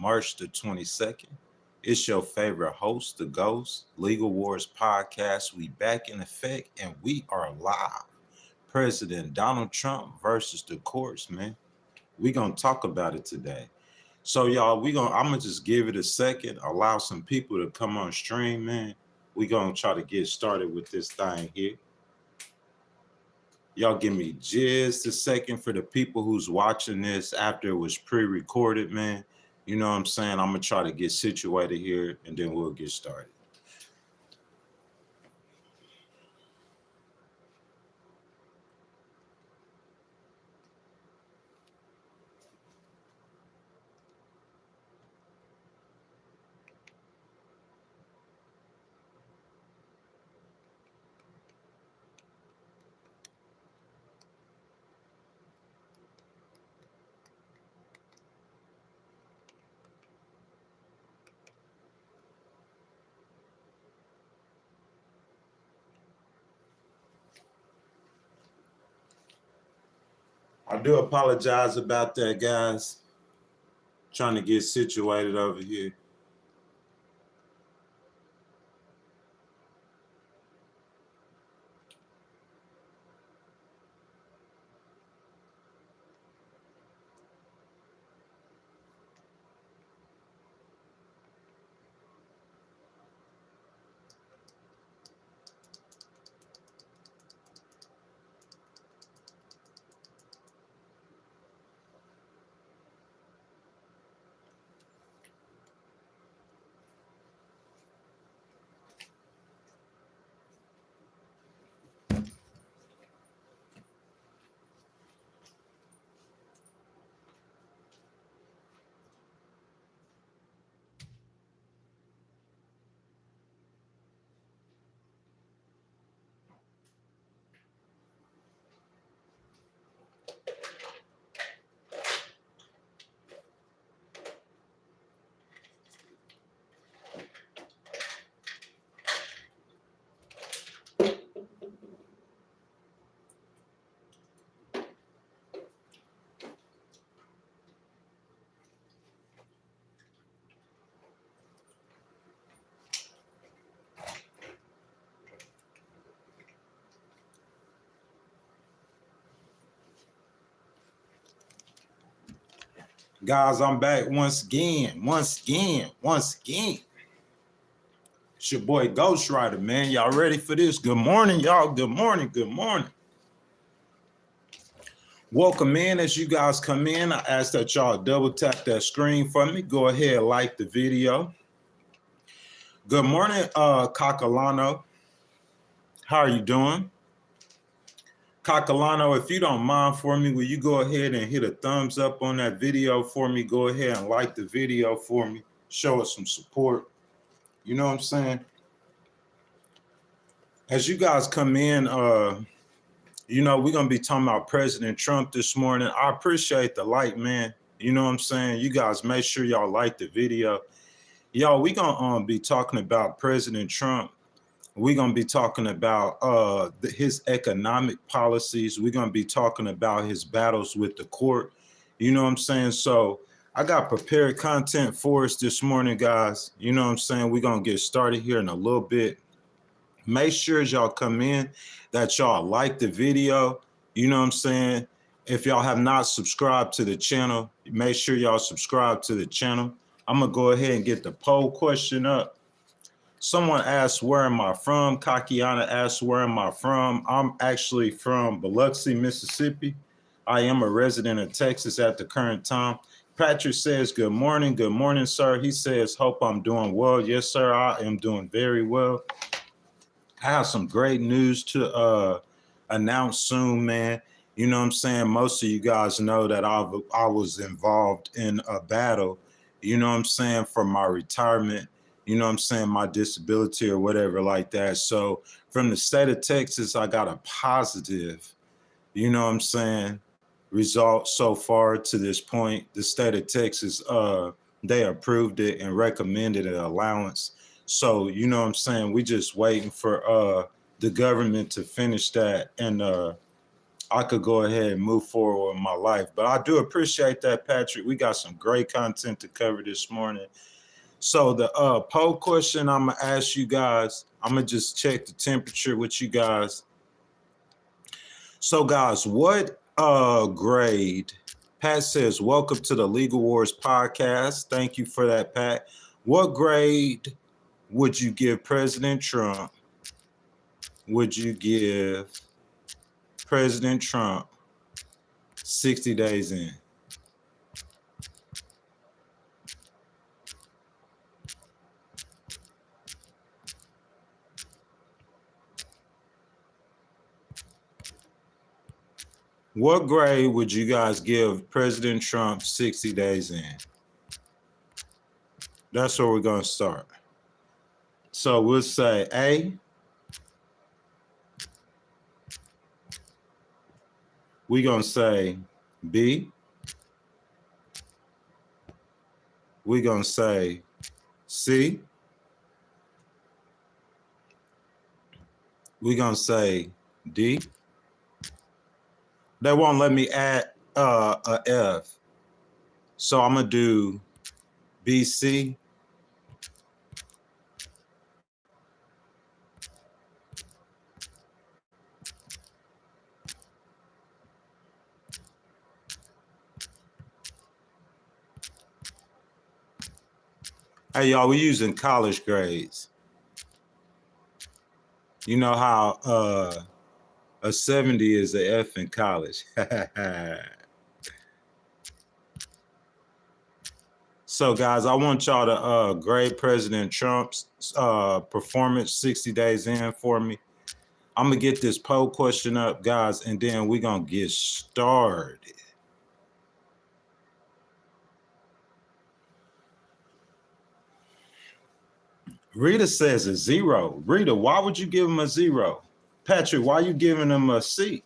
March the 22nd. It's your favorite host, the Ghost, Legal Wars Podcast. We back in effect and we are live. President Donald Trump versus the courts, man. We gonna talk about it today. So y'all, I'm gonna just give it a second, allow some people to come on stream, man. We gonna try to get started with this thing here. Y'all give me just a second for the people who's watching this after it was pre-recorded, man. You know what I'm saying? I'm gonna try to get situated here and then we'll get started. I do apologize about that, guys. Trying to get situated over here. Guys, I'm back once again. It's your boy Ghostwriter, man. Y'all ready for this? Good morning, y'all. Good morning. Welcome in. As you guys come in, I ask that y'all double tap that screen for me. Go ahead, like the video. Good morning, Cacalano. How are you doing? Cacalano, if you don't mind for me, will you go ahead and hit a thumbs up on that video for me? Go ahead and like the video for me. Show us some support. You know what I'm saying? As you guys come in, we're going to be talking about President Trump this morning. I appreciate the like, man. You know what I'm saying? You guys make sure y'all like the video. Y'all, we're going to be talking about President Trump. We're going to be talking about his economic policies. We're going to be talking about his battles with the court. You know what I'm saying? So I got prepared content for us this morning, guys. You know what I'm saying? We're going to get started here in a little bit. Make sure as y'all come in that y'all like the video. You know what I'm saying? If y'all have not subscribed to the channel, make sure y'all subscribe to the channel. I'm going to go ahead and get the poll question up. Someone asked, where am I from? Kakiana asked, where am I from? I'm actually from Biloxi, Mississippi. I am a resident of Texas at the current time. Patrick says, good morning. Good morning, sir. He says, hope I'm doing well. Yes, sir, I am doing very well. I have some great news to announce soon, man. You know what I'm saying? Most of you guys know that I was involved in a battle, you know what I'm saying, for my retirement. You know what I'm saying, my disability or whatever like that. So from the state of Texas, I got a positive, you know what I'm saying, result so far to this point. The state of Texas, they approved it and recommended an allowance. So, you know what I'm saying, we just waiting for the government to finish that and I could go ahead and move forward with my life. But I do appreciate that, Patrick. We got some great content to cover this morning. So the poll question I'm gonna ask you guys, I'm gonna just check the temperature with you guys. So guys, what grade? Pat says, welcome to the Legal Wars podcast. Thank you for that, Pat. What grade would you give President Trump? Would you give President Trump 60 days in? What grade would you guys give President Trump 60 days in? That's where we're going to start. So we'll say A. We're going to say B. We're going to say C. We're going to say D. They won't let me add a F. So I'm going to do B, C. Hey, y'all, we're using college grades. You know how a 70 is a F in college. So, guys, I want y'all to grade President Trump's performance 60 days in for me. I'm going to get this poll question up, guys, and then we're going to get started. Rita says a 0. Rita, why would you give him a 0? Patrick, why are you giving him a C?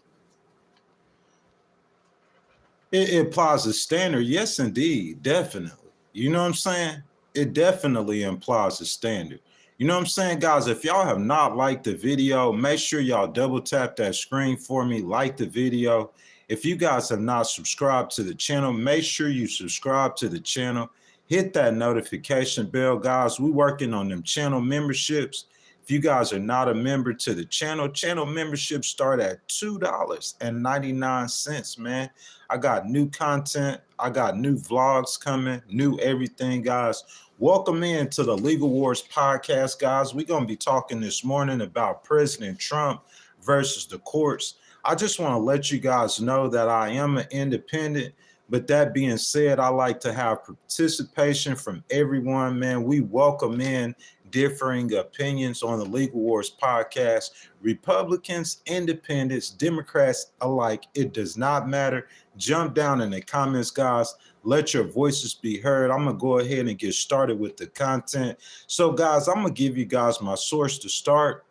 It applies a standard. Yes, indeed. Definitely. You know what I'm saying? It definitely implies a standard. You know what I'm saying, guys? If y'all have not liked the video, make sure y'all double tap that screen for me. Like the video. If you guys have not subscribed to the channel, make sure you subscribe to the channel. Hit that notification bell, guys. We're working on them channel memberships. If you guys are not a member to the channel memberships start at $2.99, man. I got new content. I got new vlogs coming, new everything, guys. Welcome in to the Legal Wars podcast, guys. We're going to be talking this morning about President Trump versus the courts. I just want to let you guys know that I am an independent. But that being said, I like to have participation from everyone, man. We welcome in differing opinions on the Legal Wars podcast. Republicans, independents, Democrats alike, it does not matter. Jump down in the comments, guys. Let your voices be heard. I'm going to go ahead and get started with the content. So, guys, I'm going to give you guys my source to start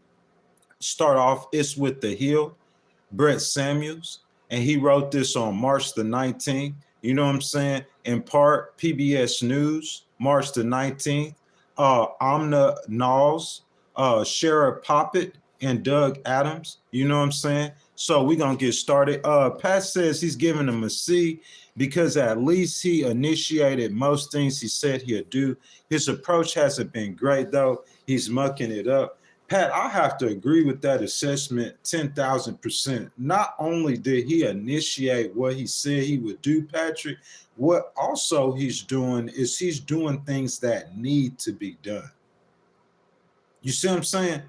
off. It's with The Hill, Brett Samuels, and he wrote this on March the 19th. You know what I'm saying? In part, PBS News, March the 19th. Amna Knowles, Shara Poppet, and Doug Adams. You know what I'm saying? So we're going to get started. Pat says he's giving him a C because at least he initiated most things he said he'd do. His approach hasn't been great, though. He's mucking it up. Pat, I have to agree with that assessment 10,000%. Not only did he initiate what he said he would do, Patrick, what also he's doing is he's doing things that need to be done. You see what I'm saying?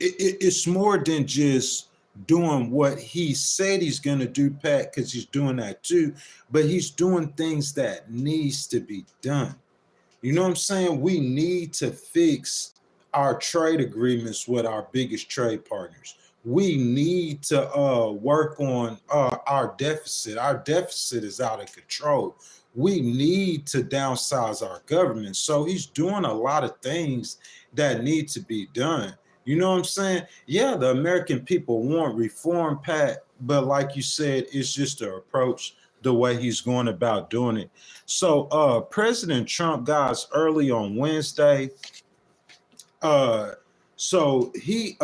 It's more than just doing what he said he's going to do, Pat, because he's doing that too, but he's doing things that needs to be done. You know what I'm saying? We need to fix our trade agreements with our biggest trade partners. We need to work on our deficit. Our deficit is out of control. We need to downsize our government. So he's doing a lot of things that need to be done. You know what I'm saying? Yeah, the American people want reform, Pat, but like you said, it's just the approach, the way he's going about doing it. So President Trump, guys, early on Wednesday, so he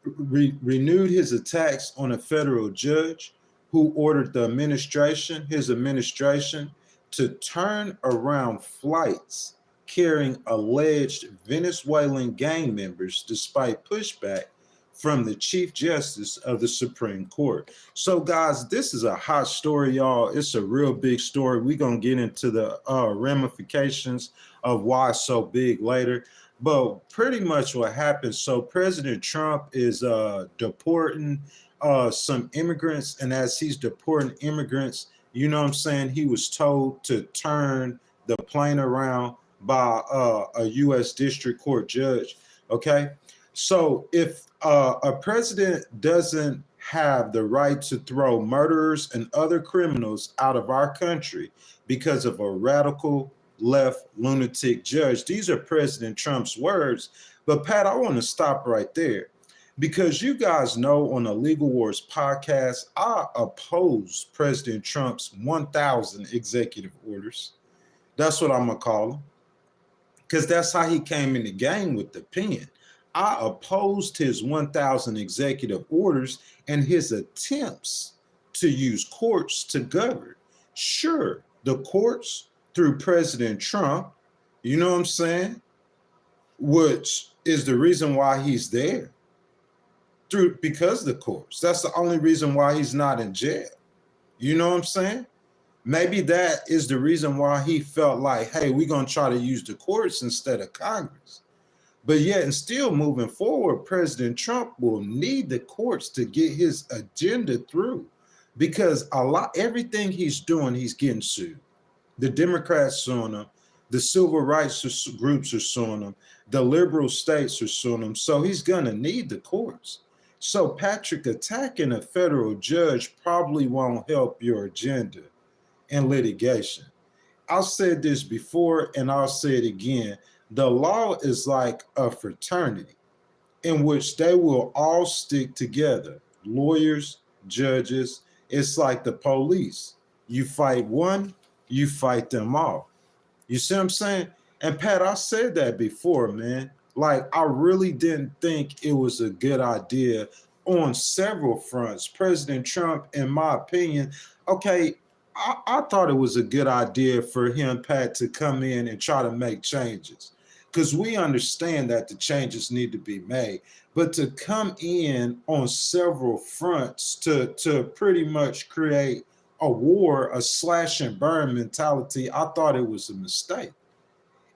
renewed his attacks on a federal judge who ordered his administration, to turn around flights carrying alleged Venezuelan gang members despite pushback from the Chief Justice of the Supreme Court. So, guys, this is a hot story, y'all. It's a real big story. We're going to get into the ramifications of why it's so big later. But pretty much what happened, so President Trump is deporting some immigrants, and as he's deporting immigrants, you know what I'm saying, he was told to turn the plane around by a U.S. District Court judge, okay? So if a president doesn't have the right to throw murderers and other criminals out of our country because of a radical left lunatic judge, these are President Trump's words. But Pat, I want to stop right there, because you guys know on the Legal Wars podcast, I oppose President Trump's 1,000 executive orders. That's what I'm going to call them, because that's how he came in the game with the pen. I opposed his 1,000 executive orders and his attempts to use courts to govern. Sure, the courts through President Trump, you know what I'm saying, which is the reason why he's there, because of the courts. That's the only reason why he's not in jail. You know what I'm saying? Maybe that is the reason why he felt like, hey, we're going to try to use the courts instead of Congress. But yet, and still moving forward, President Trump will need the courts to get his agenda through, because everything he's doing, he's getting sued. The Democrats suing him. The civil rights groups are suing him. The liberal states are suing him. So he's going to need the courts. So, Patrick, attacking a federal judge probably won't help your agenda in litigation. I've said this before and I'll say it again. The law is like a fraternity in which they will all stick together. Lawyers, judges, it's like the police. You fight one, you fight them all. You see what I'm saying? And Pat, I said that before, man. Like, I really didn't think it was a good idea on several fronts. President Trump, in my opinion, okay, I thought it was a good idea for him, Pat, to come in and try to make changes, because we understand that the changes need to be made. But to come in on several fronts to pretty much create a war, a slash and burn mentality, I thought it was a mistake.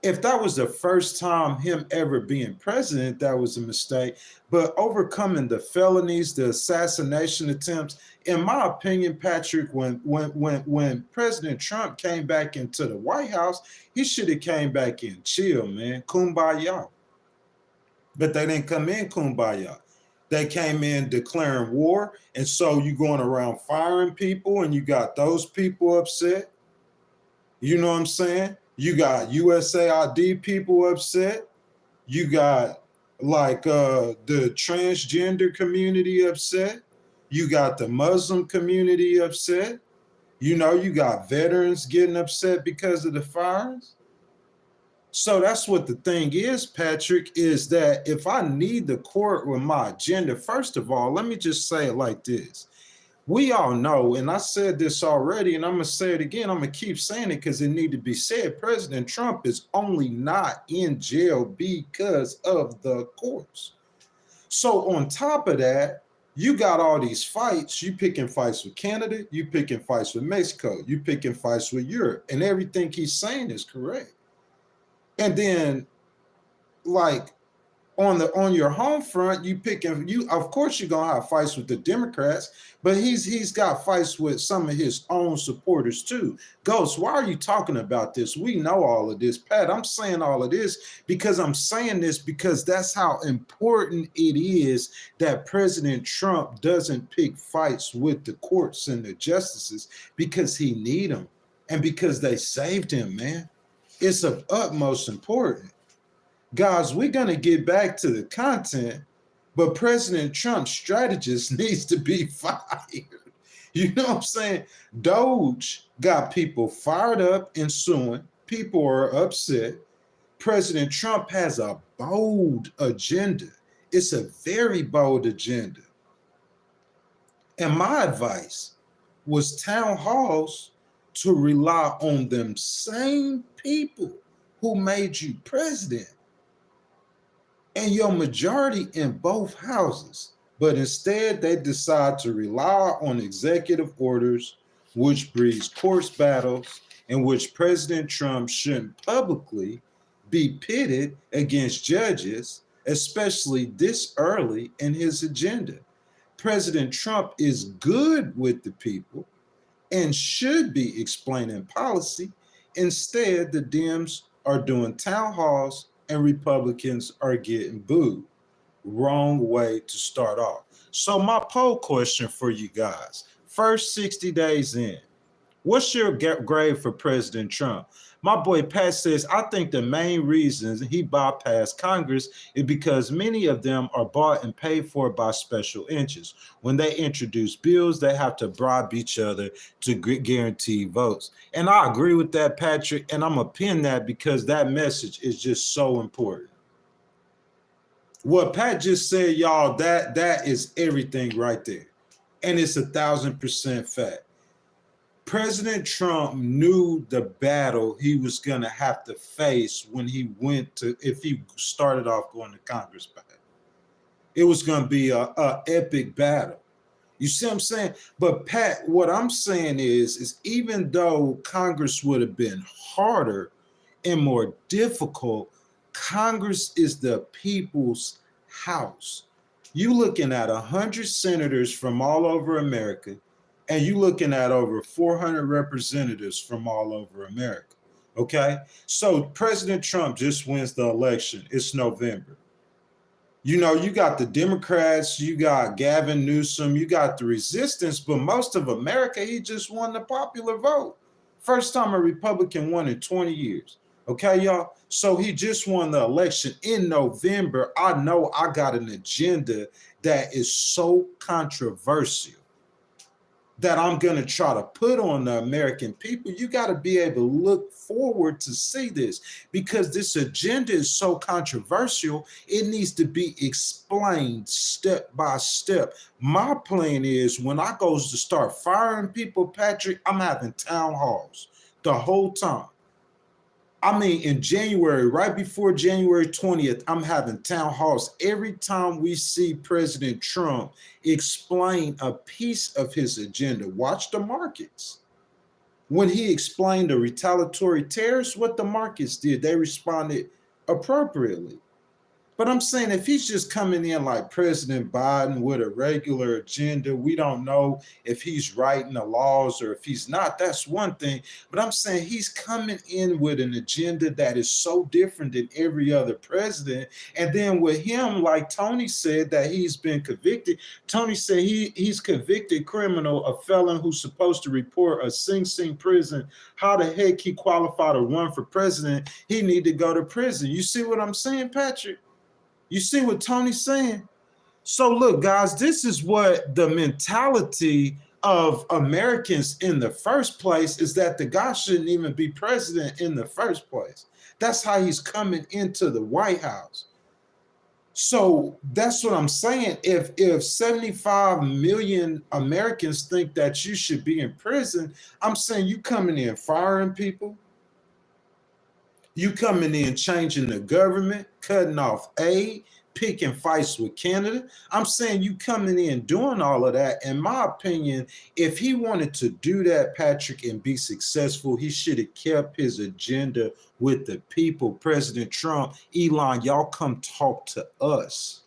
If that was the first time him ever being president, that was a mistake. But overcoming the felonies, the assassination attempts, in my opinion, Patrick, when President Trump came back into the White House, he should have came back in chill, man, kumbaya. But they didn't come in kumbaya. They came in declaring war. And so you going around firing people, and you got those people upset. You know what I'm saying? You got USAID people upset. You got like the transgender community upset. You got the Muslim community upset. You know, you got veterans getting upset because of the fires. So that's what the thing is, Patrick, is that if I need the court with my agenda, first of all, let me just say it like this. We all know, and I said this already, and I'm going to say it again. I'm going to keep saying it because it needs to be said. President Trump is only not in jail because of the courts. So on top of that, you got all these fights. You picking fights with Canada. You picking fights with Mexico. You picking fights with Europe. And everything he's saying is correct. And then, like, on your home front, of course you're gonna have fights with the Democrats, but he's got fights with some of his own supporters too. Ghost, why are you talking about this? We know all of this. Pat, I'm saying all of this because that's how important it is that President Trump doesn't pick fights with the courts and the justices, because he need them and because they saved him, man. It's of utmost importance. Guys, we're going to get back to the content, but President Trump's strategist needs to be fired. You know what I'm saying? Doge got people fired up and suing. People are upset. President Trump has a bold agenda, It's a very bold agenda. And my advice was town halls to rely on them same people who made you president and your majority in both houses. But instead, they decide to rely on executive orders, which breeds court battles, in which President Trump shouldn't publicly be pitted against judges, especially this early in his agenda. President Trump is good with the people and should be explaining policy. Instead, the Dems are doing town halls and Republicans are getting booed. Wrong way to start off. So, my poll question for you guys, first 60 days in, what's your grade for President Trump? My boy Pat says, I think the main reasons he bypassed Congress is because many of them are bought and paid for by special interests. When they introduce bills, they have to bribe each other to guarantee votes. And I agree with that, Patrick, and I'm going to pin that because that message is just so important. What Pat just said, y'all, that is everything right there. And it's 1,000% fact. President Trump knew the battle he was going to have to face when he if he started off going to Congress back. It was going to be a epic battle. You see what I'm saying? But Pat, what I'm saying is even though Congress would have been harder and more difficult, Congress is the people's house. You looking at 100 senators from all over America, and you looking at over 400 representatives from all over America, okay? So President Trump just wins the election. It's November. You know, you got the Democrats, you got Gavin Newsom, you got the resistance, but most of America, he just won the popular vote. First time a Republican won in 20 years, okay, y'all? So he just won the election in November. I know I got an agenda that is so controversial that I'm going to try to put on the American people. You got to be able to look forward to see this because this agenda is so controversial. It needs to be explained step by step. My plan is when I goes to start firing people, Patrick, I'm having town halls the whole time. I mean, in January, right before January 20th, I'm having town halls every time we see President Trump explain a piece of his agenda. Watch the markets. When he explained the retaliatory tariffs, what the markets did, they responded appropriately. But I'm saying if he's just coming in like President Biden with a regular agenda, we don't know if he's writing the laws or if he's not. That's one thing. But I'm saying he's coming in with an agenda that is so different than every other president. And then with him, like Tony said, that he's been convicted. Tony said he's convicted criminal, a felon who's supposed to report a Sing Sing prison. How the heck he qualified to run for president? He need to go to prison. You see what I'm saying, Patrick? You see what Tony's saying? So look, guys, this is what the mentality of Americans in the first place is, that the guy shouldn't even be president in the first place. That's how he's coming into the White House. So that's what I'm saying. If 75 million Americans think that you should be in prison, I'm saying you coming in firing people, you coming in changing the government, cutting off aid, picking fights with Canada. I'm saying you coming in doing all of that. In my opinion, if he wanted to do that, Patrick, and be successful, he should have kept his agenda with the people. President Trump, Elon, y'all come talk to us.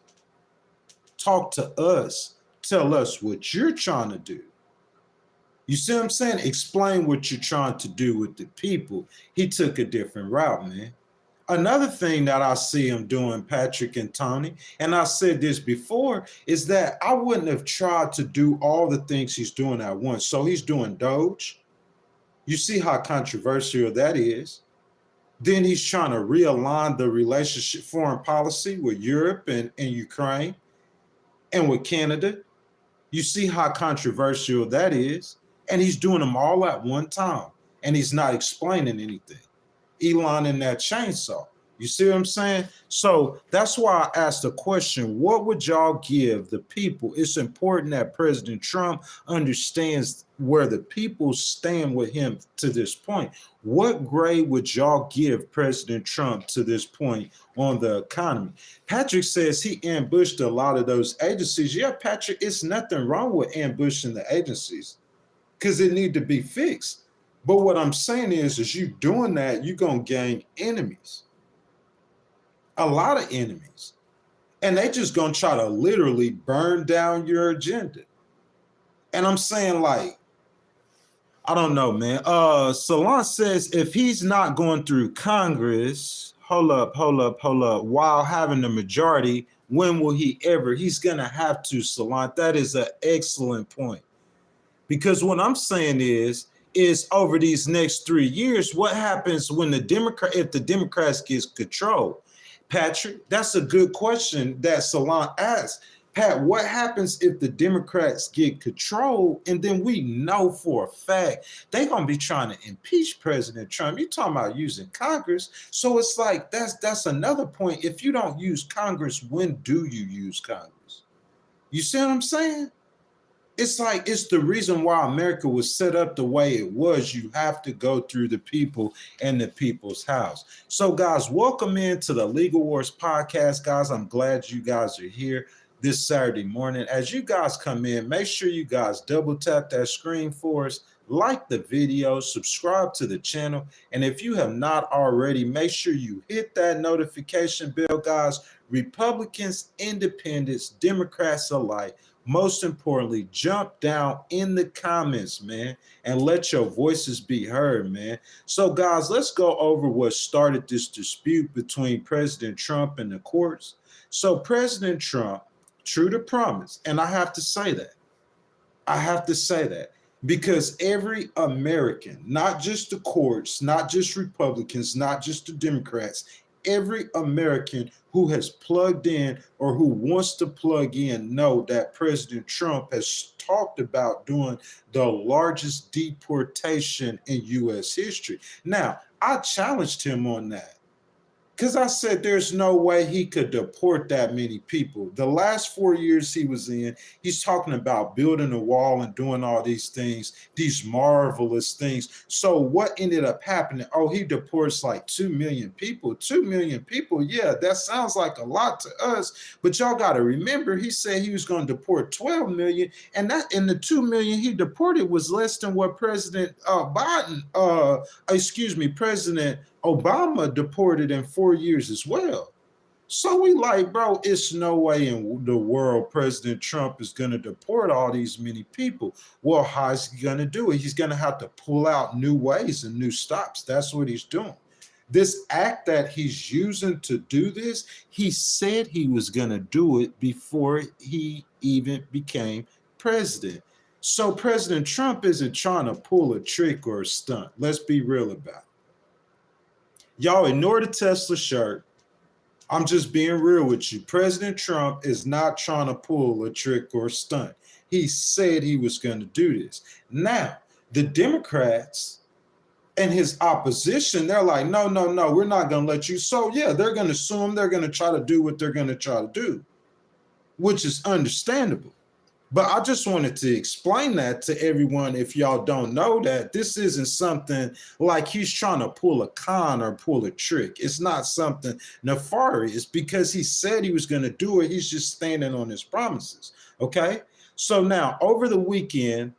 Talk to us. Tell us what you're trying to do. You see what I'm saying? Explain what you're trying to do with the people. He took a different route, man. Another thing that I see him doing, Patrick and Tony, and I said this before, is that I wouldn't have tried to do all the things he's doing at once. So he's doing Doge. You see how controversial that is. Then he's trying to realign the relationship, foreign policy with Europe and Ukraine and with Canada. You see how controversial that is. And he's doing them all at one time. And he's not explaining anything. Elon and that chainsaw. You see what I'm saying? So that's why I asked the question, what would y'all give the people? It's important that President Trump understands where the people stand with him to this point. What grade would y'all give President Trump to this point on the economy? Patrick says he ambushed a lot of those agencies. Yeah, Patrick, it's nothing wrong with ambushing the agencies because it need to be fixed. But what I'm saying is you doing that, you're going to gain enemies. A lot of enemies, and they just gonna try to literally burn down your agenda. And I'm saying, like, I don't know, man. Salon says if he's not going through Congress, hold up, while having the majority, when will he ever? He's gonna have to, Salon. That is an excellent point. Because what I'm saying is over these next 3 years, what happens when if the Democrats gets control? Patrick, that's a good question that Salon asked. Pat, what happens if the Democrats get control and then we know for a fact they're going to be trying to impeach President Trump? You're talking about using Congress. So it's like that's another point. If you don't use Congress, when do you use Congress? You see what I'm saying? It's like it's the reason why America was set up the way it was. You have to go through the people and the people's house. So, guys, welcome into the Legal Wars podcast, guys. I'm glad you guys are here this Saturday morning. As you guys come in, make sure you guys double tap that screen for us, like the video, subscribe to the channel, and if you have not already, make sure you hit that notification bell, guys. Republicans, independents, Democrats alike. Most importantly, jump down in the comments, man, and let your voices be heard, man. So, guys, let's go over what started this dispute between President Trump and the courts. So, President Trump, true to promise, and I have to say that, because every American, not just the courts, not just Republicans, not just the Democrats, every American who has plugged in or who wants to plug in know that President Trump has talked about doing the largest deportation in U.S. history. Now, I challenged him on that because I said there's no way he could deport that many people. The last 4 years he was in, he's talking about building a wall and doing all these things, these marvelous things. So what ended up happening? Oh, he deports like 2 million people. 2 million people, yeah, that sounds like a lot to us. But y'all got to remember, he said he was going to deport 12 million, and that in the 2 million he deported was less than what President President Obama deported in 4 years as well. So we like, bro, it's no way in the world President Trump is going to deport all these many people. Well, how's he going to do it? He's going to have to pull out new ways and new stops. That's what he's doing. This act that he's using to do this, he said he was going to do it before he even became president. So President Trump isn't trying to pull a trick or a stunt. Let's be real about it. Y'all ignore the Tesla shirt. I'm just being real with you. President Trump is not trying to pull a trick or a stunt. He said he was going to do this. Now, the Democrats and his opposition, they're like, no, we're not going to let you. So, yeah, they're going to sue him. They're going to try to do what they're going to try to do, which is understandable. But I just wanted to explain that to everyone. If y'all don't know that, this isn't something like he's trying to pull a con or pull a trick. It's not something nefarious because he said he was going to do it. He's just standing on his promises. Okay. So now over the weekend,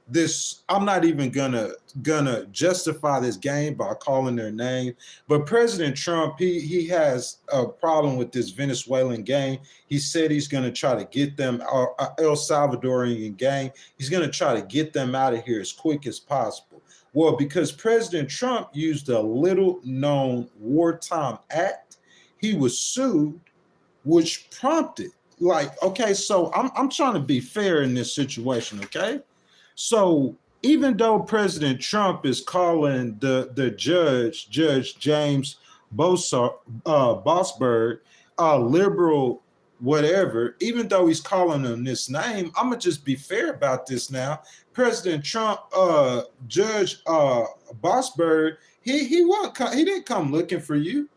I'm not even gonna justify this game by calling their name, but President Trump, he has a problem with this Venezuelan gang. He said he's gonna try to get them, El Salvadorian gang. He's gonna try to get them out of here as quick as possible. Well, because President Trump used a little known wartime act, he was sued, which prompted. Like, okay, so I'm trying to be fair in this situation, okay? So even though President Trump is calling the Judge James Bossberg, liberal, whatever, even though he's calling him this name, I'm gonna just be fair about this now. President Trump, Judge Bossberg, he didn't come looking for you.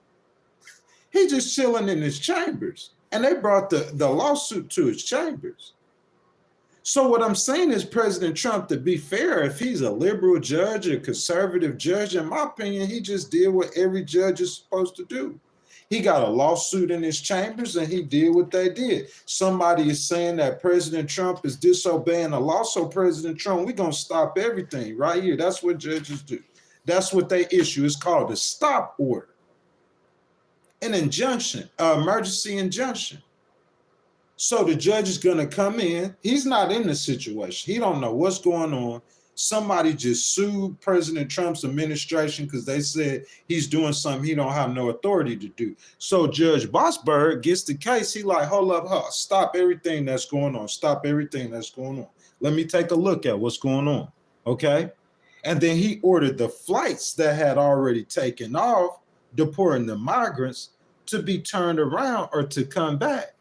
He just chilling in his chambers. And they brought the lawsuit to his chambers. So what I'm saying is President Trump, to be fair, if he's a liberal judge or conservative judge, in my opinion, he just did what every judge is supposed to do. He got a lawsuit in his chambers and he did what they did. Somebody is saying that President Trump is disobeying the law. So President Trump, we're going to stop everything right here. That's what judges do. That's what they issue. It's called a stop order. An injunction, emergency injunction. So the judge is going to come in. He's not in the situation. He don't know what's going on. Somebody just sued President Trump's administration because they said he's doing something he don't have no authority to do. So Judge Bossberg gets the case. He like, hold up, stop everything that's going on. Stop everything that's going on. Let me take a look at what's going on. Okay. And then he ordered the flights that had already taken off, deporting the migrants, to be turned around or to come back.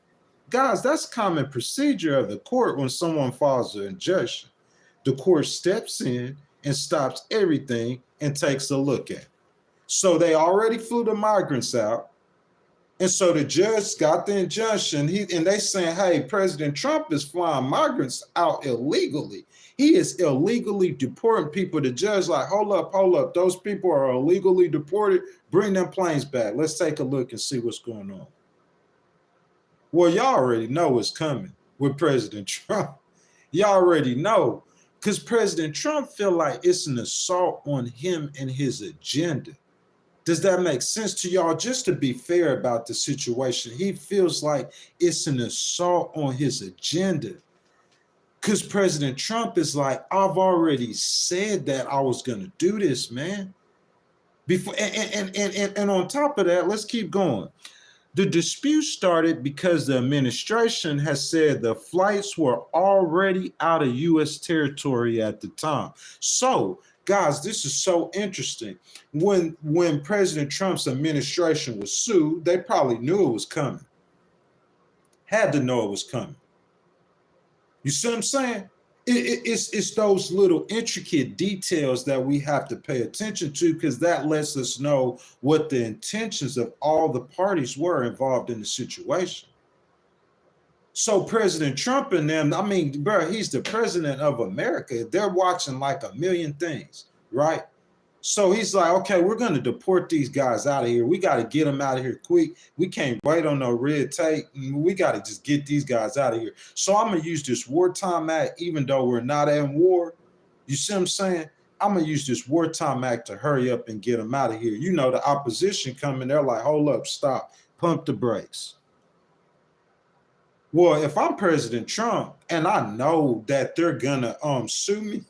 Guys, that's common procedure of the court when someone files an injunction. The court steps in and stops everything and takes a look at it. So they already flew the migrants out. And so the judge got the injunction. And they saying, hey, President Trump is flying migrants out illegally. He is illegally deporting people. The judge like, hold up. Those people are illegally deported. Bring them planes back. Let's take a look and see what's going on. Well, y'all already know what's coming with President Trump. Y'all already know. Because President Trump feel like it's an assault on him and his agenda. Does that make sense to y'all? Just to be fair about the situation, he feels like it's an assault on his agenda. Because President Trump is like, I've already said that I was going to do this, man. Before and on top of that, let's keep going. The dispute started because the administration has said the flights were already out of U.S. territory at the time. So, guys, this is so interesting. When President Trump's administration was sued, they probably knew it was coming. Had to know it was coming. You see what I'm saying? It's those little intricate details that we have to pay attention to, because that lets us know what the intentions of all the parties were involved in the situation. So President Trump and them, I mean, bro, he's the president of America. They're watching like a million things, right? So he's like, okay, we're going to deport these guys out of here. We got to get them out of here quick. We can't wait on no red tape. We got to just get these guys out of here. So I'm going to use this wartime act, even though we're not in war. You see what I'm saying? I'm going to use this wartime act to hurry up and get them out of here. You know, the opposition coming, they're like, hold up, stop, pump the brakes. Well, if I'm President Trump and I know that they're going to sue me,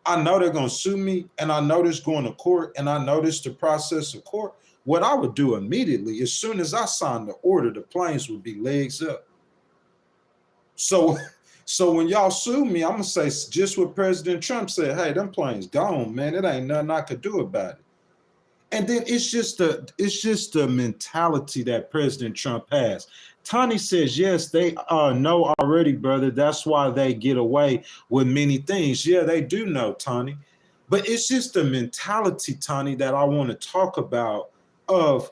I know they're going to sue me, and I know this going to court, and I know this the process of court. What I would do immediately, as soon as I signed the order, the planes would be legs up. So when y'all sue me, I'm going to say just what President Trump said. Hey, them planes gone, man. It ain't nothing I could do about it. And then it's just the mentality that President Trump has. Tony says, yes, they know already, brother. That's why they get away with many things. Yeah, they do know, Tony. But it's just the mentality, Tony, that I want to talk about of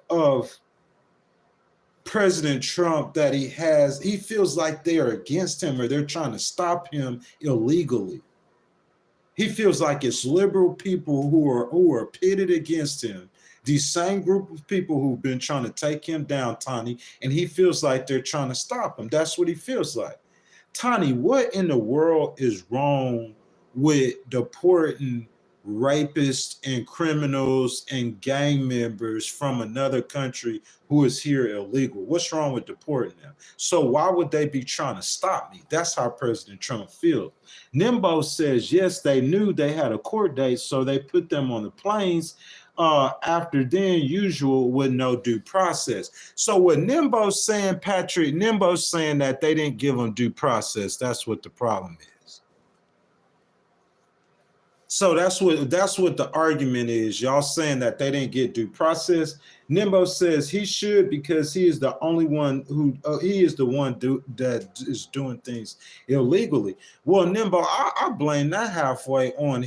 President Trump, that he has. He feels like they are against him or they're trying to stop him illegally. He feels like it's liberal people who are pitted against him. These same group of people who've been trying to take him down, Tony, and he feels like they're trying to stop him. That's what he feels like. Tony, what in the world is wrong with deporting rapists and criminals and gang members from another country who is here illegal? What's wrong with deporting them? So why would they be trying to stop me? That's how President Trump feels. Nimbo says, yes, they knew they had a court date, so they put them on the planes after then usual with no due process. So what Nimbo's saying, Patrick, Nimbo's saying that they didn't give them due process. That's what the problem is. So that's what the argument is. Y'all saying that they didn't get due process. Nimbo says he should, because he is the only one who that is doing things illegally. Well, Nimbo, I blame that halfway on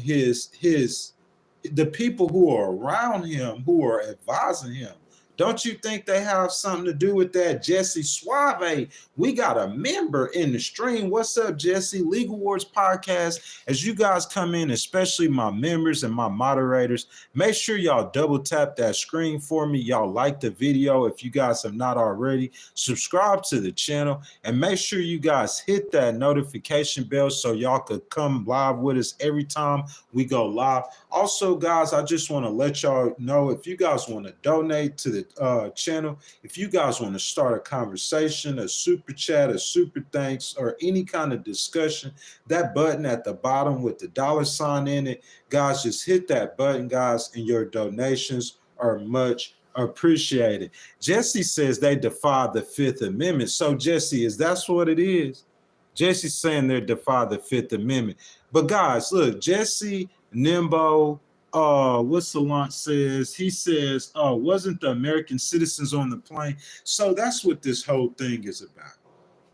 the people who are around him, who are advising him Don't you think they have something to do with that? Jesse Suave, we got a member in the stream. What's up, Jesse? Legal Wars Podcast. As you guys come in, especially my members and my moderators, make sure y'all double tap that screen for me. Y'all like the video if you guys have not already. Subscribe to the channel and make sure you guys hit that notification bell so y'all could come live with us every time we go live. Also, guys, I just want to let y'all know, if you guys want to donate to the channel, if you guys want to start a conversation, a super chat, a super thanks, or any kind of discussion, that button at the bottom with the $sign in it, guys, just hit that button, guys, and your donations are much appreciated. Jesse says they defy the Fifth Amendment. So, Jesse, is that what it is? Jesse's saying they defy the Fifth Amendment. But guys, look, Jesse, Nimbo, what Salant says, he says, wasn't the American citizens on the plane? So that's what this whole thing is about.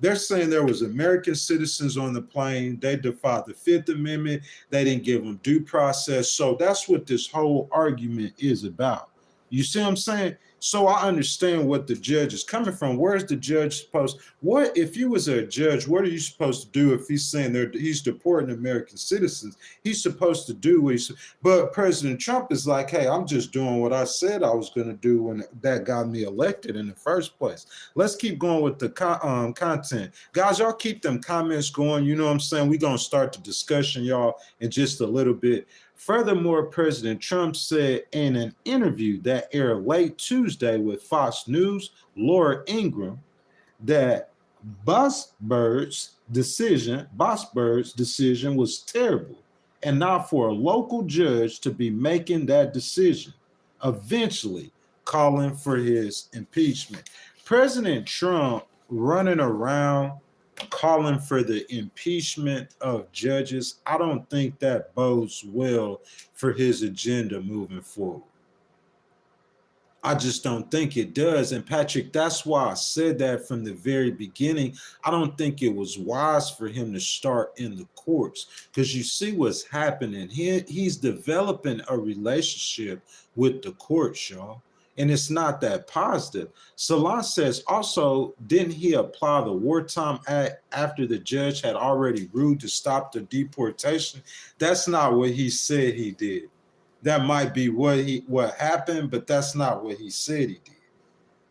They're saying there was American citizens on the plane. They defied the Fifth Amendment. They didn't give them due process. So that's what this whole argument is about. You see what I'm saying? So I understand what the judge is coming from. Where's the judge supposed? What if you was a judge? What are you supposed to do if he's saying he's deporting American citizens? He's supposed to do what he's. But President Trump is like, hey, I'm just doing what I said I was going to do when that got me elected in the first place. Let's keep going with the content, guys. Y'all keep them comments going. You know what I'm saying? We're gonna start the discussion, y'all, in just a little bit. Furthermore, President Trump said in an interview that aired late Tuesday with Fox News, Laura Ingraham, that Bossbird's decision was terrible, and not for a local judge to be making that decision, eventually calling for his impeachment. President Trump running around calling for the impeachment of judges, I don't think that bodes well for his agenda moving forward. I just don't think it does. And Patrick, that's why I said that from the very beginning. I don't think it was wise for him to start in the courts, because you see what's happening. He's developing a relationship with the courts, y'all. And it's not that positive. Salan says, also, didn't he apply the Wartime Act after the judge had already ruled to stop the deportation? That's not what he said he did. That might be what happened, but that's not what he said he did.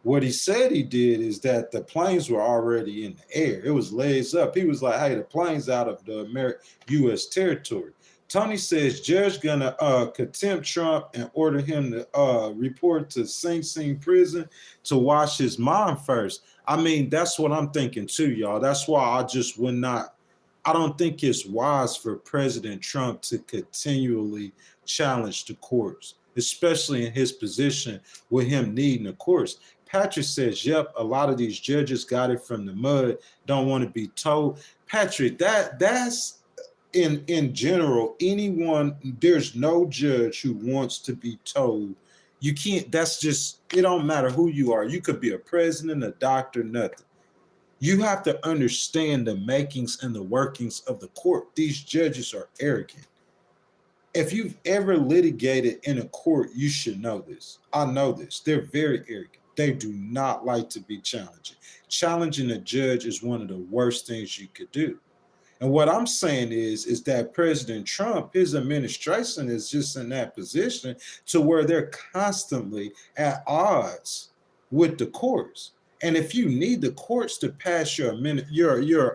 What he said he did is that the planes were already in the air. It was legs up. He was like, hey, the plane's out of the U.S. territory. Tony says judge gonna contempt Trump and order him to report to Sing Sing prison to wash his mind first. I mean, that's what I'm thinking too, y'all. That's why I just would not. I don't think it's wise for President Trump to continually challenge the courts, especially in his position with him needing the courts. Patrick says, yep, a lot of these judges got it from the mud, don't want to be told. Patrick, that's in general, there's no judge who wants to be told. You can't, that's just, it don't matter who you are. You could be a president, a doctor, nothing. You have to understand the makings and the workings of the court. These judges are arrogant. If you've ever litigated in a court, you should know this. I know this. They're very arrogant. They do not like to be challenged. Challenging a judge is one of the worst things you could do. And what I'm saying is that President Trump, his administration is just in that position to where they're constantly at odds with the courts. And if you need the courts to pass your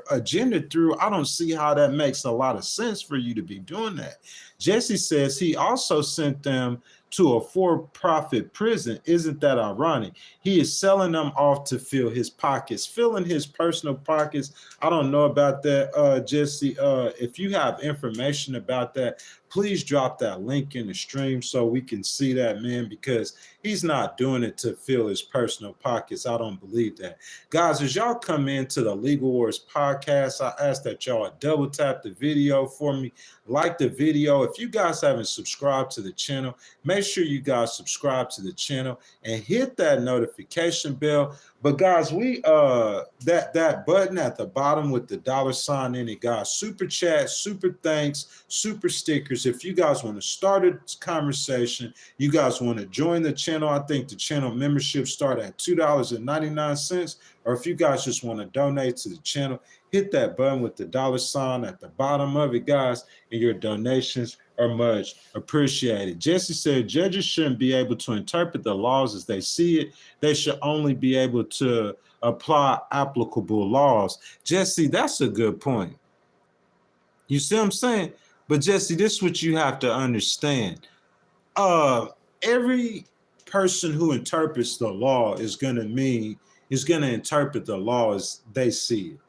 agenda through, I don't see how that makes a lot of sense for you to be doing that. Jesse says he also sent them to a for-profit prison. Isn't that ironic? He is selling them off to fill his pockets, filling his personal pockets. I don't know about that, Jesse. If you have information about that, please drop that link in the stream so we can see that, man, because he's not doing it to fill his personal pockets. I don't believe that. Guys, as y'all come into the Legal Wars podcast, I ask that y'all double tap the video for me, like the video. If you guys haven't subscribed to the channel, make sure you guys subscribe to the channel and hit that notification bell. But guys, we that button at the bottom with the $sign in it, guys, super chat, super thanks, super stickers, speakers. If you guys want to start a conversation, you guys want to join the channel, I think the channel membership start at $2.99. Or if you guys just want to donate to the channel, hit that button with the $ at the bottom of it, guys, and your donations are much appreciated. Jesse said judges shouldn't be able to interpret the laws as they see it. They should only be able to apply applicable laws. Jesse, that's a good point. You see what I'm saying? But Jesse, this is what you have to understand. Every person who interprets the law is going to interpret the law as they see it.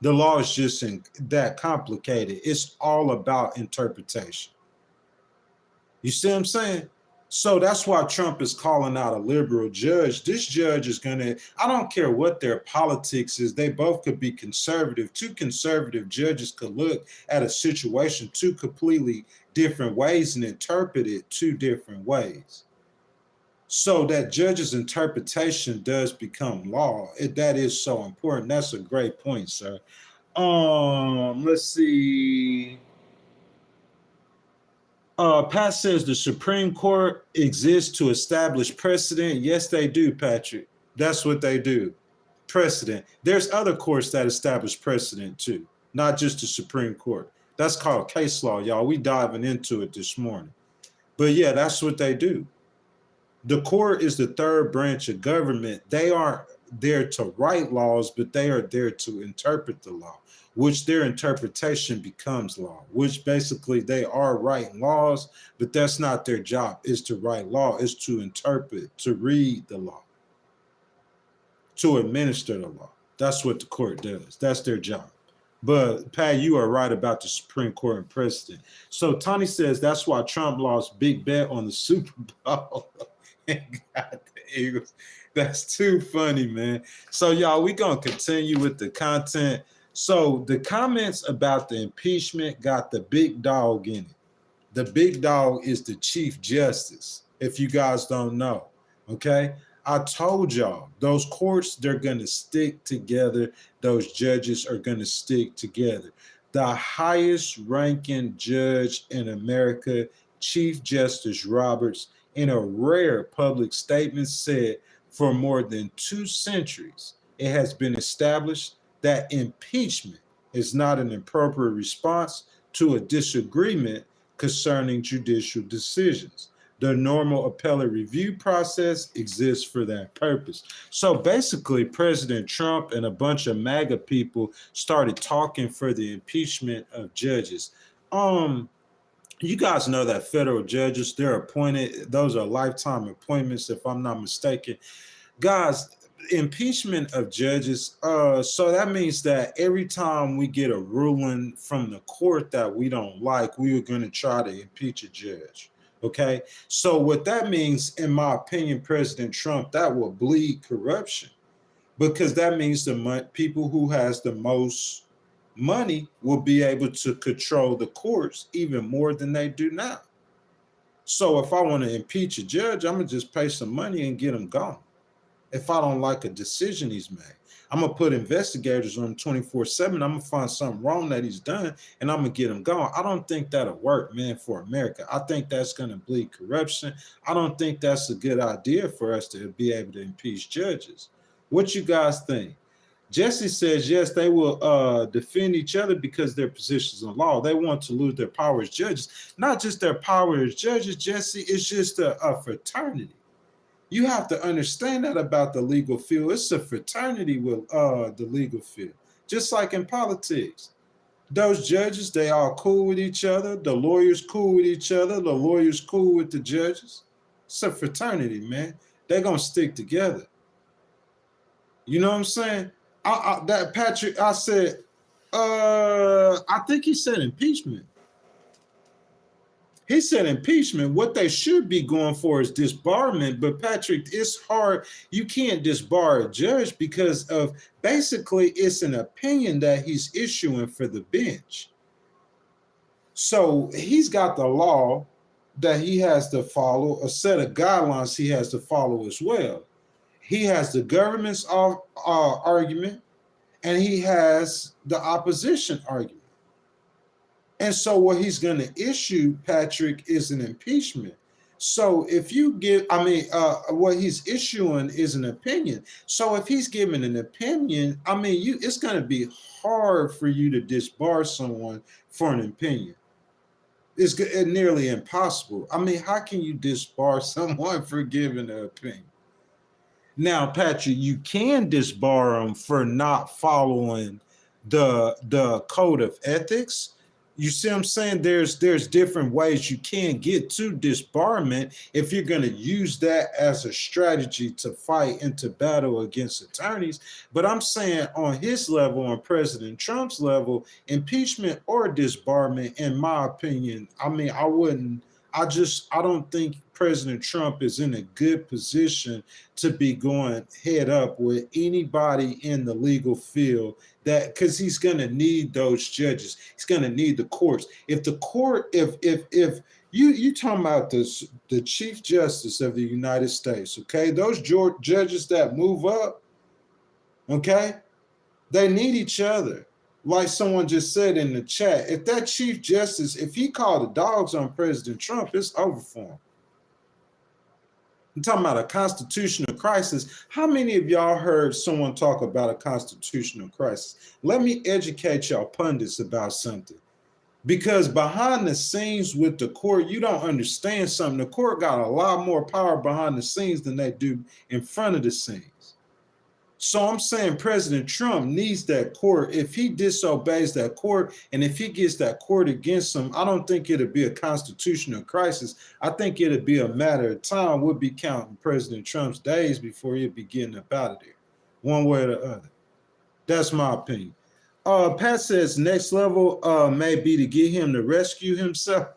The law is just that complicated. It's all about interpretation. You see what I'm saying? So that's why Trump is calling out a liberal judge. This judge is I don't care what their politics is, they both could be conservative. Two conservative judges could look at a situation two completely different ways and interpret it two different ways. So that judge's interpretation does become law. That is so important. That's a great point, sir. Let's see. Pat says the Supreme Court exists to establish precedent. Yes, they do, Patrick. That's what they do. Precedent. There's other courts that establish precedent too, not just the Supreme Court. That's called case law, y'all. We diving into it this morning. But yeah, that's what they do. The court is the third branch of government. They aren't there to write laws, but they are there to interpret the law, which their interpretation becomes law, which basically they are writing laws, but that's not their job, is to write law, is to interpret, to read the law, to administer the law. That's what the court does. That's their job. But Pat, you are right about the Supreme Court and precedent. So Tony says that's why Trump lost big bet on the Super Bowl and got the Eagles. That's too funny, man. So y'all, we're going to continue with the content. So the comments about the impeachment got the big dog in it. The big dog is the Chief Justice, if you guys don't know, okay? I told y'all, those courts, they're going to stick together. Those judges are going to stick together. The highest ranking judge in America, Chief Justice Roberts, in a rare public statement said for more than 2 centuries, it has been established that impeachment is not an appropriate response to a disagreement concerning judicial decisions. The normal appellate review process exists for that purpose. So basically, President Trump and a bunch of MAGA people started talking for the impeachment of judges. You guys know that federal judges, they're appointed. Those are lifetime appointments, if I'm not mistaken. Guys, impeachment of judges, so that means that every time we get a ruling from the court that we don't like, we are going to try to impeach a judge. Okay, so what that means, in my opinion, President Trump, that will bleed corruption, because that means the people who has the most money will be able to control the courts even more than they do now. So if I want to impeach a judge, I'm going to just pay some money and get him gone. If I don't like a decision he's made, I'm going to put investigators on him 24/7. I'm going to find something wrong that he's done, and I'm going to get him gone. I don't think that'll work, man, for America. I think that's going to bleed corruption. I don't think that's a good idea for us to be able to impeach judges. What you guys think? Jesse says, yes, they will defend each other because their positions in law. They want to lose their power as judges. Not just their power as judges, Jesse, it's just a fraternity. You have to understand that about the legal field. It's a fraternity with the legal field, just like in politics. Those judges, they all cool with each other. The lawyers cool with each other. The lawyers cool with the judges. It's a fraternity, man. They're going to stick together. You know what I'm saying? That Patrick, I said, I think he said impeachment. He said impeachment. What they should be going for is disbarment. But Patrick, it's hard. You can't disbar a judge because of basically it's an opinion that he's issuing for the bench. So he's got the law that he has to follow, a set of guidelines he has to follow as well. He has the government's argument, and he has the opposition argument. And so what he's going to issue, Patrick, is an impeachment. So if you give, what he's issuing is an opinion. So if he's giving an opinion, it's going to be hard for you to disbar someone for an opinion. It's nearly impossible. How can you disbar someone for giving an opinion? Now, Patrick, you can disbar them for not following the code of ethics. You see what I'm saying? There's different ways you can get to disbarment if you're going to use that as a strategy to fight and to battle against attorneys. But I'm saying on his level, on President Trump's level, impeachment or disbarment, in my opinion, I don't think President Trump is in a good position to be going head up with anybody in the legal field, that because he's going to need those judges. He's going to need the courts. If the court, if you talking about the Chief Justice of the United States, okay, those judges that move up, okay, they need each other. Like someone just said in the chat, if that Chief Justice, if he called the dogs on President Trump, it's over for him. I'm talking about a constitutional crisis. How many of y'all heard someone talk about a constitutional crisis? Let me educate y'all pundits about something. Because behind the scenes with the court, you don't understand something. The court got a lot more power behind the scenes than they do in front of the scenes. So I'm saying President Trump needs that court. If he disobeys that court and if he gets that court against him, I don't think it'll be a constitutional crisis. I think it'll be a matter of time. We'll be counting President Trump's days before he'll be getting up out of there, one way or the other. That's my opinion. Pat says next level may be to get him to rescue himself.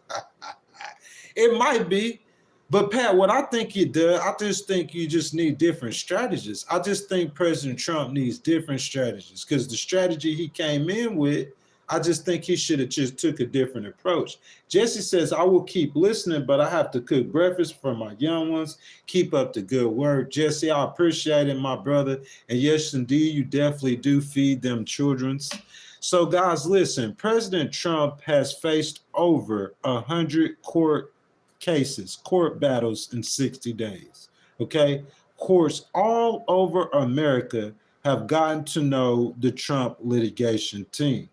It might be. But Pat, what I think it does, I just think you just need different strategies. I just think President Trump needs different strategies because the strategy he came in with, I just think he should have just took a different approach. Jesse says, I will keep listening, but I have to cook breakfast for my young ones. Keep up the good work. Jesse, I appreciate it, my brother. And yes, indeed, you definitely do feed them children's. So guys, listen, President Trump has faced over 100 court battles in 60 days. Okay. Courts all over America have gotten to know the Trump litigation team.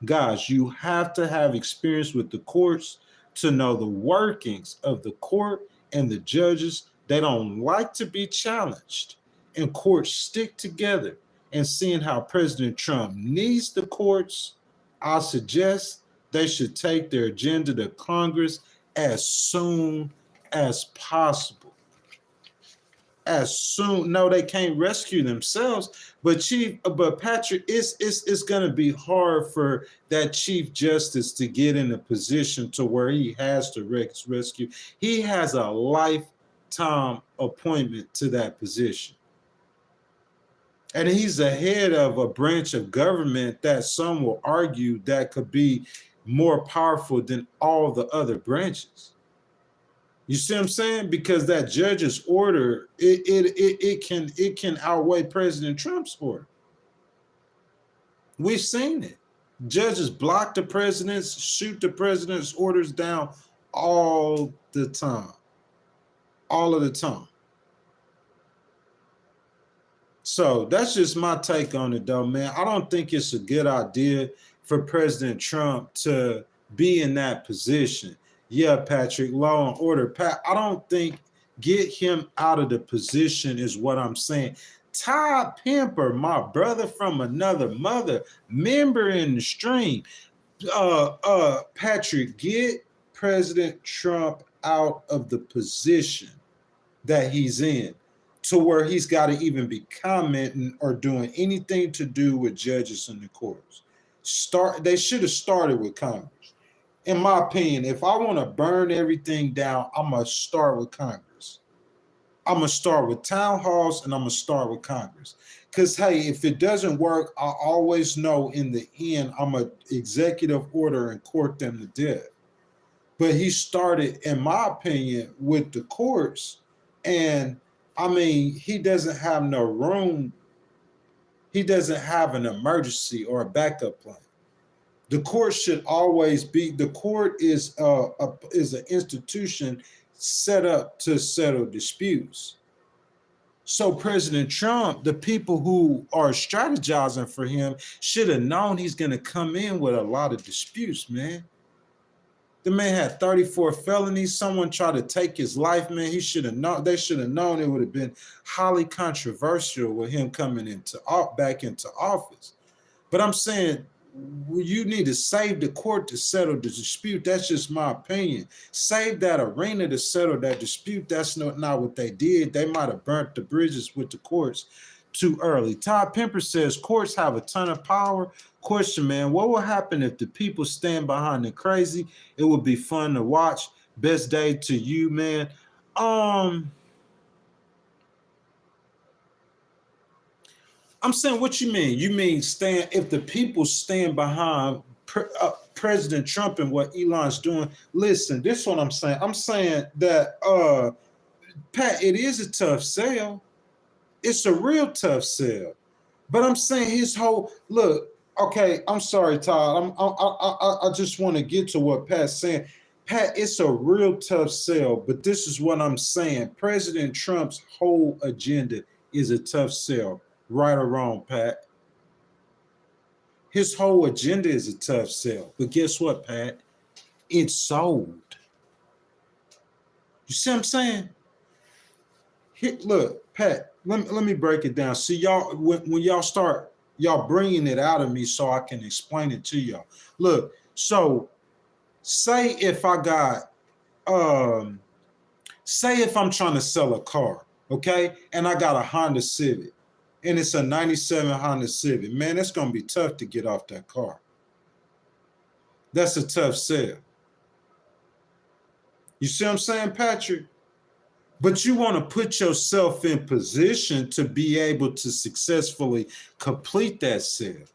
Guys, you have to have experience with the courts to know the workings of the court and the judges. They don't like to be challenged, and courts stick together. And seeing how President Trump needs the courts, I suggest they should take their agenda to Congress as soon as possible. No, they can't rescue themselves, but Patrick, it's going to be hard for that Chief Justice to get in a position to where he has to rescue. He has a lifetime appointment to that position. And he's the head of a branch of government that some will argue that could be more powerful than all the other branches. You see what I'm saying? Because that judge's order, it can outweigh President Trump's order. We've seen it. Judges block the president's, shoot the president's orders down all the time. All of the time. So that's just my take on it, though, man. I don't think it's a good idea for President Trump to be in that position. Yeah, Patrick, law and order. Pat, I don't think get him out of the position is what I'm saying. Todd Pimper, my brother from another mother, member in the stream. Patrick, get President Trump out of the position that he's in, to where he's got to even be commenting or doing anything to do with judges in the courts. They should have started with Congress. In my opinion, if I want to burn everything down, I'm going to start with Congress. I'm going to start with town halls and I'm going to start with Congress. Because, hey, if it doesn't work, I always know in the end, I'm going to executive order and court them to death. But he started, in my opinion, with the courts. And he doesn't have no room. He doesn't have an emergency or a backup plan. The court should always be. The court is an institution set up to settle disputes. So President Trump, the people who are strategizing for him, should have known he's going to come in with a lot of disputes, man. The man had 34 felonies. Someone tried to take his life, man. He should have known. They should have known it would have been highly controversial with him coming back into office. But I'm saying, you need to save the court to settle the dispute. That's just my opinion. Save that arena to settle that dispute. That's not what they did. They might have burnt the bridges with the courts too early. Todd Pemper says courts have a ton of power. Question, man, what will happen if the people stand behind the crazy? It would be fun to watch. Best day to you, man. I'm saying, what you mean? You mean if the people stand behind President Trump and what Elon's doing? Listen, this is what I'm saying. I'm saying that, Pat, it is a tough sell. It's a real tough sell. But I'm saying his whole look. Okay, I'm sorry, Todd. I just want to get to what Pat's saying. Pat, it's a real tough sell. But this is what I'm saying. President Trump's whole agenda is a tough sell. Right or wrong, Pat? His whole agenda is a tough sell. But guess what, Pat? It's sold. You see what I'm saying? Look, Pat, let me break it down. See, y'all, when y'all bringing it out of me so I can explain it to y'all. Look, so say if I'm trying to sell a car, okay? And I got a Honda Civic. And it's a 97 Honda Civic. Man, it's going to be tough to get off that car. That's a tough sell. You see what I'm saying, Patrick? But you want to put yourself in position to be able to successfully complete that sale.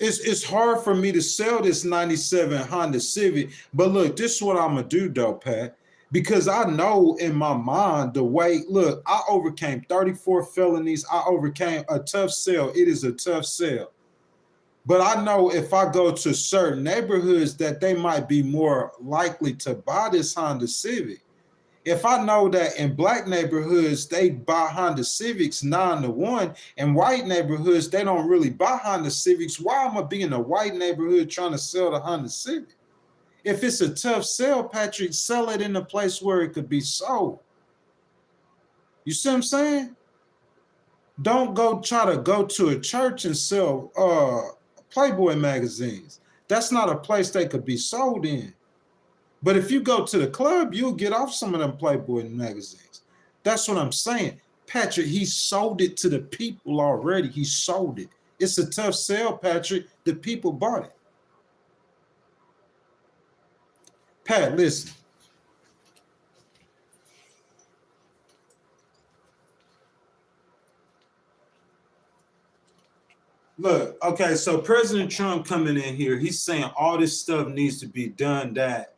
It's hard for me to sell this 97 Honda Civic. But look, this is what I'm going to do, though, Pat. Because I know in my mind the way, look, I overcame 34 felonies. I overcame a tough sell. It is a tough sell. But I know if I go to certain neighborhoods that they might be more likely to buy this Honda Civic. If I know that in black neighborhoods, they buy Honda Civics 9-1, and white neighborhoods, they don't really buy Honda Civics, why am I be in a white neighborhood trying to sell the Honda Civic? If it's a tough sell, Patrick, sell it in a place where it could be sold. You see what I'm saying? Don't try to go to a church and sell Playboy magazines. That's not a place they could be sold in. But if you go to the club, you'll get off some of them Playboy magazines. That's what I'm saying. Patrick, he sold it to the people already. He sold it. It's a tough sell, Patrick. The people bought it. Pat, listen. Look, okay, so President Trump coming in here, he's saying all this stuff needs to be done that,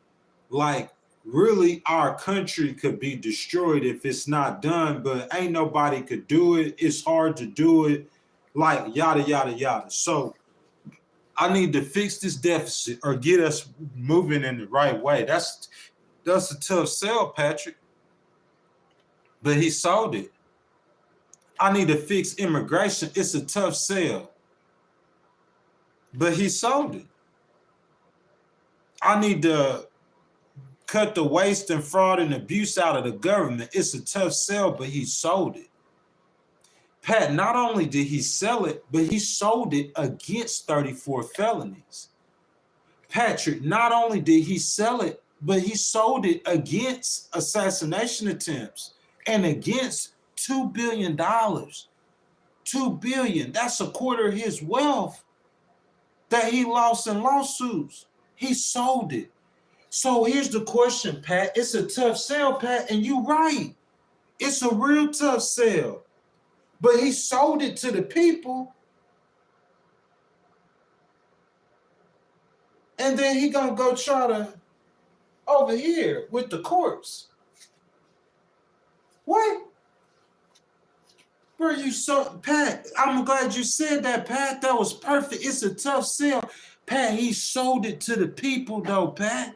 like, really our country could be destroyed if it's not done, but ain't nobody could do it. It's hard to do it, like, yada, yada, yada. So I need to fix this deficit or get us moving in the right way. That's a tough sell, Patrick. But he sold it. I need to fix immigration. It's a tough sell. But he sold it. I need to cut the waste and fraud and abuse out of the government. It's a tough sell, but he sold it. Pat, not only did he sell it, but he sold it against 34 felonies. Patrick, not only did he sell it, but he sold it against assassination attempts and against $2 billion. $2 billion. That's a quarter of his wealth that he lost in lawsuits. He sold it. So here's the question, Pat. It's a tough sell, Pat, and you're right. It's a real tough sell. But he sold it to the people. And then he gonna go try to over here with the courts. What? Bro, Pat, I'm glad you said that, Pat. That was perfect. It's a tough sell. Pat, he sold it to the people though, Pat.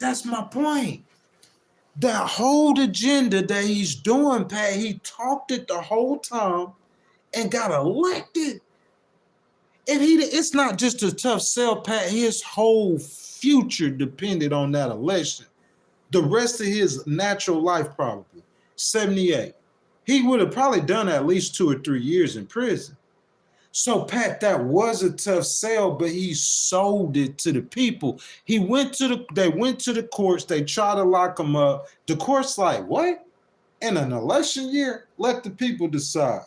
That's my point. That whole agenda that he's doing, Pat, he talked it the whole time and got elected. And it's not just a tough sell, Pat. His whole future depended on that election. The rest of his natural life, probably 78. He would have probably done at least 2 or 3 years in prison. So, Pat, that was a tough sell, but he sold it to the people. They went to the courts, they tried to lock him up. The court's like, what? In an election year? Let the people decide.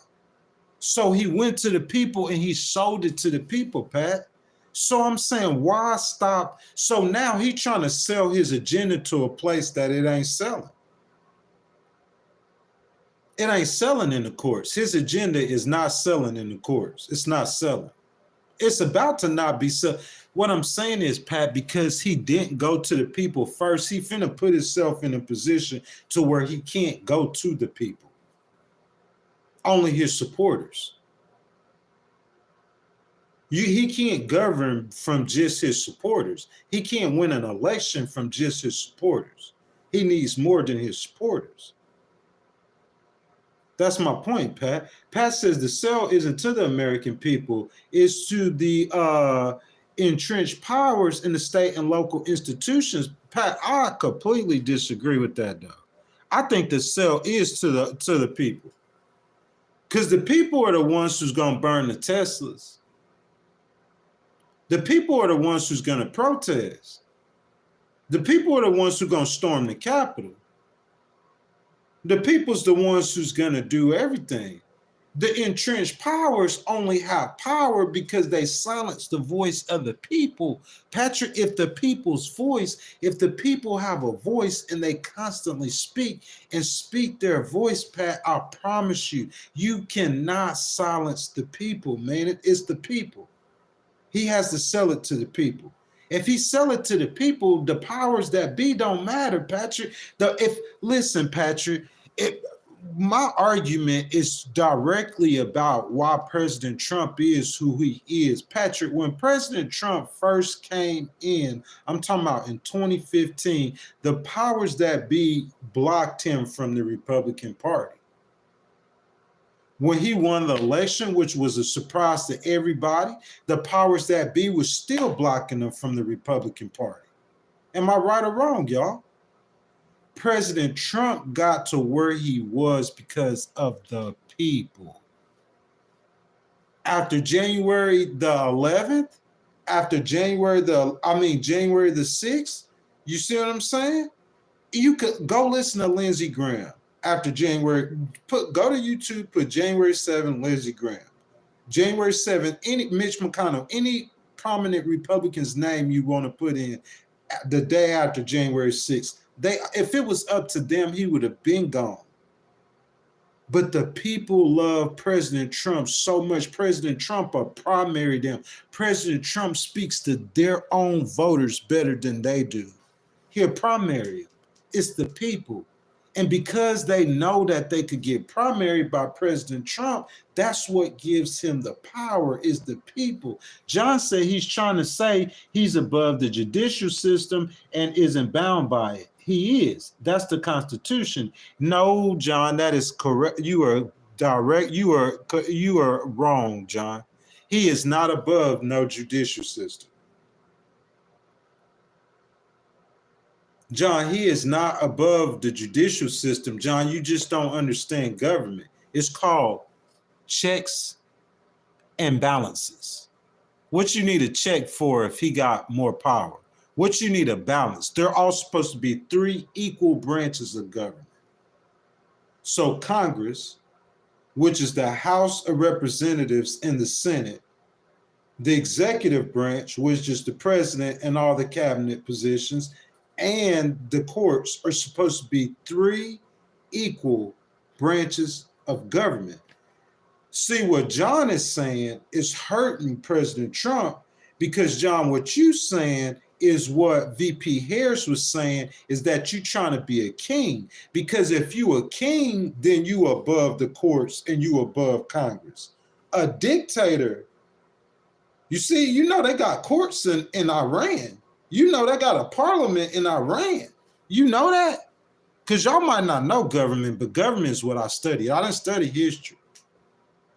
So he went to the people and he sold it to the people, Pat. So I'm saying, why stop? So now he's trying to sell his agenda to a place that it ain't selling. It ain't selling in the courts. His agenda is not selling in the courts. It's not selling. It's about to not be selling. What I'm saying is, Pat, because he didn't go to the people first, he finna put himself in a position to where he can't go to the people. Only his supporters. He can't govern from just his supporters. He can't win an election from just his supporters. He needs more than his supporters. That's my point, Pat. Pat says the sell isn't to the American people, it's to the entrenched powers in the state and local institutions. Pat, I completely disagree with that, though. I think the sell is to the people. Because the people are the ones who's going to burn the Teslas. The people are the ones who's going to protest. The people are the ones who are going to storm the Capitol. The people's the ones who's going to do everything. The entrenched powers only have power because they silence the voice of the people. Patrick, if the people have a voice and they constantly speak their voice, Pat, I promise you, you cannot silence the people, man. It's the people. He has to sell it to the people. If he sell it to the people, the powers that be don't matter, Patrick. Listen, Patrick, my argument is directly about why President Trump is who he is. Patrick, when President Trump first came in, I'm talking about in 2015, the powers that be blocked him from the Republican Party. When he won the election, which was a surprise to everybody, the powers that be was still blocking him from the Republican Party. Am I right or wrong, y'all? President Trump got to where he was because of the people. After January the 11th, after January the 6th, you see what I'm saying? You could go listen to Lindsey Graham. After January, go to YouTube, put January 7th, Lindsey Graham. January 7th, any Mitch McConnell, any prominent Republican's name you want to put in the day after January 6th. If it was up to them, he would have been gone. But the people love President Trump so much. President Trump will primary them. President Trump speaks to their own voters better than they do. He'll primary them. It's the people. And because they know that they could get primaried by President Trump, that's what gives him the power, is the people. John said he's trying to say he's above the judicial system and isn't bound by it. He is. That's the Constitution. No, John, that is correct. You are direct. You are wrong, John. He is not above no judicial system. John, he is not above the judicial system. John, you just don't understand government. It's called checks and balances. What you need a check for if he got more power? What you need a balance? They're all supposed to be 3 equal branches of government. So Congress, which is the House of Representatives and the Senate, the executive branch, which is the president and all the cabinet positions, and the courts are supposed to be 3 equal branches of government. See, what John is saying is hurting President Trump because, John, what you saying is what VP Harris was saying, is that you're trying to be a king. Because if you a king, then you above the courts and you above Congress. A dictator You see, they got courts in Iran. They got a parliament in Iran. You know that? Because y'all might not know government, but government is what I study. I didn't study history.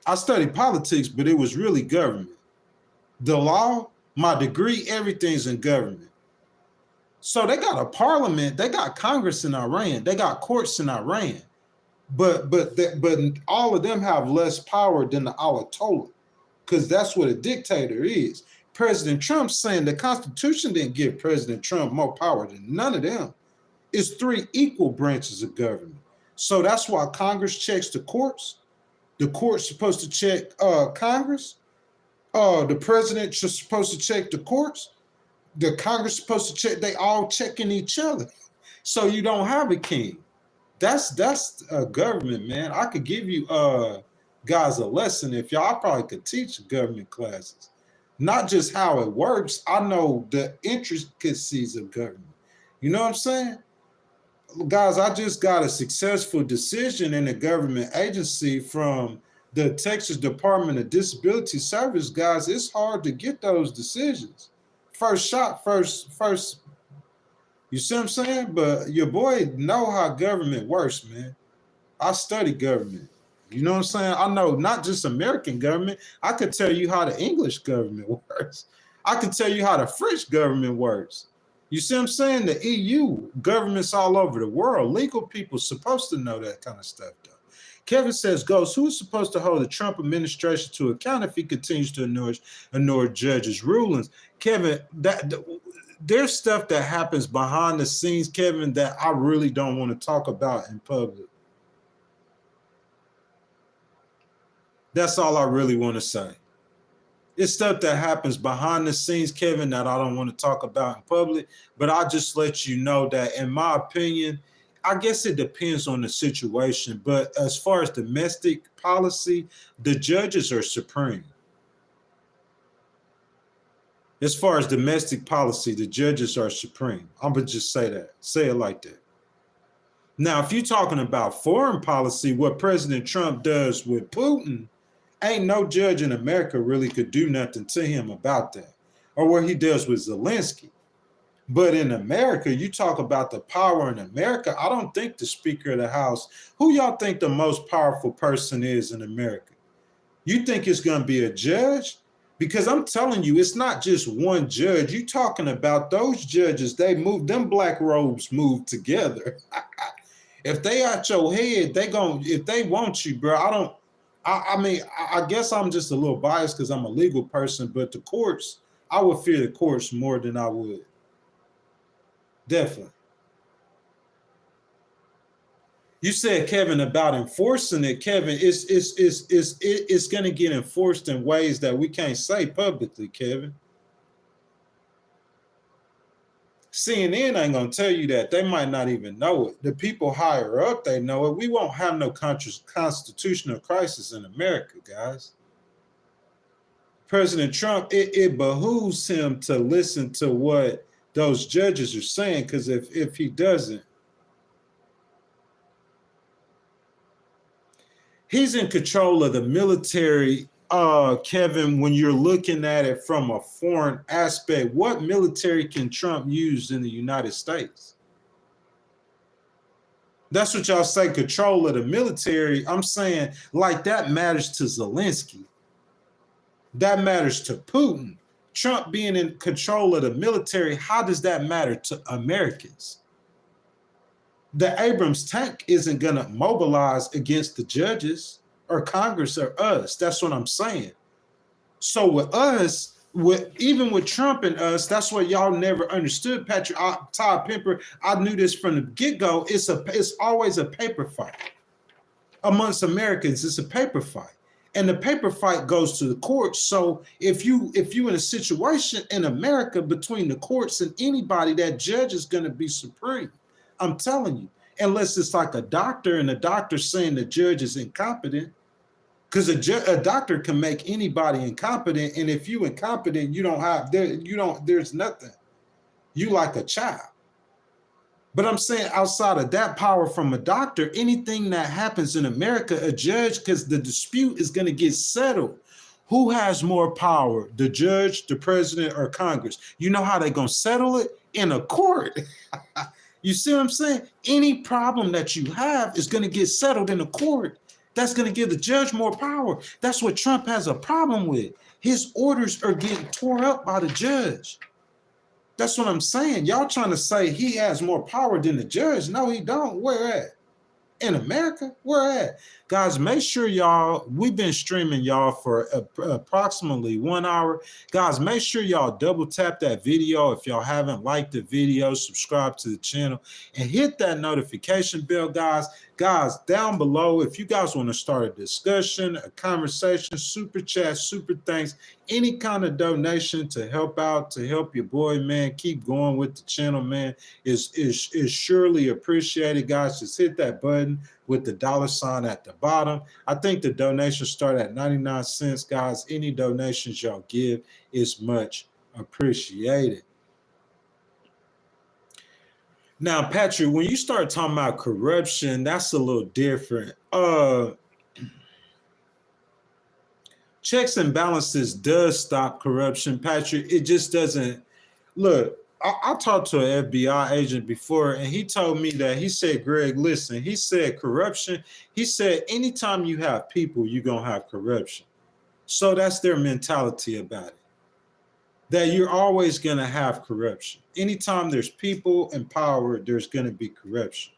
I studied politics, but it was really government. The law, my degree, everything's in government. So they got a parliament, they got Congress in Iran, they got courts in Iran, but all of them have less power than the Ayatollah, because that's what a dictator is. President Trump's saying the Constitution didn't give President Trump more power than none of them. It's 3 equal branches of government. So that's why Congress checks the courts. The court's supposed to check Congress. The president is supposed to check the courts. The Congress is supposed to check. They all checking each other. So you don't have a king. That's a government, man. I could give you guys a lesson if y'all. I probably could teach government classes. Not just how it works. I know the intricacies of government. You know what I'm saying? Guys, I just got a successful decision in a government agency from the Texas Department of Disability Service. Guys, it's hard to get those decisions. First shot, first. You see what I'm saying? But your boy know how government works, man. I study government. You know what I'm saying? I know not just American government. I could tell you how the English government works. I could tell you how the French government works. You see what I'm saying? The EU, governments all over the world, legal people supposed to know that kind of stuff, though. Kevin says, Ghost, who is supposed to hold the Trump administration to account if he continues to ignore judges' rulings? Kevin, there's stuff that happens behind the scenes, Kevin, that I really don't want to talk about in public. That's all I really want to say. It's stuff that happens behind the scenes, Kevin, that I don't want to talk about in public, but I'll just let you know that, in my opinion, I guess it depends on the situation, but as far as domestic policy, the judges are supreme. As far as domestic policy, the judges are supreme. I'm going to just say that. Say it like that. Now, if you're talking about foreign policy, what President Trump does with Putin, ain't no judge in America really could do nothing to him about that, or what he does with Zelensky. But in America, you talk about the power in America, I don't think the Speaker of the House, who y'all think the most powerful person is in America? You think it's going to be a judge? Because I'm telling you, it's not just one judge. You talking about those judges, they move, them black robes move together. If they out your head, if they want you, bro, I guess I'm just a little biased because I'm a legal person, but the courts, I would fear the courts more than I would. Definitely. You said, Kevin, about enforcing it. Kevin, it's going to get enforced in ways that we can't say publicly, Kevin. CNN ain't going to tell you that. They might not even know it. The people higher up, they know it. We won't have no constitutional crisis in America, guys. President Trump, it behooves him to listen to what those judges are saying, because if he doesn't, he's in control of the military. Kevin, when you're looking at it from a foreign aspect, what military can Trump use in the United States? That's what y'all say, control of the military. I'm saying, like, that matters to Zelensky. That matters to Putin. Trump being in control of the military, how does that matter to Americans? The Abrams tank isn't going to mobilize against the judges or Congress or us. That's what I'm saying. So with us, even with Trump and us, that's what y'all never understood, Patrick. Todd Pemper, I knew this from the get-go. It's always a paper fight. Amongst Americans, it's a paper fight. And the paper fight goes to the courts. So if you in a situation in America between the courts and anybody, that judge is going to be supreme. I'm telling you. Unless it's like a doctor and the doctor saying the judge is incompetent. Because a doctor can make anybody incompetent, and if you incompetent, there's nothing. You like a child. But I'm saying, outside of that power from a doctor, anything that happens in America, a judge, because the dispute is going to get settled. Who has more power, the judge, the president, or Congress? You know how they're going to settle it? In a court. You see what I'm saying? Any problem that you have is going to get settled in a court. That's going to give the judge more power. That's what Trump has a problem with. His orders are getting tore up by the judge. That's what I'm saying. Y'all trying to say he has more power than the judge. No, he don't. Where at? In America? Where at? Guys, make sure y'all, we've been streaming y'all for approximately 1 hour. Guys, make sure y'all double tap that video. If y'all haven't liked the video, subscribe to the channel and hit that notification bell, guys. Guys, down below, if you guys want to start a discussion, a conversation, super chat, super thanks, any kind of donation to help out, to help your boy, man, keep going with the channel, man, is surely appreciated, guys. Just hit that button with the $ at the bottom. I think the donations start at 99 cents, guys. Any donations y'all give is much appreciated. Now, Patrick, when you start talking about corruption, that's a little different. Checks and balances does stop corruption, Patrick. It just doesn't. Look, I talked to an FBI agent before, and he told me that, he said, Greg, listen, he said corruption. He said, anytime you have people, you're going to have corruption. So that's their mentality about it, that you're always going to have corruption. Anytime there's people and power, there's going to be corruption.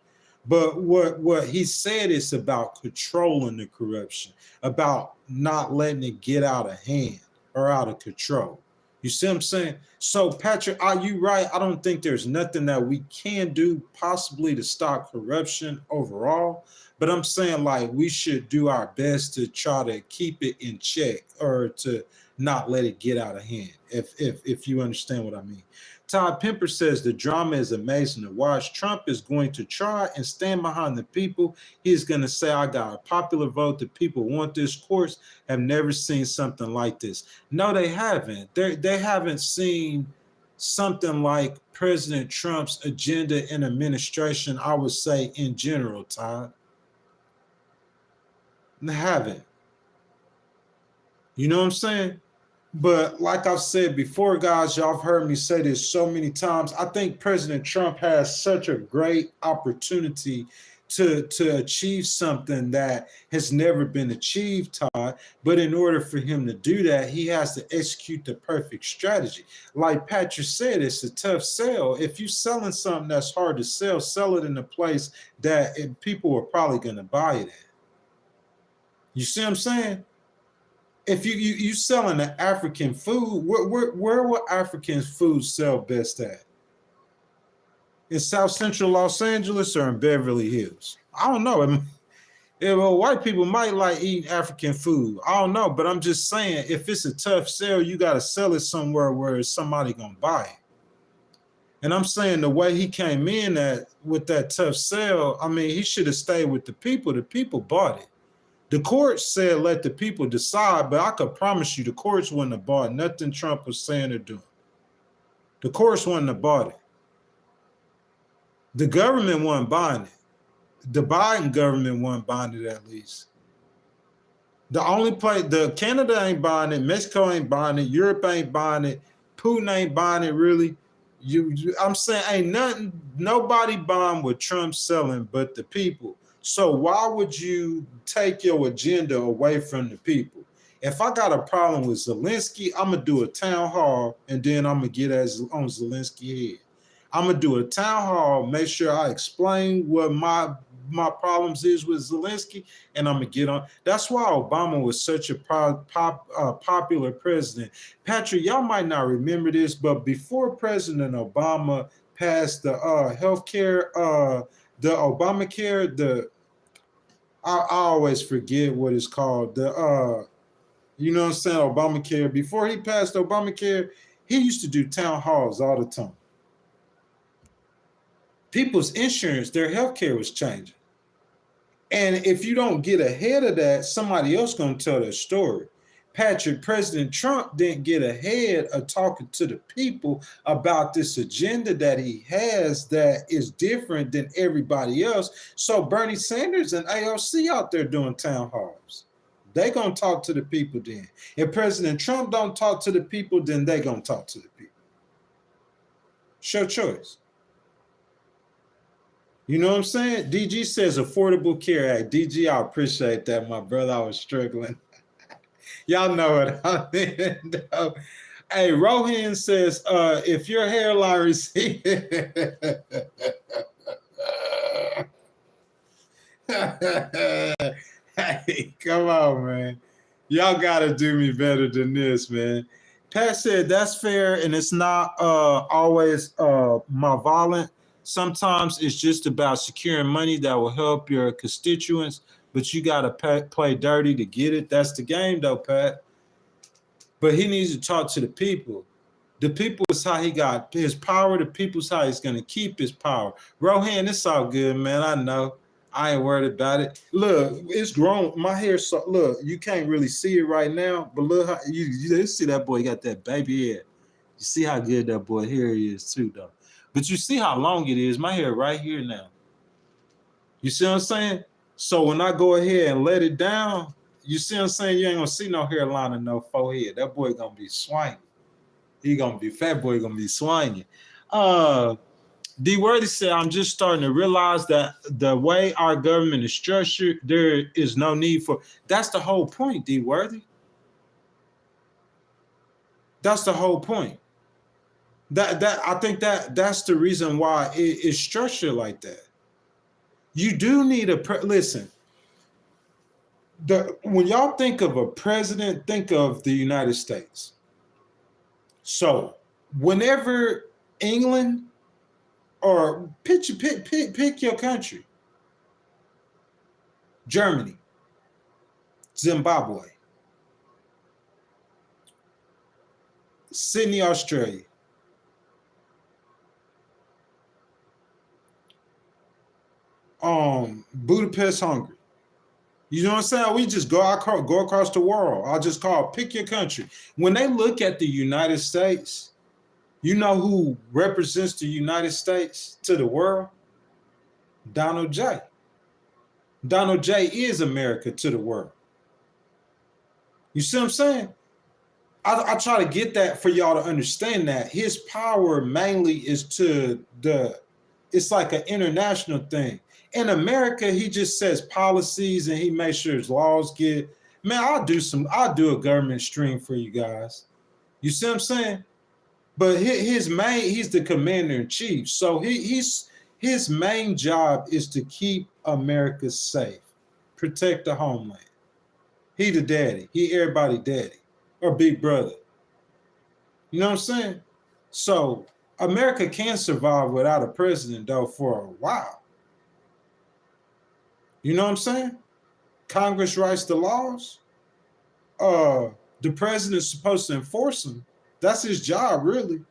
But what he said is about controlling the corruption, about not letting it get out of hand or out of control. You see what I'm saying? So, Patrick, are you right? I don't think there's nothing that we can do possibly to stop corruption overall. But I'm saying, like, we should do our best to try to keep it in check, or to not let it get out of hand, if you understand what I mean. Todd Pimper says the drama is amazing to watch. Trump is going to try and stand behind the people. He's going to say, I got a popular vote. The people want this. Courts have never seen something like this. No, they haven't. They haven't seen something like President Trump's agenda and administration, I would say, in general, Todd. They haven't. You know what I'm saying? But like I've said before, guys, y'all have heard me say this so many times. I think President Trump has such a great opportunity to achieve something that has never been achieved, Todd. But in order for him to do that, he has to execute the perfect strategy. Like Patrick said, it's a tough sell. If you're selling something that's hard to sell it in a place that people are probably going to buy it at. You see what I'm saying? If you selling an African food, where will African food sell best at? In South Central Los Angeles or in Beverly Hills? I don't know. Well, white people might like eating African food. I don't know, but I'm just saying, if it's a tough sell, you got to sell it somewhere where somebody gonna buy it. And I'm saying the way he came in with that tough sell, I mean, he should have stayed with the people. The people bought it. The courts said let the people decide, but I could promise you the courts wouldn't have bought nothing Trump was saying or doing. The courts wouldn't have bought it. The government wasn't buying it. The Biden government wasn't buying it, at least. The only place, Canada ain't buying it, Mexico ain't buying it, Europe ain't buying it, Putin ain't buying it, really. I'm saying ain't nobody buying what Trump's selling but the people. So why would you take your agenda away from the people? If I got a problem with Zelensky, I'm going to do a town hall, and then I'm going to get on Zelensky's head. I'm going to do a town hall, make sure I explain what my problems is with Zelensky, and I'm going to get on. That's why Obama was such a popular president. Patrick, y'all might not remember this, but before President Obama passed the healthcare, the Obamacare, I always forget what it's called. You know what I'm saying, Obamacare. Before he passed Obamacare, he used to do town halls all the time. People's insurance, their healthcare was changing. And if you don't get ahead of that, somebody else gonna tell their story. Patrick, President Trump didn't get ahead of talking to the people about this agenda that he has that is different than everybody else. So Bernie Sanders and AOC out there doing town halls. They gonna talk to the people then. If President Trump don't talk to the people, then they gonna talk to the people. It's your choice. You know what I'm saying? DG says Affordable Care Act. DG, I appreciate that, my brother. I was struggling. Y'all know what I mean. Hey, Rohan says, if your hairline receives hey, come on, man. Y'all gotta do me better than this, man. Pat said that's fair, and it's not always malevolent. Sometimes it's just about securing money that will help your constituents, but you gotta play dirty to get it. That's the game, though, Pat. But he needs to talk to the people. The people is how he got his power. The people's how he's gonna keep his power. Rohan, it's all good, man. I know. I ain't worried about it. Look, it's grown. My hair, so look, you can't really see it right now, but look how you see that boy got that baby hair. You see how good that boy hair is too, though. But you see how long it is. My hair right here now. You see what I'm saying? So when I go ahead and let it down, you see what I'm saying? You ain't gonna see no hairline and no forehead. That boy gonna be swinging. He gonna be fat boy gonna be swinging. D Worthy said, I'm just starting to realize that the way our government is structured, there is no need for. That's the whole point, D Worthy. That's the whole point. I think that's the reason why it is structured like that. You do need listen. When y'all think of a president, think of the United States. So whenever England, or pick your country, Germany, Zimbabwe, Sydney, Australia, Budapest, Hungary. You know what I'm saying? We just go across the world. I'll just pick your country. When they look at the United States, you know who represents the United States to the world? Donald J. Donald J is America to the world. You see what I'm saying? I try to get that for y'all to understand that his power mainly is it's like an international thing. In America, he just sets policies and he makes sure his laws get, man, I'll do a government stream for you guys. You see what I'm saying? But he's the commander in chief. So his main job is to keep America safe, protect the homeland. He the daddy. He everybody daddy or big brother. You know what I'm saying? So America can survive without a president, though, for a while. You know what I'm saying? Congress writes the laws. The president's supposed to enforce them. That's his job, really.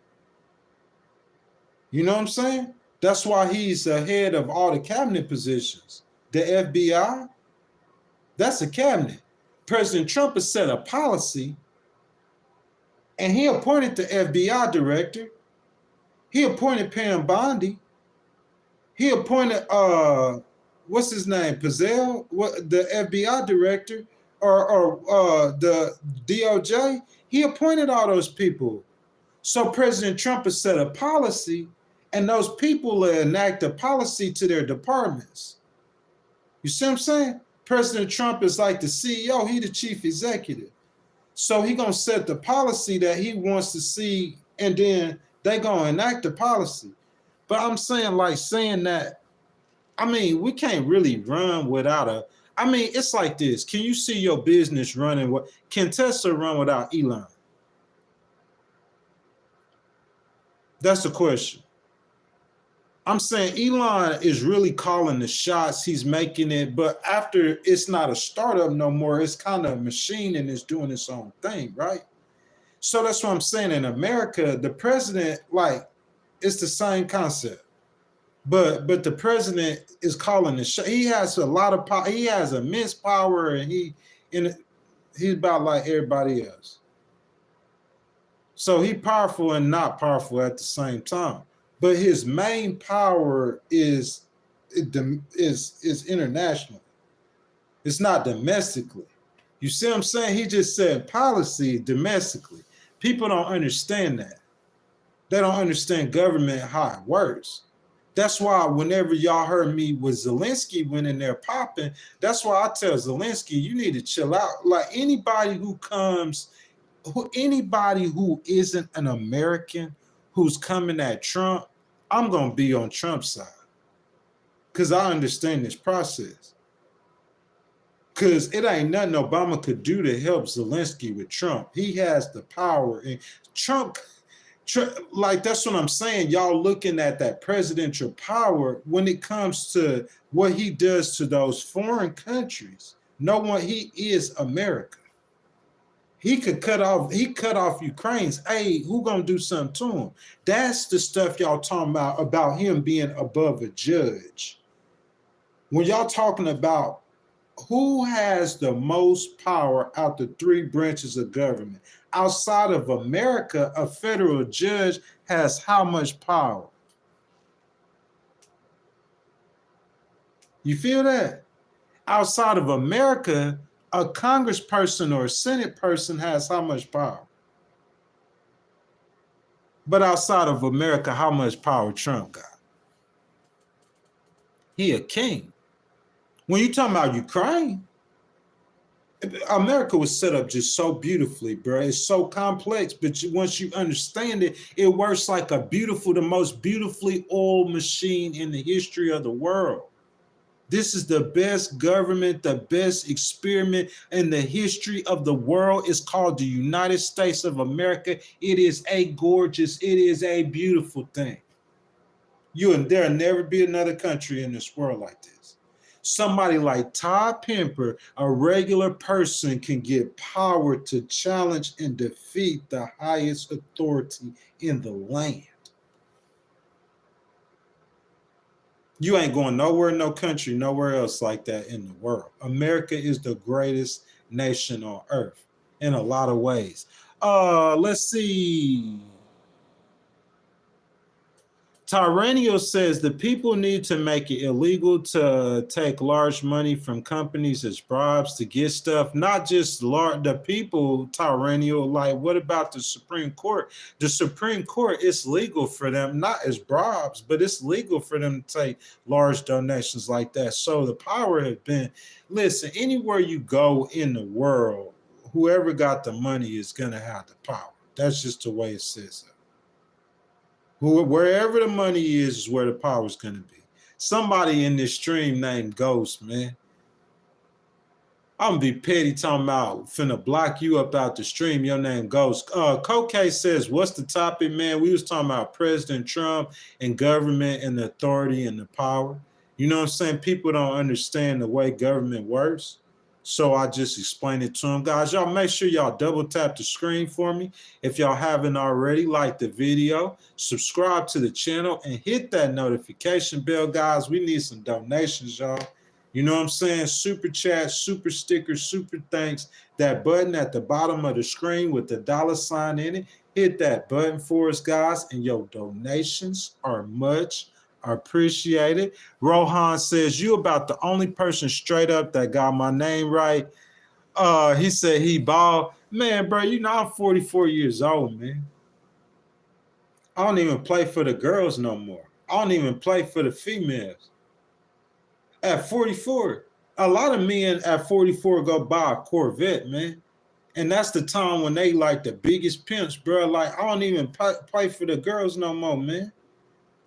You know what I'm saying? That's why he's the head of all the cabinet positions. The FBI, that's a cabinet. President Trump has set a policy, and he appointed the FBI director. He appointed Pam Bondi. He appointed, what's his name, Pazell, the FBI director, or the DOJ. He appointed all those people. So President Trump has set a policy, and those people enact a policy to their departments. You see what I'm saying? President Trump is like the CEO. He the chief executive. So he going to set the policy that he wants to see, and then they going to enact the policy. But I'm saying that, I mean, we can't really run without it's like this. Can you see your business running? Can Tesla run without Elon? That's the question. I'm saying Elon is really calling the shots. He's making it, but after it's not a startup no more, it's kind of a machine and it's doing its own thing, right? So that's what I'm saying. In America, the president, it's the same concept. But the president is calling the shot. He has a lot of power. He has immense power, and he's about like everybody else. So he's powerful and not powerful at the same time. But his main power is international. It's not domestically. You see what I'm saying? He just said policy domestically. People don't understand that. They don't understand government how it works. That's why whenever y'all heard me with Zelensky went in there popping, that's why I tell Zelensky, you need to chill out. Like anybody who comes, anybody who isn't an American who's coming at Trump, I'm going to be on Trump's side because I understand this process. Because it ain't nothing Obama could do to help Zelensky with Trump. He has the power. And Trump, like that's what I'm saying. Y'all looking at that presidential power when it comes to what he does to those foreign countries. No one, he is America. He cut off Ukraine's aid. Who gonna do something to him? That's the stuff y'all talking about him being above a judge. When y'all talking about who has the most power out the three branches of government? Outside of America, a federal judge has how much power? You feel that? Outside of America, a congressperson or a senate person has how much power? But outside of America, how much power Trump got? He a king. When you talking about Ukraine, America was set up just so beautifully, bro. It's so complex, but once you understand it, it works like the most beautifully oiled machine in the history of the world. This is the best government, the best experiment in the history of the world. It's called the United States of America. It is a gorgeous, it is a beautiful thing. There'll never be another country in this world like this. Somebody like Todd Pember, a regular person, can get power to challenge and defeat the highest authority in the land. You ain't going nowhere, no country, nowhere else like that in the world. America is the greatest nation on earth in a lot of ways. Let's see. Tyrannial says the people need to make it illegal to take large money from companies as bribes to get stuff, not just the people, Tyrannial. Like, what about the Supreme Court? The Supreme Court, it's legal for them, not as bribes, but it's legal for them to take large donations like that. So the power has been, listen, anywhere you go in the world, whoever got the money is going to have the power. That's just the way it says it. Wherever the money is where the power is going to be. Somebody in this stream named Ghost, man. I'm going to be petty talking about finna block you up out the stream. Your name Ghost. Coke says, what's the topic, man? We was talking about President Trump and government and the authority and the power. You know what I'm saying? People don't understand the way government works. So I just explained it to them. Guys, y'all make sure y'all double tap the screen for me. If y'all haven't already, like the video, subscribe to the channel, and hit that notification bell, guys. We need some donations, y'all. You know what I'm saying? Super chat, super stickers, super thanks. That button at the bottom of the screen with the $sign in it. Hit that button for us, guys, and your donations are much appreciated. Rohan says, you about the only person straight up that got my name right. He said he bald. Man, bro, you know I'm 44 years old, man. I don't even play for the girls no more. I don't even play for the females. At 44, a lot of men at 44 go buy a Corvette, man. And that's the time when they like the biggest pimps, bro. Like, I don't even play for the girls no more, man.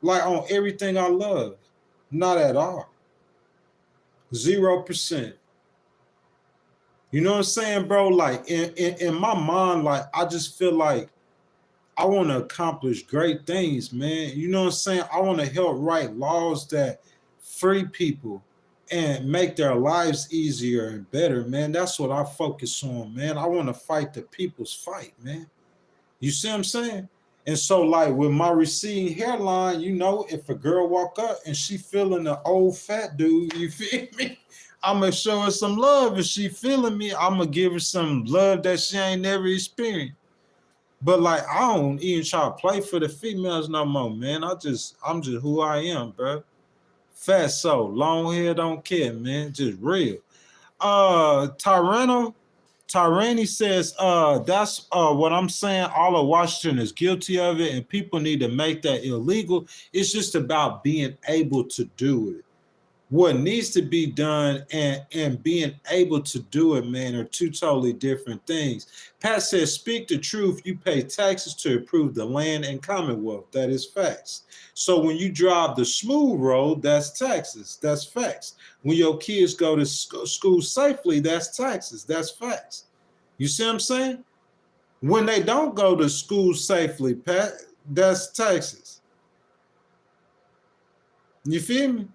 Like, on everything I love. Not at all. 0%. You know what I'm saying, bro? Like, in my mind, like, I just feel like I want to accomplish great things, man. You know what I'm saying? I want to help write laws that free people and make their lives easier and better, man. That's what I focus on, man. I want to fight the people's fight, man. You see what I'm saying? And so, like, with my receding hairline, you know, if a girl walk up and she feeling the old fat dude, you feel me? I'm going to show her some love. If she feeling me, I'm going to give her some love that she ain't never experienced. But, like, I don't even try to play for the females no more, man. I'm just who I am, bro. Fat soul, long hair, don't care, man. Just real. Tyranno, Tyrani says, that's what I'm saying. All of Washington is guilty of it, and people need to make that illegal. It's just about being able to do it. What needs to be done and being able to do it, man, are two totally different things. Pat says, speak the truth. You pay taxes to improve the land and commonwealth. That is facts. So when you drive the smooth road, that's taxes. That's facts. When your kids go to school safely, that's taxes. That's facts. You see what I'm saying? When they don't go to school safely, Pat, that's taxes. You feel me?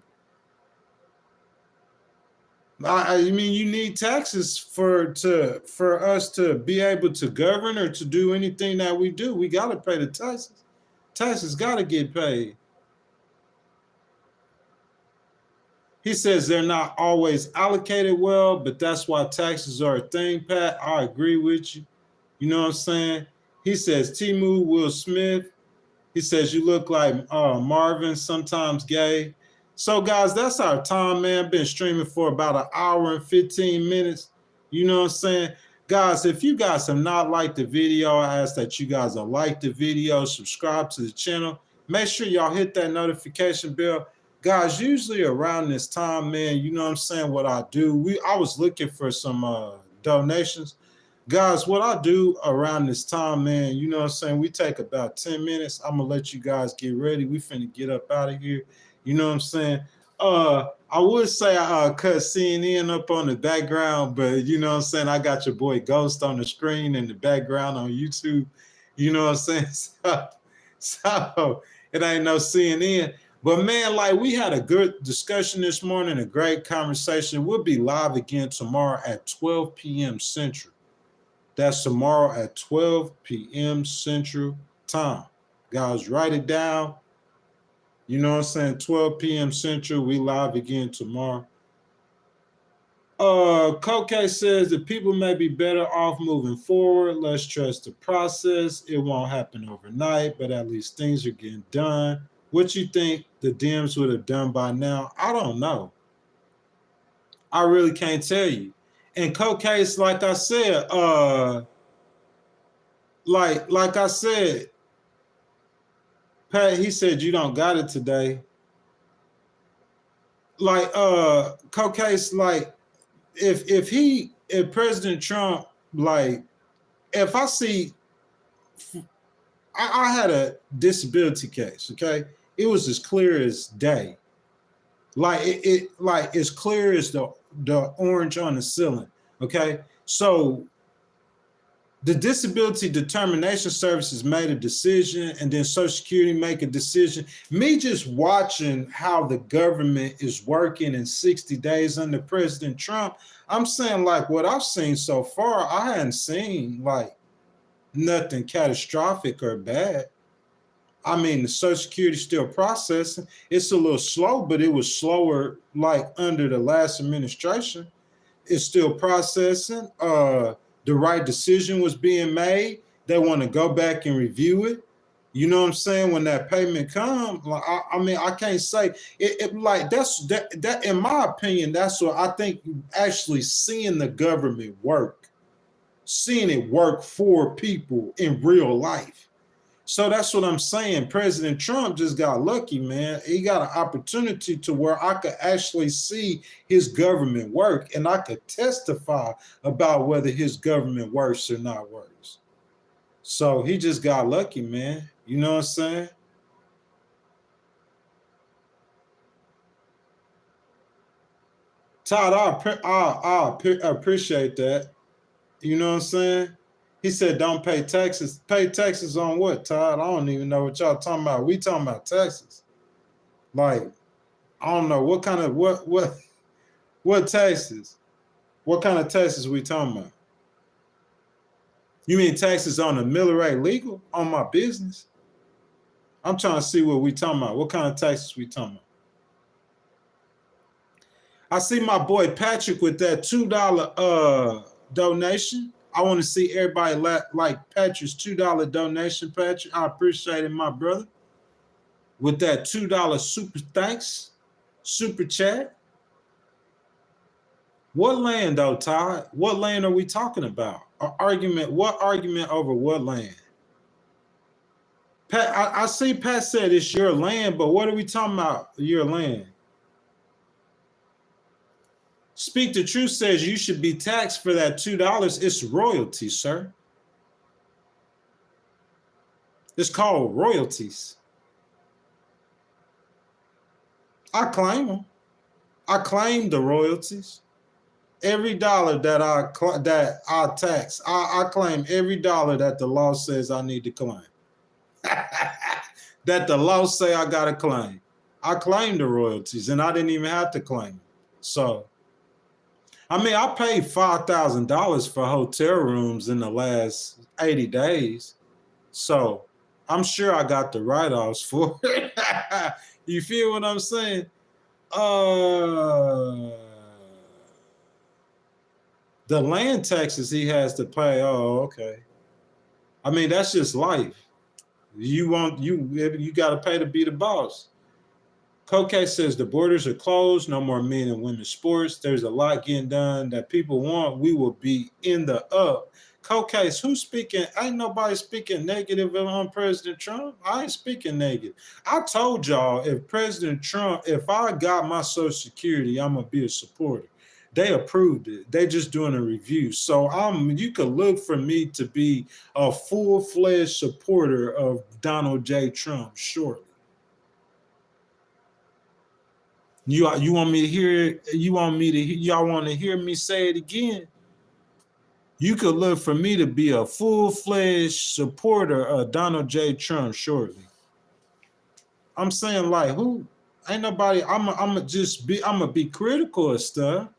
I mean, you need taxes for us to be able to govern or to do anything that we do. We got to pay the taxes. Taxes got to get paid. He says they're not always allocated well, but that's why taxes are a thing, Pat. I agree with you. You know what I'm saying? He says, Timu Will Smith. He says, you look like Marvin, sometimes gay. So, guys, that's our time, man. Been streaming for about an hour and 15 minutes. You know what I'm saying? Guys, if you guys have not liked the video, I ask that you guys will like the video, subscribe to the channel. Make sure y'all hit that notification bell. Guys, usually around this time, man, you know what I'm saying, what I do. I was looking for some donations. Guys, what I do around this time, man, you know what I'm saying? We take about 10 minutes. I'm going to let you guys get ready. We finna get up out of here. You know what I'm saying? I would say I cut CNN up on the background, but you know what I'm saying? I got your boy Ghost on the screen in the background on YouTube. You know what I'm saying? So it ain't no CNN. But man, like we had a good discussion this morning, a great conversation. We'll be live again tomorrow at 12 p.m. Central. That's tomorrow at 12 p.m. Central Time. Guys, write it down. You know what I'm saying? 12 p.m. Central. We live again tomorrow. Koke says that people may be better off moving forward. Let's trust the process. It won't happen overnight, but at least things are getting done. What you think the Dems would have done by now? I don't know. I really can't tell you. And Koke's, like I said, like I said, Pat, he said you don't got it today. Like Koke's, like if President Trump, like if I see, I had a disability case, okay? It was as clear as day. Like it like as clear as the orange on the ceiling, okay? So the Disability Determination Services made a decision, and then Social Security make a decision. Me just watching how the government is working in 60 days under President Trump, I'm saying like what I've seen so far, I hadn't seen like nothing catastrophic or bad. I mean, the Social Security still processing. It's a little slow, but it was slower like under the last administration. It's still processing. The right decision was being made. They want to go back and review it. You know what I'm saying? When that payment comes, like, I mean, I can't say it like that. In my opinion, that's what I think. Actually, seeing the government work, seeing it work for people in real life. So that's what I'm saying. President Trump just got lucky, man. He got an opportunity to where I could actually see his government work, and I could testify about whether his government works or not works. So he just got lucky, man. You know what I'm saying? Todd, I appreciate that. You know what I'm saying? He said, don't pay taxes. Pay taxes on what, Todd? I don't even know what y'all talking about. We talking about taxes. Like, I don't know what kind of what taxes? What kind of taxes we talking about? You mean taxes on the mill rate legal on my business? I'm trying to see what we talking about. What kind of taxes we talking about? I see my boy Patrick with that $2 donation. I want to see everybody like Patrick's $2 donation, Patrick. I appreciate it, my brother. With that $2 super thanks, super chat. What land though, Todd? What land are we talking about? Argument? What argument over what land? Pat, I see Pat said it's your land, but what are we talking about? Your land. Speak the Truth says you should be taxed for that $2. It's royalty, sir. It's called royalties. I claim them. I claim the royalties. Every dollar that I tax, I claim every dollar that the law says I need to claim. That the law say I gotta claim. I claim the royalties, and I didn't even have to claim them. So, I mean, I paid $5,000 for hotel rooms in the last 80 days. So, I'm sure I got the write-offs for it. You feel what I'm saying? The land taxes he has to pay. Oh, okay. I mean, that's just life. You got to pay to be the boss. Koke says the borders are closed. No more men and women's sports. There's a lot getting done that people want. We will be in the up. Koke, who's speaking? Ain't nobody speaking negative on President Trump. I ain't speaking negative. I told y'all if President Trump, if I got my Social Security, I'm gonna be a supporter. They approved it. They just doing a review. So you could look for me to be a full-fledged supporter of Donald J. Trump shortly. You want me to hear? Y'all want to hear me say it again? You could look for me to be a full-fledged supporter of Donald J. Trump shortly. I'm saying, like, who? Ain't nobody. I'm gonna be critical of stuff.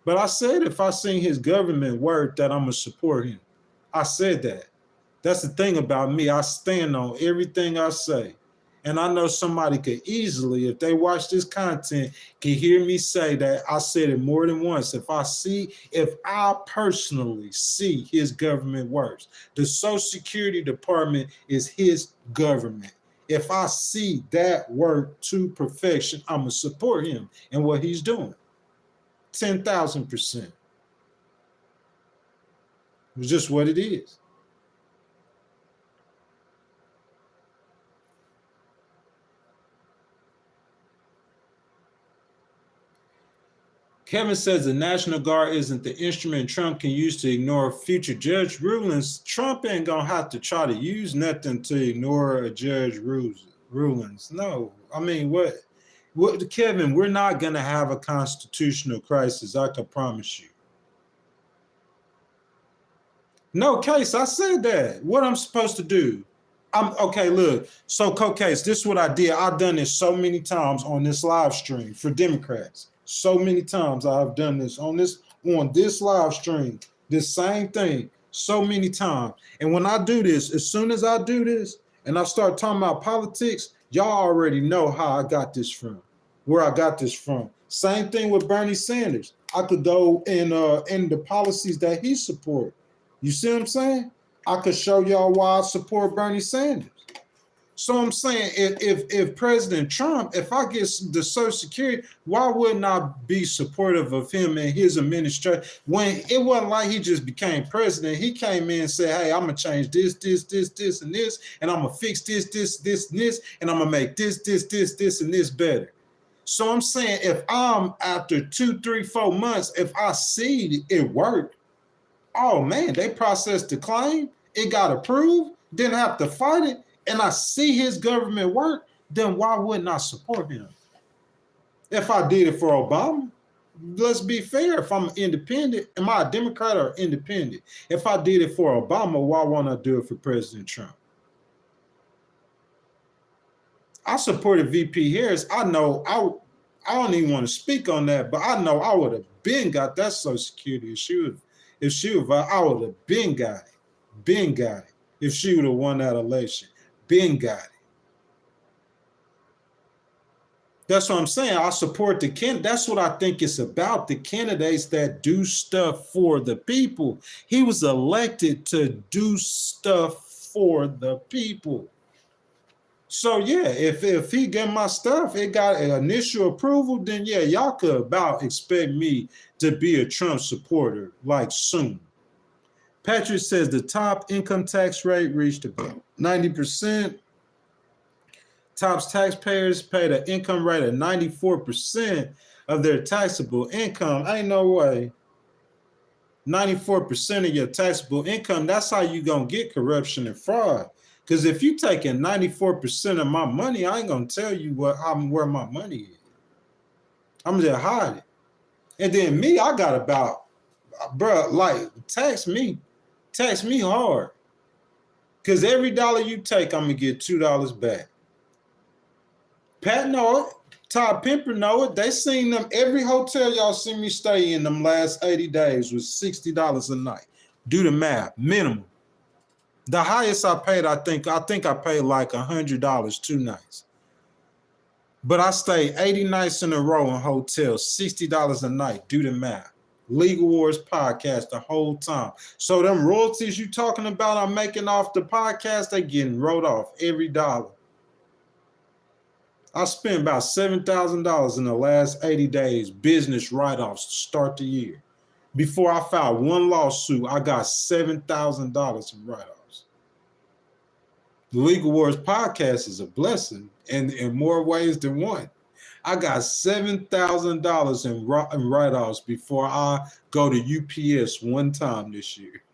But I said if I seen his government work, that I'm gonna support him. I said that. That's the thing about me. I stand on everything I say. And I know somebody could easily, if they watch this content, can hear me say that I said it more than once. If I personally see his government works, the Social Security Department is his government. If I see that work to perfection, I'm gonna support him and what he's doing. 10,000%. It's just what it is. Kevin says the National Guard isn't the instrument Trump can use to ignore future judge rulings. Trump ain't gonna have to try to use nothing to ignore a judge rulings. No, I mean, what, Kevin, we're not gonna have a constitutional crisis. I can promise you. No case, I said that. What I'm supposed to do? Okay, look. So, Case, this is what I did. I've done this so many times on this live stream for Democrats. So many times I've done this on this live stream. This same thing so many times. And when I do this, as soon as I do this and I start talking about politics, y'all already know how I got this from, where I got this from. Same thing with Bernie Sanders. I could go in the policies that he supports. You see what I'm saying? I could show y'all why I support Bernie Sanders. So I'm saying if President Trump, if I get the Social Security, why wouldn't I be supportive of him and his administration? When it wasn't like he just became president, he came in and said, hey, I'm going to change this, and this, and I'm going to fix this, and this, and I'm going to make this, and this better. So I'm saying if I'm after 2, 3, 4 months, if I see it work, oh man, they processed the claim, it got approved, didn't have to fight it, and I see his government work, then why wouldn't I support him? If I did it for Obama, let's be fair. If I'm independent, am I a Democrat or independent? If I did it for Obama, why won't I do it for President Trump? I supported VP Harris. I know I don't even want to speak on that, but I know I would have been got that Social Security if she was, I would have been got it. If she would have won that election, been got it. That's what I'm saying. I support the candidate. That's what I think it's about. The candidates that do stuff for the people. He was elected to do stuff for the people. So yeah, if he get my stuff, it got an initial approval, then yeah, y'all could about expect me to be a Trump supporter, like soon. Patrick says the top income tax rate reached about 90%. Top taxpayers paid an income rate of 94% of their taxable income. Ain't no way. 94% of your taxable income, that's how you gonna get corruption and fraud. Because if you taking 94% of my money, I ain't gonna tell you where my money is. I'm just hide it. And then me, I got about, bro, like tax me hard. Because every dollar you take, I'm gonna get $2 back. Pat know it. Todd Pimper know it. They seen them. Every hotel y'all see me stay in them last 80 days was $60 a night. Do the math, minimum. The highest I paid, I think I paid like $100 2 nights. But I stayed 80 nights in a row in hotels, $60 a night. Do the math. Legal Wars podcast the whole time. So them royalties you talking about I'm making off the podcast, they getting wrote off every dollar. I spent about $7,000 in the last 80 days, business write-offs to start the year. Before I filed one lawsuit, I got $7,000 in write-offs. The Legal Wars podcast is a blessing in more ways than one. I got $7,000 in write-offs before I go to UPS one time this year.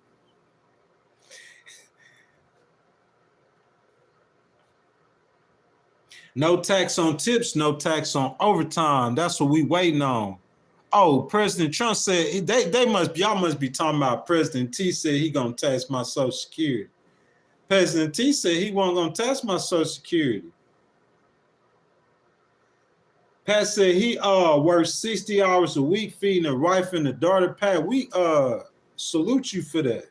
No tax on tips, no tax on overtime. That's what we waiting on. Oh, President Trump said y'all must be talking about President T said he gonna tax my Social Security. President T said he wasn't gonna tax my Social Security. Pat said he works 60 hours a week feeding a wife and a daughter. Pat, we salute you for that.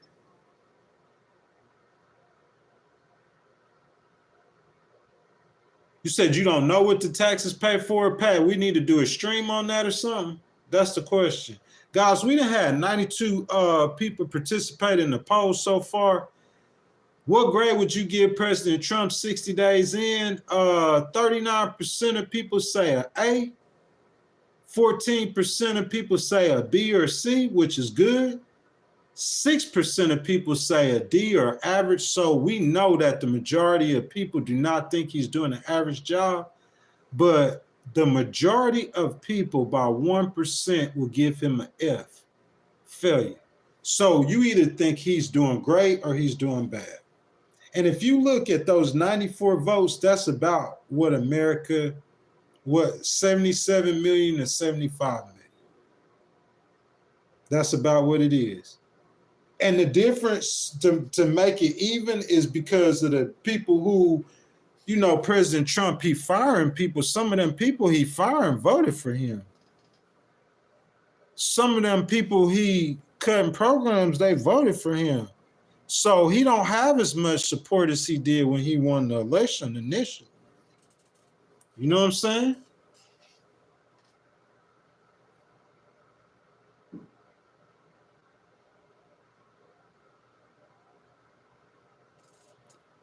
You said you don't know what the taxes pay for, Pat. We need to do a stream on that or something. That's the question. Guys, we done had 92 people participate in the poll so far. What grade would you give President Trump 60 days in? 39% of people say an A. 14% of people say a B or C, which is good. 6% of people say a D or average. So we know that the majority of people do not think he's doing an average job, but the majority of people by 1% will give him an F, failure. So you either think he's doing great or he's doing bad. And if you look at those 94 votes, that's about what 77 million to 75 million. That's about what it is. And the difference to make it even is because of the people who, you know, President Trump, he firing people. Some of them people he firing voted for him. Some of them people he cutting programs, they voted for him. So he don't have as much support as he did when he won the election initially. You know what I'm saying?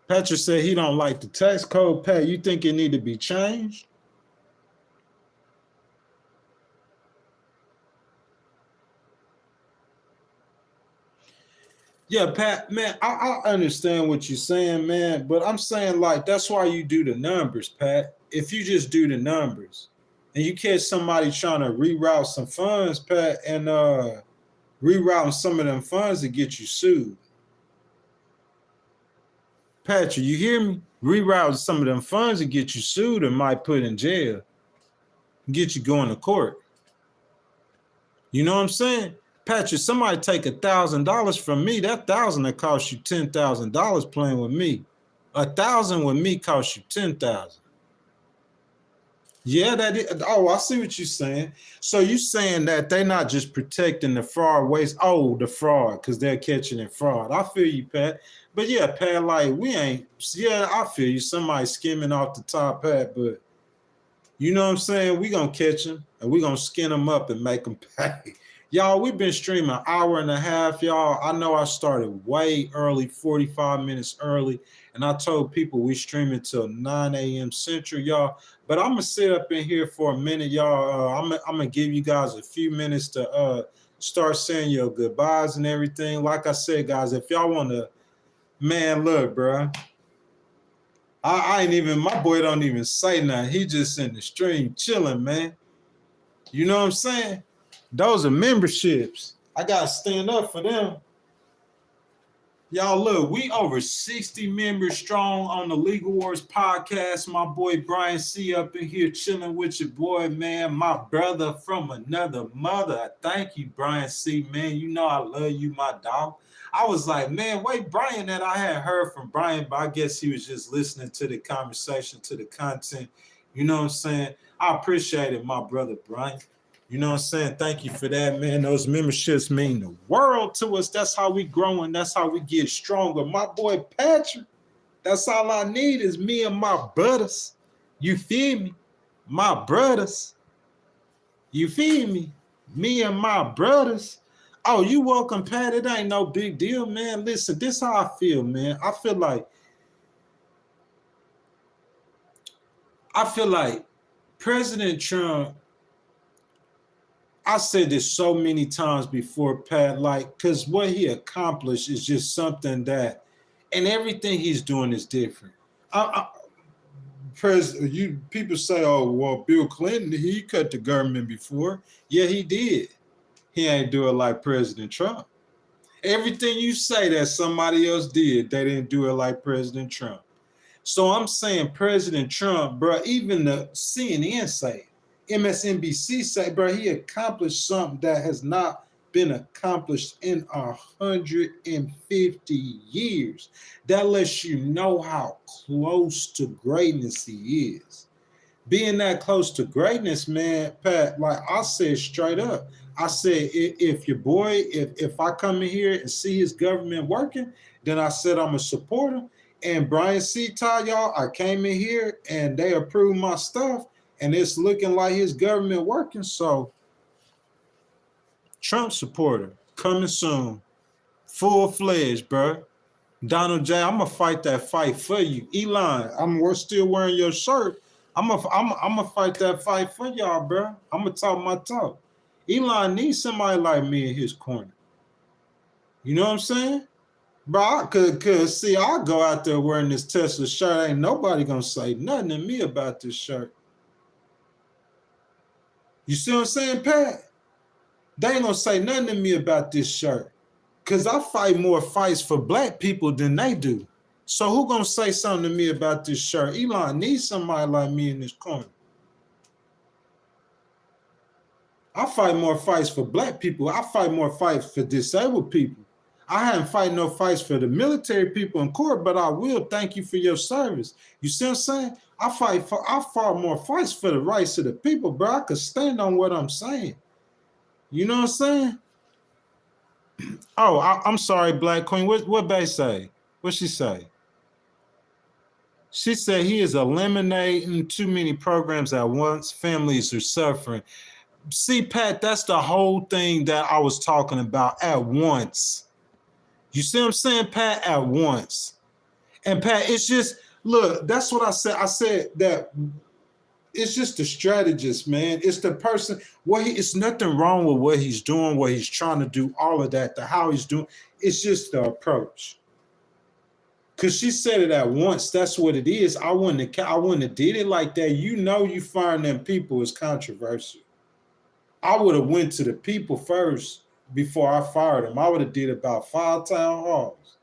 Patrick said he don't like the tax code. Pat, you think it need to be changed? Yeah, Pat, man, I understand what you're saying, man, but I'm saying like that's why you do the numbers, Pat. If you just do the numbers and you catch somebody trying to reroute some funds, Pat, and rerouting some of them funds to get you sued. Patrick, you hear me? Rerouting some of them funds to get you sued and might put in jail, get you going to court. You know what I'm saying? Patrick, somebody take $1,000 from me, that $1,000 that cost you $10,000 playing with me. $1,000 with me costs you $10,000. Yeah, that is. Oh, I see what you're saying. So you're saying that they're not just protecting the fraud waste. Oh, the fraud, because they're catching it fraud. I feel you, Pat. But yeah, Pat, like we ain't. Yeah, I feel you. Somebody skimming off the top, Pat. But you know what I'm saying? We gonna catch them and we gonna skin them up and make them pay. Y'all, we've been streaming an hour and a half, y'all. I know I started way early, 45 minutes early, and I told people we stream until 9 a.m. Central, y'all. But I'm gonna sit up in here for a minute, y'all. I'm gonna give you guys a few minutes to start saying your goodbyes and everything. Like I said, guys, if y'all want to, man, look, bro. I ain't even, my boy don't even say nothing. He just in the stream chilling, man. You know what I'm saying? Those are memberships. I gotta stand up for them. Y'all, look, we over 60 members strong on the Legal Wars podcast. My boy Brian C up in here chilling with your boy, man. My brother from another mother. Thank you, Brian C, man. You know I love you, my dog. I was like, man, wait, Brian, that I had heard from Brian, but I guess he was just listening to the conversation, to the content. You know what I'm saying? I appreciate it, my brother Brian. You know what I'm saying? Thank you for that, man. Those memberships mean the world to us. That's how we growing. That's how we get stronger. My boy Patrick, that's all I need is me and my brothers. You feel me? My brothers. You feel me? Me and my brothers. Oh, you welcome, Pat. It ain't no big deal, man. Listen, this how I feel, man. I feel like President Trump, I said this so many times before, Pat, like, because what he accomplished is just something that, and everything he's doing is different. People say, oh, well, Bill Clinton, he cut the government before. Yeah, he did. He ain't do it like President Trump. Everything you say that somebody else did, they didn't do it like President Trump. So I'm saying President Trump, bro, even the CNN say, MSNBC say, bro, he accomplished something that has not been accomplished in 150 years. That lets you know how close to greatness he is. Being that close to greatness, man, Pat, like I said straight up, I said, if your boy, if I come in here and see his government working, then I said I'm a supporter. And Brian C. Ty, y'all, I came in here and they approved my stuff, and it's looking like his government working. So, Trump supporter coming soon, full-fledged, bro. Donald J, I'm gonna fight that fight for you. Elon, we're still wearing your shirt. I'm gonna fight that fight for y'all, bro. I'm gonna talk my talk. Elon needs somebody like me in his corner. You know what I'm saying? Bro, cause see, I'll go out there wearing this Tesla shirt. Ain't nobody gonna say nothing to me about this shirt. You see what I'm saying, Pat? They ain't gonna say nothing to me about this shirt. Cause I fight more fights for black people than they do. So who gonna say something to me about this shirt? Elon needs somebody like me in this corner. I fight more fights for black people. I fight more fights for disabled people. I haven't fight no fights for the military people in court, but I will thank you for your service. You see what I'm saying? I fought more fights for the rights of the people, bro. I could stand on what I'm saying. You know what I'm saying? Oh, I'm sorry, Black Queen. What Bay say? What she say? She said he is eliminating too many programs at once. Families are suffering. See, Pat, that's the whole thing that I was talking about, at once. You see what I'm saying, Pat? At once. And Pat, it's just, look, that's what I said. I said that it's just the strategist, man. It's the person. It's nothing wrong with what he's doing, what he's trying to do, all of that, the how he's doing. It's just the approach. Cause she said it at once. That's what it is. I wouldn't have did it like that. You know, you firing them people is controversial. I would have went to the people first before I fired them. I would have did about 5 town halls.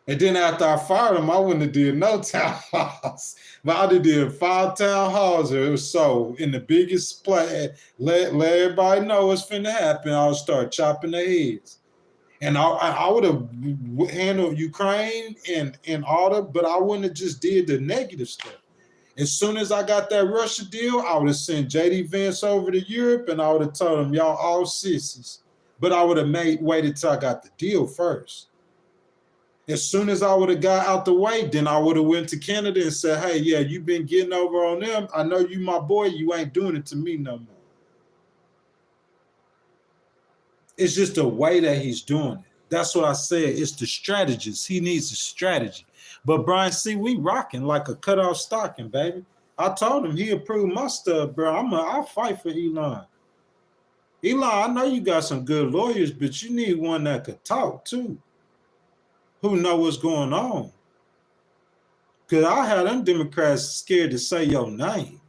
And then after I fired them, I wouldn't have did no town halls. But I did 5 town halls. It was so in the biggest play. Let everybody know what's finna happen. I'll start chopping their heads. And I would have handled Ukraine and all that, but I wouldn't have just did the negative stuff. As soon as I got that Russia deal, I would have sent J.D. Vance over to Europe, and I would have told him, y'all all sissies. But I would have waited till I got the deal first. As soon as I would have got out the way, then I would have went to Canada and said, hey, yeah, you been getting over on them. I know you my boy. You ain't doing it to me no more. It's just the way that he's doing it. That's what I said. It's the strategist. He needs a strategy. But Brian, see, we rocking like a cutoff stocking, baby. I told him he approved my stuff, bro. I'll fight for Elon. Elon, I know you got some good lawyers, but you need one that could talk too, who know what's going on. Because I had them Democrats scared to say your name.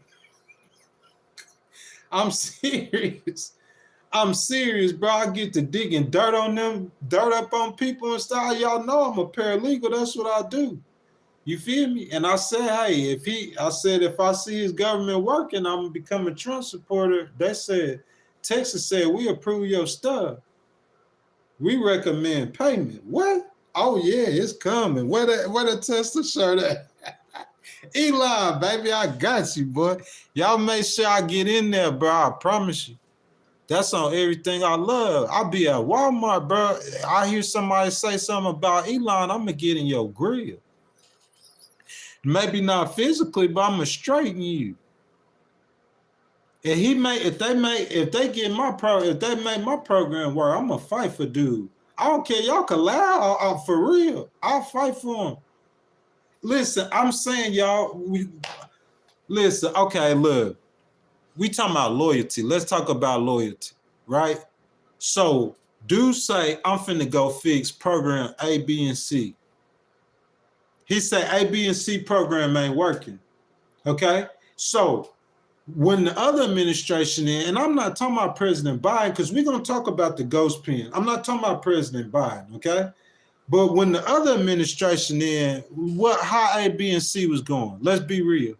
I'm serious. I'm serious, bro. I get to digging dirt on them, dirt up on people and stuff. Y'all know I'm a paralegal. That's what I do. You feel me? And I said, hey, if I see his government working, I'm gonna become a Trump supporter. They said, Texas said, we approve your stuff. We recommend payment. What? Oh yeah, it's coming. Where the Tesla shirt at? Elon, baby, I got you, boy. Y'all make sure I get in there, bro. I promise you. That's on everything I love. I'll be at Walmart, bro. I hear somebody say something about Elon, I'm gonna get in your grill. Maybe not physically, but I'm gonna straighten you. And if they make my program work, I'm gonna fight for dude. I don't care. Y'all can laugh for real. I'll fight for him. Listen, I'm saying y'all. Listen. Okay, look. We talking about loyalty. Let's talk about loyalty, right? So, dude say I'm finna go fix program A, B, and C. He say A, B, and C program ain't working. Okay, so when the other administration and I'm not talking about President Biden, because we're gonna talk about the ghost pen. I'm not talking about President Biden, okay? But when the other administration how A, B, and C was going, let's be real.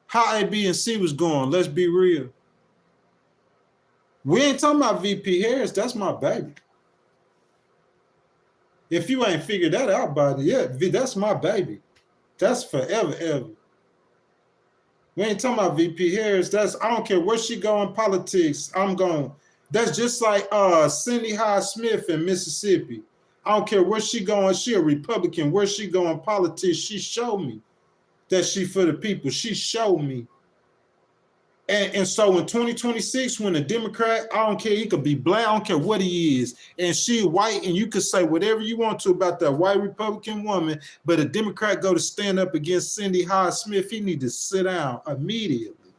How A, B, and C was going, let's be real. We ain't talking about VP Harris, that's my baby. If you ain't figured that out by the yet, that's my baby. That's forever, ever. We ain't talking about VP Harris. I don't care where she go in politics. I'm going. That's just like Cindy Hyde-Smith in Mississippi. I don't care where she going. She a Republican. Where she go in politics, she showed me that she for the people. She showed me. And so in 2026, when a Democrat, I don't care, he could be black, I don't care what he is, and she white, and you could say whatever you want to about that white Republican woman, but a Democrat go to stand up against Cindy Hyde-Smith, he need to sit down immediately.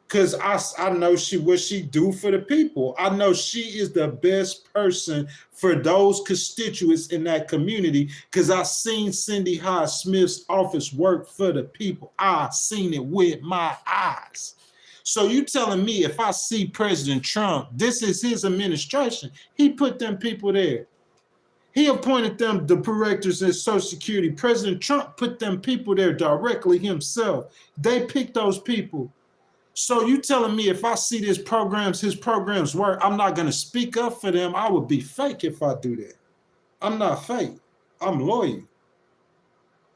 Because I know what she do for the people. I know she is the best person for those constituents in that community because I seen Cindy Hyde-Smith's office work for the people. I seen it with my eyes. So you telling me if I see President Trump, this is his administration, he put them people there. He appointed them the directors at Social Security. President Trump put them people there directly himself. They picked those people. So you telling me if I see his programs work, I'm not going to speak up for them? I would be fake if I do that. I'm not fake. I'm loyal.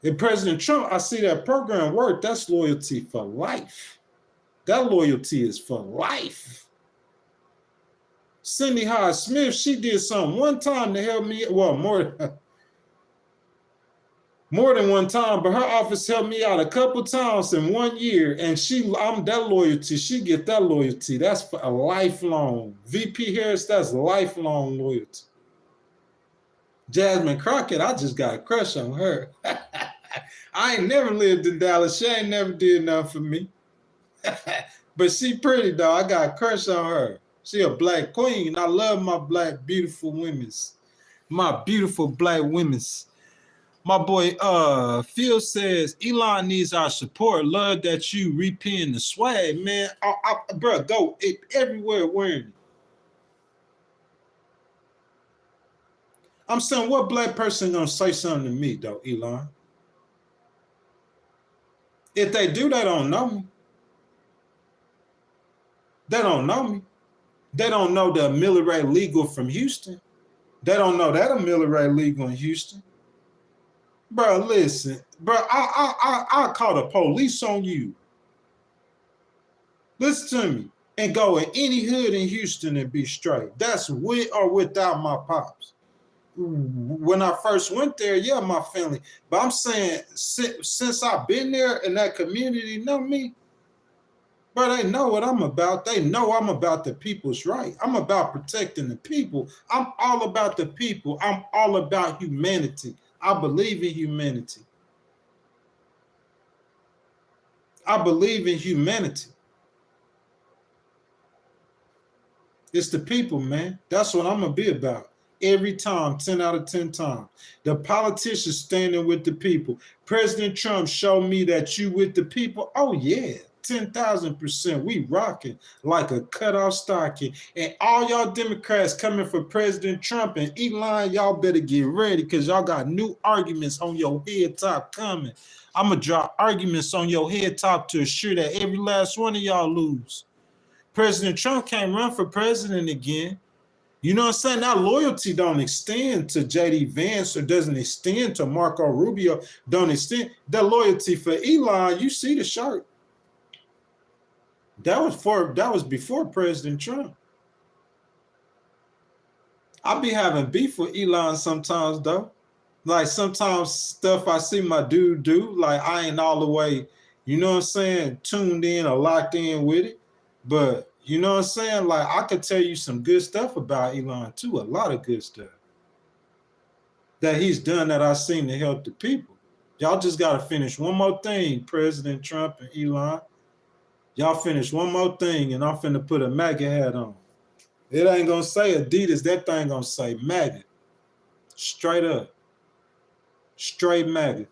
If President Trump, I see that program work, that's loyalty for life. That loyalty is for life. Cindy Hyde-Smith, she did something one time to help me. Well, more than one time, but her office helped me out a couple times in 1 year. And I'm that loyalty. She get that loyalty. That's for a lifelong. VP Harris, that's lifelong loyalty. Jasmine Crockett, I just got a crush on her. I ain't never lived in Dallas. She ain't never did nothing for me. But she pretty though. I got a crush on her. She a black queen. I love my black beautiful women's. My beautiful black women's. My boy Phil says Elon needs our support. Love that you repen the swag, man. Bro, go everywhere wearing it. I'm saying, what black person gonna say something to me though, Elon? If they do, they don't know me. They don't know me. They don't know the Miller Ray legal from Houston. They don't know that a Miller Ray legal in Houston. Bro, listen, bro, I'll call the police on you. Listen to me. And go in any hood in Houston and be straight. That's with or without my pops. When I first went there, yeah, my family. But I'm saying since I've been there and that community know me, But they know what I'm about. They know I'm about the people's right. I'm about protecting the people. I'm all about the people. I'm all about humanity. I believe in humanity. I believe in humanity. It's the people, man. That's what I'm going to be about. Every time, 10 out of 10 times. The politicians standing with the people. President Trump showed me that you with the people. Oh, yeah. 10,000%. We rocking like a cutoff stocking. And all y'all Democrats coming for President Trump and Elon, y'all better get ready because y'all got new arguments on your head top coming. I'm going to drop arguments on your head top to assure that every last one of y'all lose. President Trump can't run for president again. You know what I'm saying? That loyalty don't extend to J.D. Vance or doesn't extend to Marco Rubio. Don't extend. The loyalty for Elon, you see the shirt. That was before President Trump. I be having beef with Elon sometimes though. Like sometimes stuff I see my dude do, like I ain't all the way, you know what I'm saying, tuned in or locked in with it. But you know what I'm saying? Like I could tell you some good stuff about Elon too, a lot of good stuff that he's done that I've seen to help the people. Y'all just got to finish one more thing, President Trump and Elon. Y'all finish one more thing and I'm finna put a MAGA hat on. It ain't gonna say Adidas, that thing gonna say MAGA. Straight up. Straight MAGA.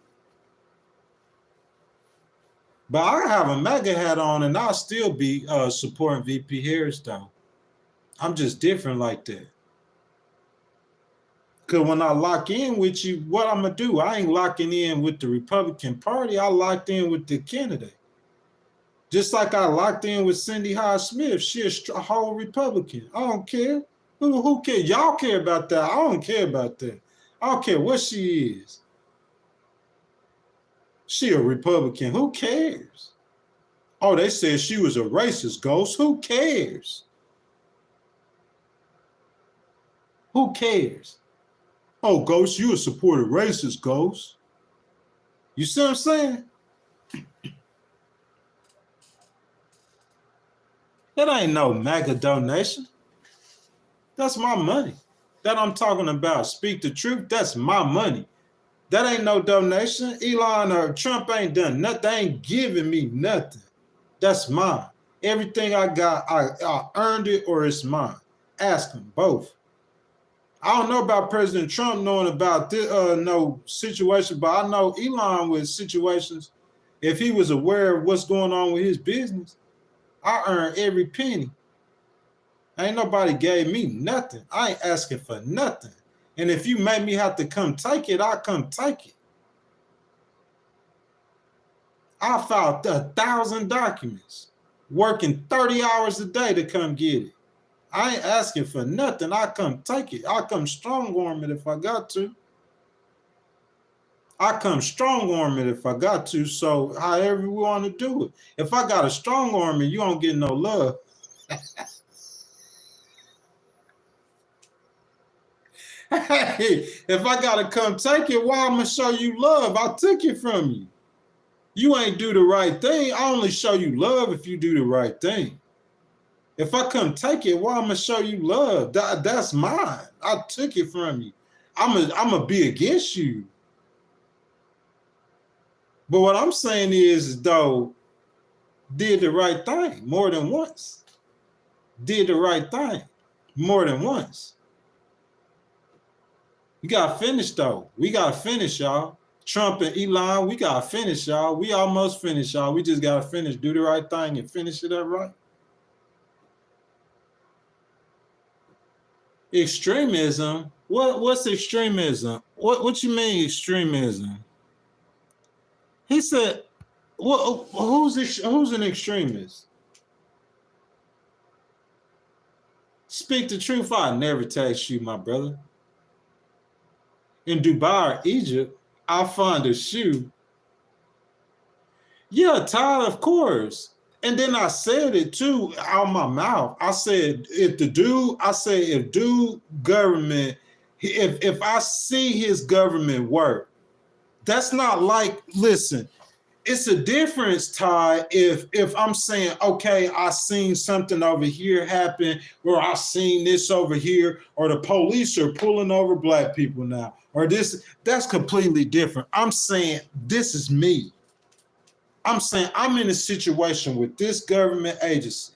But I have a MAGA hat on and I'll still be supporting VP Harris though. I'm just different like that. Because when I lock in with you, what I'm going to do? I ain't locking in with the Republican Party. I locked in with the candidate. Just like I locked in with Cindy Hyde Smith. She's a whole Republican. I don't care. Who cares? Y'all care about that. I don't care about that. I don't care what she is. She a Republican. Who cares? Oh, they said she was a racist, Ghost. Who cares? Who cares? Oh, Ghost, you a supporter racist, Ghost. You see what I'm saying? That ain't no MAGA donation. That's my money. That I'm talking about. Speak the truth. That's my money. That ain't no donation. Elon or Trump ain't done nothing. They ain't giving me nothing. That's mine. Everything I got, I earned it or it's mine. Ask them both. I don't know about President Trump knowing about this no situation, but I know Elon with situations. If he was aware of what's going on with his business, I earned every penny. Ain't nobody gave me nothing. I ain't asking for nothing. And if you make me have to come take it, I'll come take it. I filed 1,000 documents, working 30 hours a day to come get it. I ain't asking for nothing. I come take it. I come strong arm it if I got to. I come strong arm it if I got to. So however we want to do it. If I got a strong arm it, you don't get no love. Hey, if I gotta come take it, why I'm gonna show you love? I took it from you. You ain't do the right thing. I only show you love if you do the right thing. If I come take it, why I'm gonna show you love? That's mine. I took it from you. I'm gonna be against you. But what I'm saying is, though, did the right thing more than once. Did the right thing more than once. We gotta finish though. We gotta finish, y'all. Trump and Elon, we gotta finish, y'all. We almost finished, y'all. We just gotta finish, do the right thing, and finish it up right. Extremism? What's extremism? What you mean extremism? He said, who's an extremist? Speak the truth. I never text you, my brother. In Dubai or Egypt, I'll find a shoe. Yeah, Todd, of course. And then I said it too out my mouth. I said, if dude government, if I see his government work, that's not like, listen, it's a difference, Ty, if I'm saying, okay, I seen something over here happen, or I seen this over here, or the police are pulling over black people now, or this, that's completely different. I'm saying this is me. I'm saying I'm in a situation with this government agency,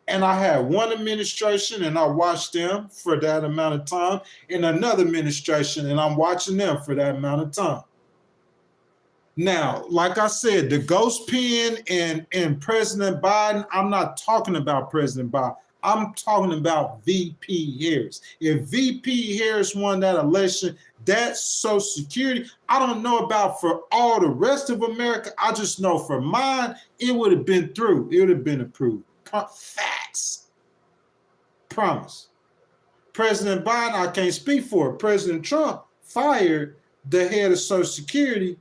and I had one administration and I watched them for that amount of time, and another administration and I'm watching them for that amount of time. Now, like I said, the ghost pen and President Biden, I'm not talking about President Biden. I'm talking about VP Harris. If VP Harris won that election, that's Social Security. I don't know about for all the rest of America. I just know for mine, it would have been through. It would have been approved. Facts. Promise. President Biden, I can't speak for it. President Trump fired the head of Social Security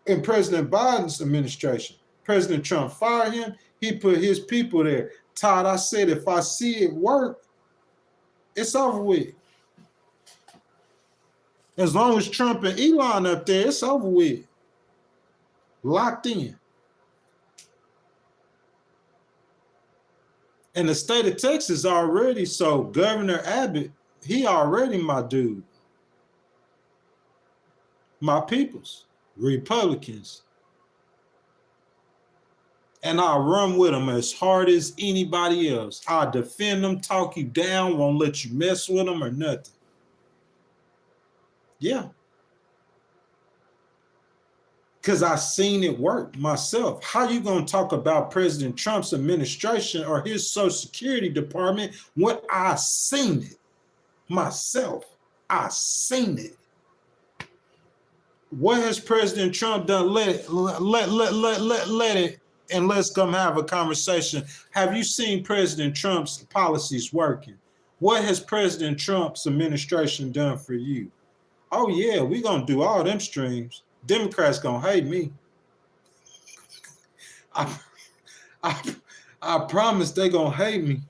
in President Biden's administration. President Trump fired him. He put his people there. Todd, I said, if I see it work, it's over with. As long as Trump and Elon up there, it's over with. Locked in. And the state of Texas already, so Governor Abbott, he already my dude. My peoples. Republicans. And I'll run with them as hard as anybody else. I'll defend them, talk you down, won't let you mess with them or nothing. Yeah. Because I seen it work myself. How you going to talk about President Trump's administration or his Social Security department when I seen it myself? I seen it. What has President Trump done? Let it, and let's come have a conversation. Have you seen President Trump's policies working? What has President Trump's administration done for you? Oh yeah, we're gonna do all them streams. Democrats gonna hate me. I promise they gonna hate me.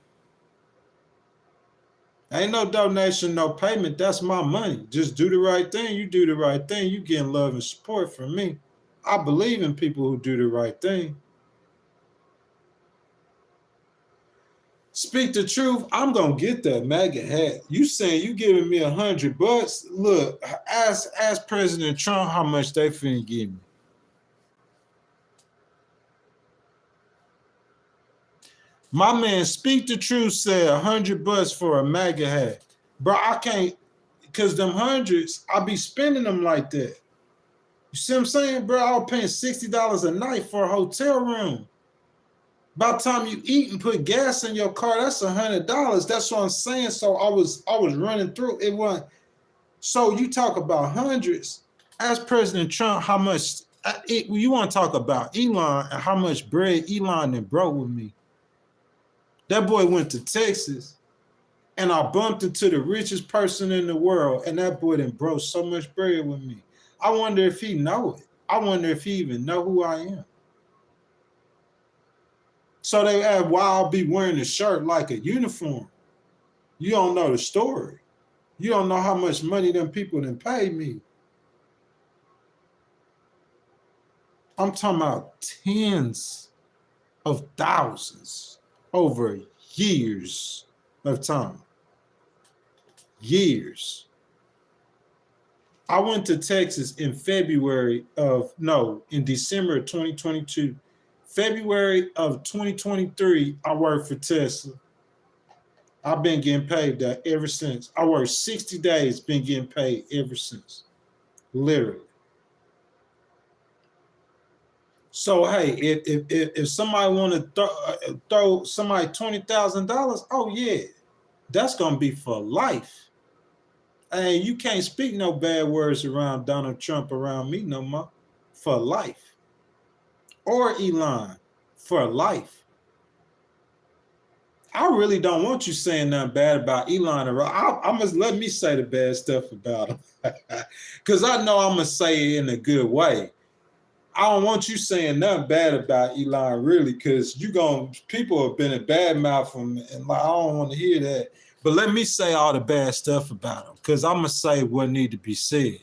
Ain't no donation, no payment. That's my money. Just do the right thing. You do the right thing. You getting love and support from me. I believe in people who do the right thing. Speak the truth. I'm gonna get that MAGA hat. You saying you giving me $100? Look, ask President Trump how much they finna give me. My man, Speak the Truth said $100 for a MAGA hat. Bro, I can't, because them hundreds, I be spending them like that. You see what I'm saying, bro? I was paying $60 a night for a hotel room. By the time you eat and put gas in your car, that's $100. That's what I'm saying. So I was running through it. Wasn't. So you talk about hundreds. Ask President Trump how much, you want to talk about Elon and how much bread Elon and broke with me. That boy went to Texas, and I bumped into the richest person in the world, and that boy done broke so much bread with me. I wonder if he know it. I wonder if he even know who I am. So they ask why I'll be wearing a shirt like a uniform. You don't know the story. You don't know how much money them people done paid me. I'm talking about tens of thousands. Over years of time. Years. I went to Texas in December of 2022. February of 2023, I worked for Tesla. I've been getting paid that ever since. I worked 60 days, been getting paid ever since. Literally. So hey, if somebody want to throw somebody $20,000, oh yeah, that's gonna be for life. And you can't speak no bad words around Donald Trump around me no more. For life. Or Elon, for life. I really don't want you saying nothing bad about Elon. I must let me say the bad stuff about him, because I know I'm gonna say it in a good way. I don't want you saying nothing bad about Elon, really, because people have been a bad mouth him, and like, I don't want to hear that. But let me say all the bad stuff about him, because I'm gonna say what need to be said.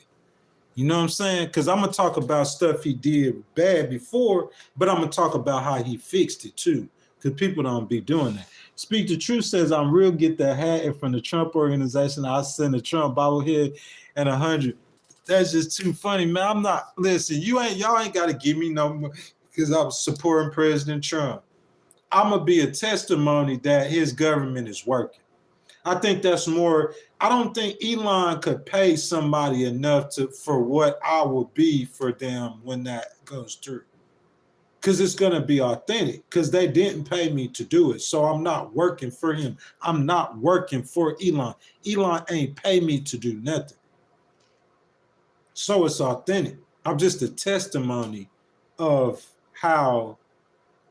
You know what I'm saying? Because I'm going to talk about stuff he did bad before, but I'm going to talk about how he fixed it too. Because people don't be doing that. Speak the Truth says, I'm real, get that hat. And from the Trump organization, I'll send a Trump bobblehead and 100. That's just too funny, man. I'm not, listen, y'all ain't got to give me no more because I'm supporting President Trump. I'm going to be a testimony that his government is working. I think that's more. I don't think Elon could pay somebody enough for what I will be for them when that goes through. Because it's going to be authentic, because they didn't pay me to do it. So I'm not working for him. I'm not working for Elon. Elon ain't pay me to do nothing. So it's authentic. I'm just a testimony of how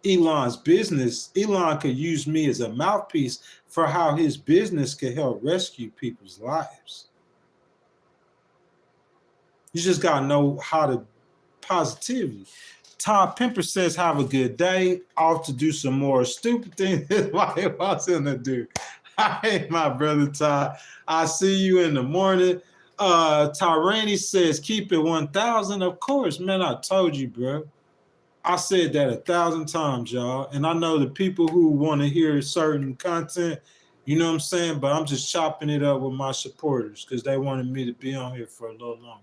Elon's business, Elon could use me as a mouthpiece for how his business could help rescue people's lives. You just got to know how to positivity. Todd Pimper says, have a good day. Off to do some more stupid things. What I was gonna do. Hey, my brother Todd. I see you in the morning. Tyrani says, keep it 1,000. Of course, man, I told you, bro. I said that 1,000 times, y'all. And I know the people who want to hear certain content, you know what I'm saying? But I'm just chopping it up with my supporters because they wanted me to be on here for a little longer.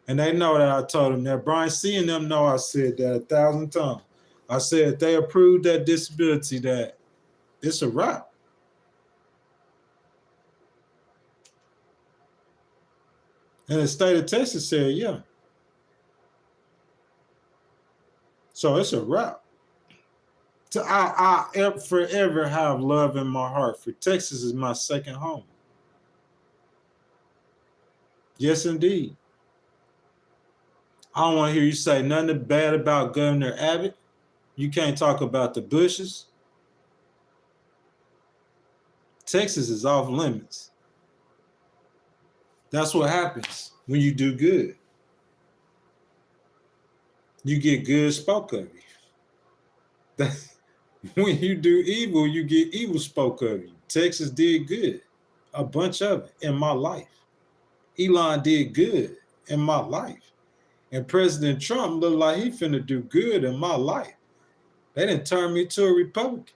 And they know that I told them that. Brian C and them know I said that 1,000 times. I said they approved that disability, that it's a wrap. And the state of Texas said, yeah. So it's a wrap. I forever have love in my heart for Texas. Is my second home. Yes, indeed. I don't want to hear you say nothing bad about Governor Abbott. You can't talk about the Bushes. Texas is off limits. That's what happens when you do good. You get good spoke of you. When you do evil, you get evil spoke of you. Texas did good, a bunch of it in my life. Elon did good in my life. And President Trump looked like he finna do good in my life. They didn't turn me to a Republican.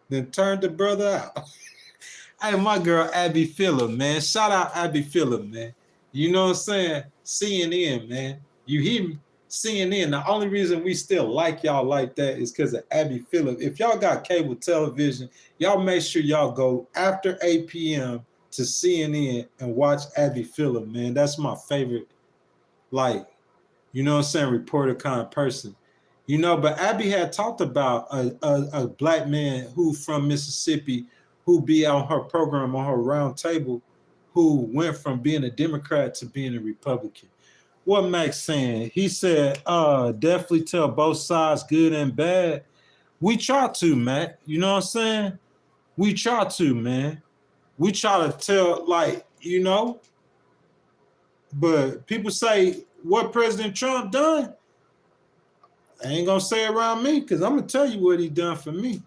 Then turned the brother out. Hey, my girl Abby Phillip, man. Shout out Abby Phillip, man. You know what I'm saying? CNN, man. You hear me? CNN. The only reason we still like y'all like that is because of Abby Phillip. If y'all got cable television, y'all make sure y'all go after 8 p.m. to CNN and watch Abby Phillip, man. That's my favorite, like, you know what I'm saying, reporter kind of person. You know, but Abby had talked about a black man who from Mississippi who be on her program, on her round table, who went from being a Democrat to being a Republican. What Max saying? He said, definitely tell both sides, good and bad. We try to, Matt. You know what I'm saying? We try to, man. We try to tell, like, you know, but people say, what President Trump done? I ain't gonna say around me because I'm gonna tell you what he done for me.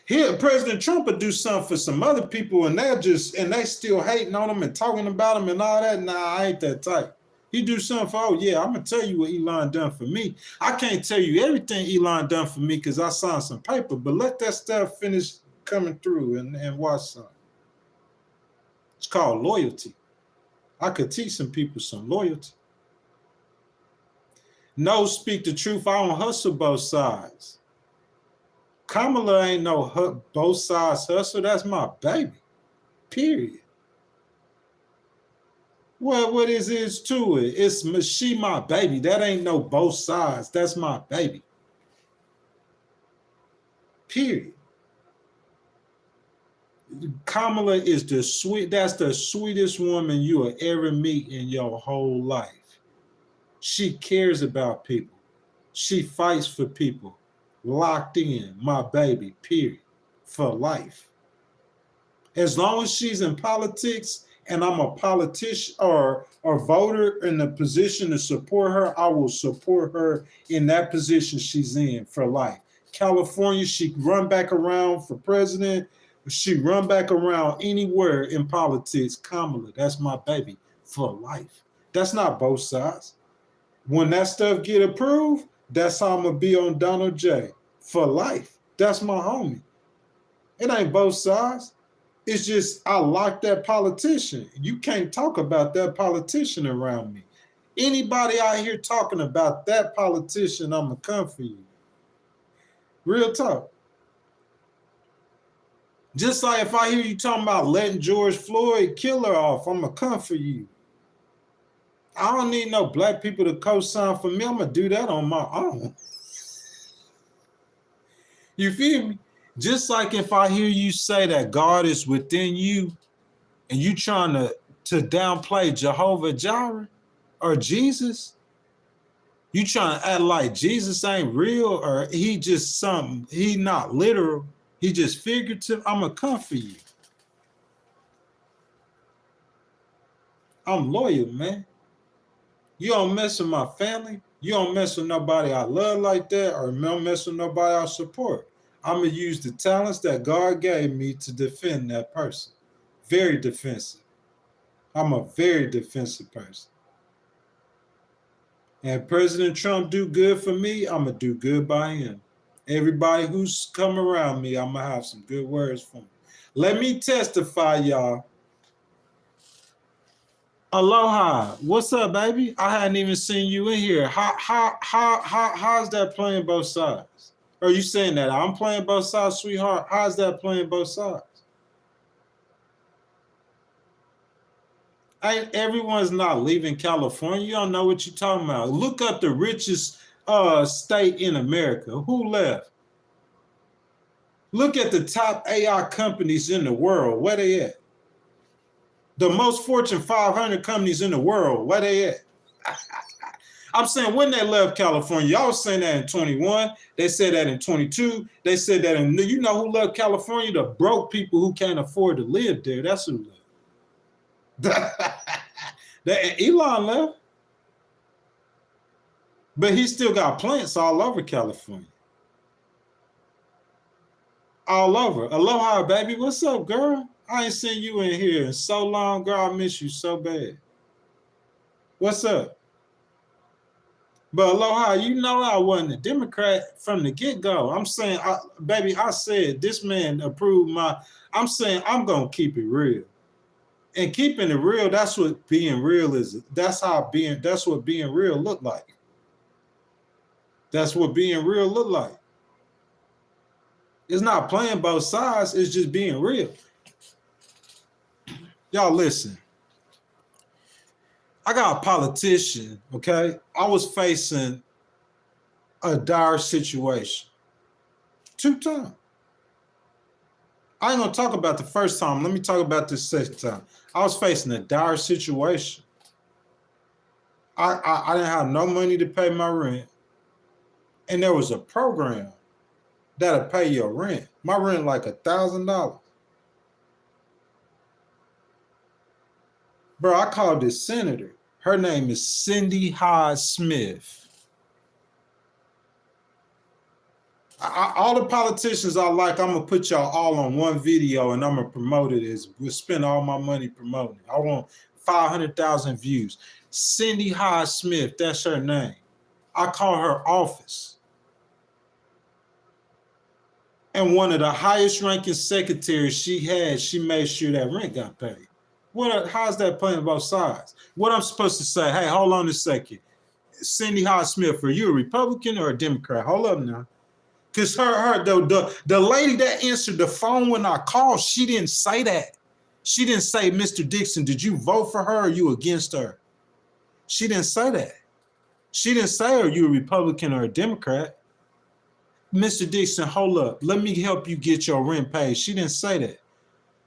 Here, President Trump would do something for some other people, and they still hating on him and talking about him and all that. Nah, I ain't that type. He do something for, oh yeah, I'm gonna tell you what Elon done for me. I can't tell you everything Elon done for me because I signed some paper, but let that stuff finish coming through and watch some. It's called loyalty. I could teach some people some loyalty. No, speak the truth. I don't hustle both sides. Kamala ain't no both sides hustle. That's my baby. Period. Well, what is to it? It's she my baby. That ain't no both sides. That's my baby. Period. Kamala is that's the sweetest woman you will ever meet in your whole life. She cares about people. She fights for people. Locked in, my baby, period, for life. As long as she's in politics and I'm a politician or a voter in a position to support her, I will support her in that position she's in for life. California, she run back around for president. She run back around anywhere in politics. Kamala, that's my baby for life. That's not both sides. When that stuff get approved, that's how I'm gonna be on Donald J for life. That's my homie. It ain't both sides. It's just I like that politician. You can't talk about that politician around me. Anybody out here talking about that politician, I'm gonna come for you. Real talk. Just like if I hear you talking about letting George Floyd killer off, I'm gonna come for you. I don't need no black people to co-sign for me. I'm gonna do that on my own. You feel me? Just like if I hear you say that God is within you and you trying to downplay Jehovah Jireh or Jesus, you trying to act like Jesus ain't real or he just something, he not literal, he just figurative, I'm gonna come for you. I'm loyal, man. You don't mess with my family. You don't mess with nobody I love like that or don't mess with nobody I support. I'm going to use the talents that God gave me to defend that person. Very defensive. I'm a very defensive person. And President Trump do good for me, I'm going to do good by him. Everybody who's come around me, I'm going to have some good words for him. Let me testify, y'all. Aloha, what's up, baby? I hadn't even seen you in here. How's that playing both sides? Are you saying that I'm playing both sides, sweetheart? How's that playing both sides? Everyone's not leaving California. You don't know what you're talking about. Look up the richest state in America. Who left? Look at the top AI companies in the world. Where they at? The most Fortune 500 companies in the world, where they at? I'm saying when they left California, y'all was saying that in 21, they said that in 22, they said that in, you know who left California? The broke people who can't afford to live there. That's who left. Elon left. But he still got plants all over California. All over. Aloha, baby. What's up, girl? I ain't seen you in here in so long, girl. I miss you so bad. What's up? But aloha, you know I wasn't a Democrat from the get-go. I'm saying, baby, I said this man approved my, I'm saying I'm going to keep it real. And keeping it real, that's what being real is. That's what being real look like. That's what being real look like. It's not playing both sides, it's just being real. Y'all listen. I got a politician, okay? I was facing a dire situation. 2 times. I ain't gonna talk about the first time. Let me talk about the second time. I was facing a dire situation. I didn't have no money to pay my rent. And there was a program that'll pay your rent. My rent like $1,000. Bro, I called this senator. Her name is Cindy Hyde-Smith. All the politicians I like, I'm going to put y'all all on one video and I'm going to promote it. We'll spend all my money promoting it. I want 500,000 views. Cindy Hyde-Smith, that's her name. I call her office. And one of the highest ranking secretaries she had, she made sure that rent got paid. How's that playing both sides? What I'm supposed to say, hey, hold on a second. Cindy Hyde-Smith, are you a Republican or a Democrat? Hold up now. Because the lady that answered the phone when I called, she didn't say that. She didn't say, Mr. Dixon, did you vote for her or are you against her? She didn't say that. She didn't say, are you a Republican or a Democrat? Mr. Dixon, hold up. Let me help you get your rent paid. She didn't say that.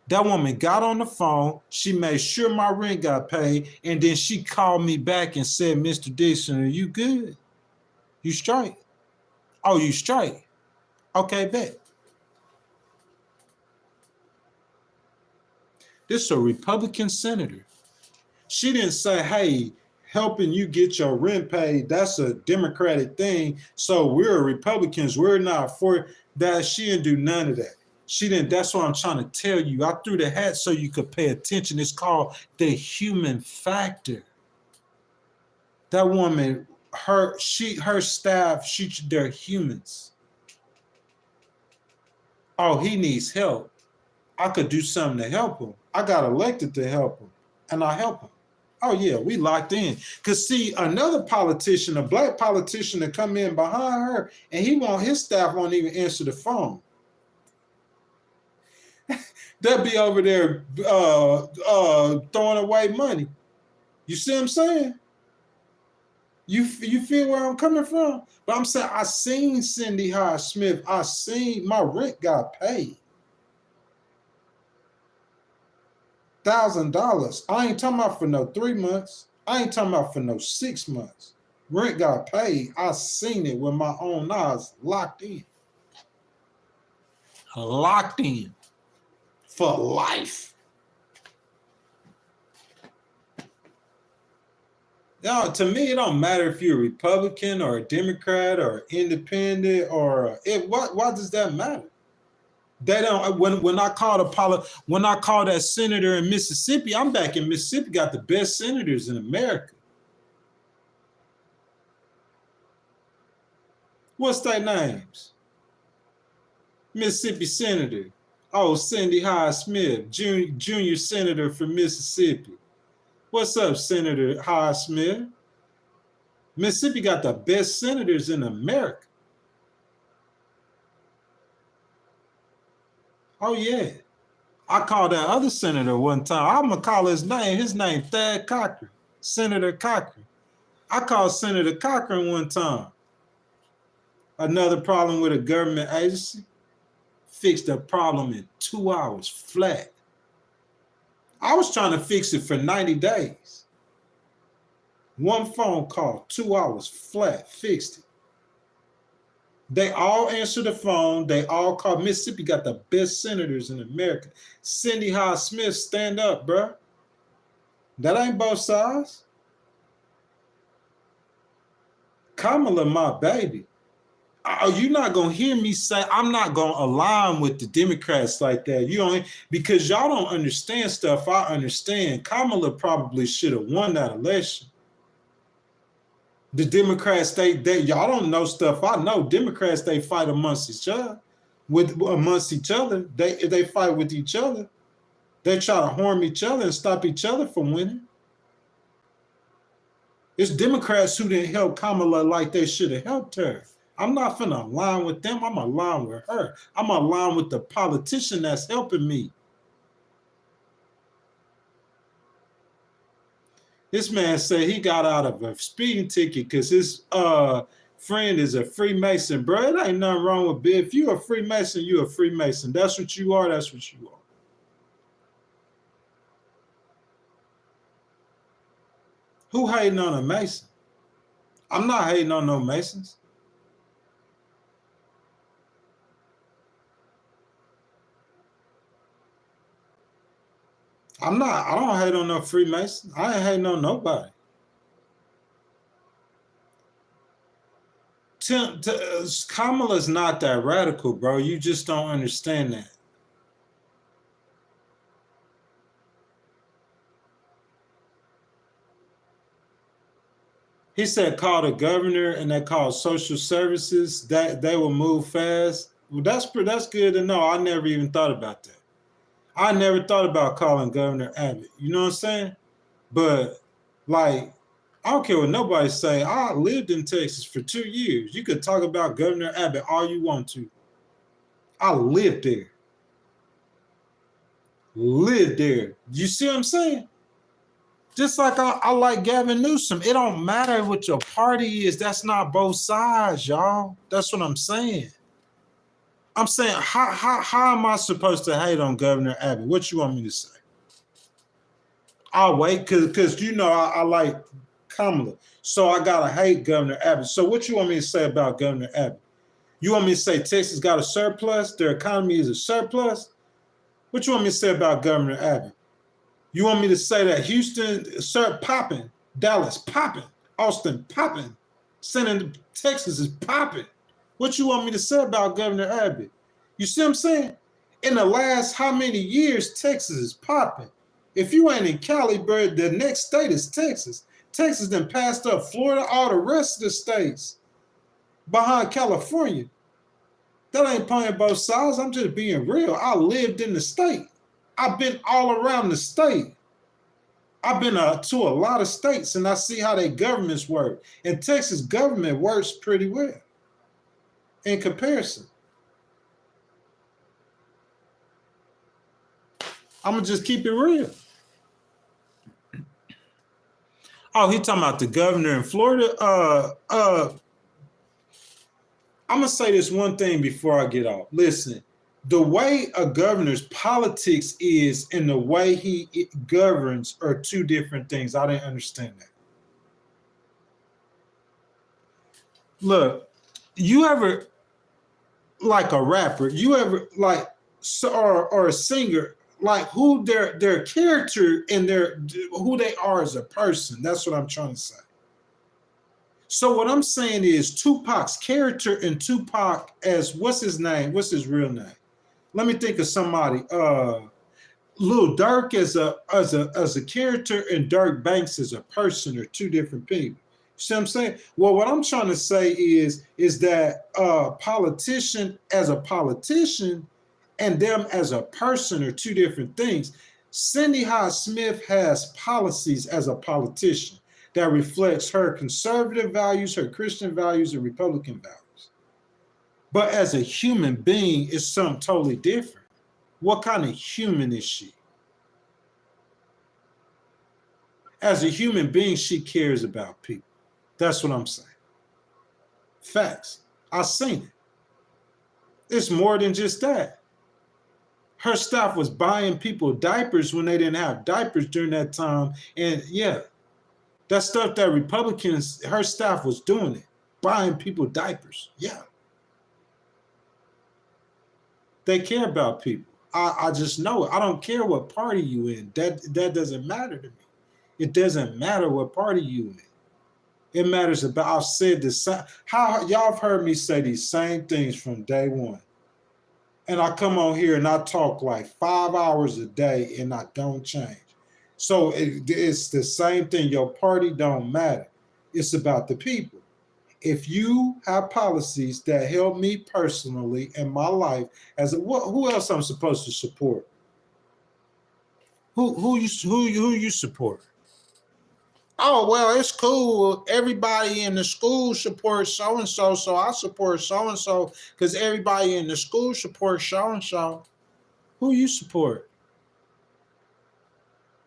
That woman got on the phone. She made sure my rent got paid. And then she called me back and said, Mr. Dixon, are you good? You straight? Oh, you straight? Okay, bet. This is a Republican senator. She didn't say, hey, helping you get your rent paid, that's a Democratic thing. So we're Republicans. We're not for that. She didn't do none of that. She didn't. That's what I'm trying to tell you. I threw the hat so you could pay attention. It's called the human factor. That woman, her staff, they're humans. Oh, he needs help. I could do something to help him. I got elected to help him, and I help him. Oh yeah, we locked in. Cause see, another politician, a black politician, to come in behind her, and his staff won't even answer the phone. They'll be over there throwing away money. You see what I'm saying? You feel where I'm coming from? But I'm saying I seen Cindy Hyde Smith. I seen my rent got paid. $1,000. I ain't talking about for no 3 months. I ain't talking about for no 6 months. Rent got paid. I seen it with my own eyes, locked in. Locked in. For life. Now, to me, it don't matter if you're a Republican or a Democrat or independent or why does that matter? They don't. When I call that senator in Mississippi, I'm back in Mississippi. Got the best senators in America. What's their names? Mississippi Senator. Oh, Cindy Hyde Smith, junior senator from Mississippi. What's up, Senator Hyde Smith? Mississippi got the best senators in America. Oh, yeah. I called that other senator one time. I'm going to call his name. His name, Thad Cochran. Senator Cochran. I called Senator Cochran one time. Another problem with a government agency. Fixed the problem in 2 hours flat. I was trying to fix it for 90 days. One phone call, 2 hours flat, fixed it. They all answer the phone. They all call. Mississippi got the best senators in America. Cindy Hyde Smith, stand up, bro. That ain't both sides. Kamala, my baby. You're not going to hear me say, I'm not going to align with the Democrats like that. Because y'all don't understand stuff I understand. Kamala probably should have won that election. The Democrats, y'all don't know stuff I know. Democrats, they fight amongst each other. They fight with each other. They try to harm each other and stop each other from winning. It's Democrats who didn't help Kamala like they should have helped her. I'm not finna align with them. I'm align with her. I'm align with the politician that's helping me. This man said he got out of a speeding ticket because his friend is a Freemason. Bro, it ain't nothing wrong with it. If you're a Freemason, you're a Freemason. That's what you are. That's what you are. Who hating on a Mason? I'm not hating on no Masons. I don't hate on no Freemason. I ain't hating on nobody. Kamala's not that radical, bro. You just don't understand that. He said call the governor and they call social services. That they will move fast. Well, that's good to know. I never even thought about that. I never thought about calling Governor Abbott. You know what I'm saying? But like, I don't care what nobody say. I lived in Texas for 2 years. You could talk about Governor Abbott all you want to. I lived there. Lived there. You see what I'm saying? Just like I like Gavin Newsom. It don't matter what your party is. That's not both sides, y'all. That's what I'm saying. I'm saying, how am I supposed to hate on Governor Abbott? What you want me to say? I'll wait, because I like Kamala. So I gotta hate Governor Abbott. So what you want me to say about Governor Abbott? You want me to say Texas got a surplus? Their economy is a surplus? What you want me to say about Governor Abbott? You want me to say that Houston, popping, Dallas popping, Austin popping, Texas is popping? What you want me to say about Governor Abbott? You see what I'm saying? In the last how many years, Texas is popping. If you ain't in Cali, bro, the next state is Texas. Texas then passed up Florida, all the rest of the states behind California. That ain't playing both sides. I'm just being real. I lived in the state. I've been all around the state. I've been to a lot of states, and I see how their governments work. And Texas government works pretty well in comparison. I'm going to just keep it real. Oh, he talking about the governor in Florida? I'm going to say this one thing before I get off. Listen, the way a governor's politics is and the way he governs are two different things. I didn't understand that. Look, you ever, like a rapper, you ever, like, or a singer, like who their character and who they are as a person. That's what I'm trying to say. So what I'm saying is Tupac's character and Tupac as, what's his name? What's his real name? Let me think of somebody. Lil Durk as a character and Dirk Banks as a person are two different people. See what I'm saying? Well, what I'm trying to say is that politician as a politician and them as a person are two different things. Cindy Hyde Smith has policies as a politician that reflects her conservative values, her Christian values, and Republican values. But as a human being, it's something totally different. What kind of human is she? As a human being, she cares about people. That's what I'm saying. Facts. I've seen it. It's more than just that. Her staff was buying people diapers when they didn't have diapers during that time. And yeah, that stuff that Republicans, her staff was doing it, buying people diapers. Yeah. They care about people. I just know it. I don't care what party you in. That doesn't matter to me. It doesn't matter what party you in. It matters about, I've said this, how y'all have heard me say these same things from day one. And I come on here and I talk like 5 hours a day and I don't change. So it's the same thing. Your party don't matter. It's about the people. If you have policies that help me personally in my life, who else I'm supposed to support? Who you support? Oh, well, it's cool. Everybody in the school supports so-and-so, so I support so-and-so because everybody in the school supports so-and-so. Who you support?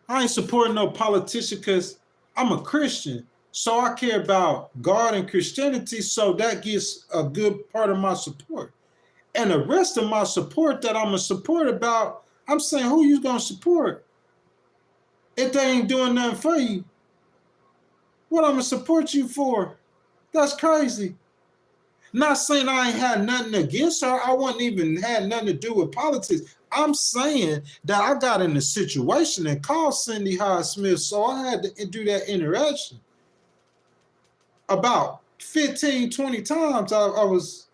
I ain't supporting no politician because I'm a Christian. So I care about God and Christianity, so that gets a good part of my support. And the rest of my support that I'm going to support about, I'm saying, who you going to support? If they ain't doing nothing for you, what I'm going to support you for? That's crazy. Not saying I ain't had nothing against her. I wouldn't even had nothing to do with politics. I'm saying that I got in a situation and called Cindy Hyde Smith, so I had to do that interaction. About 15, 20 times I was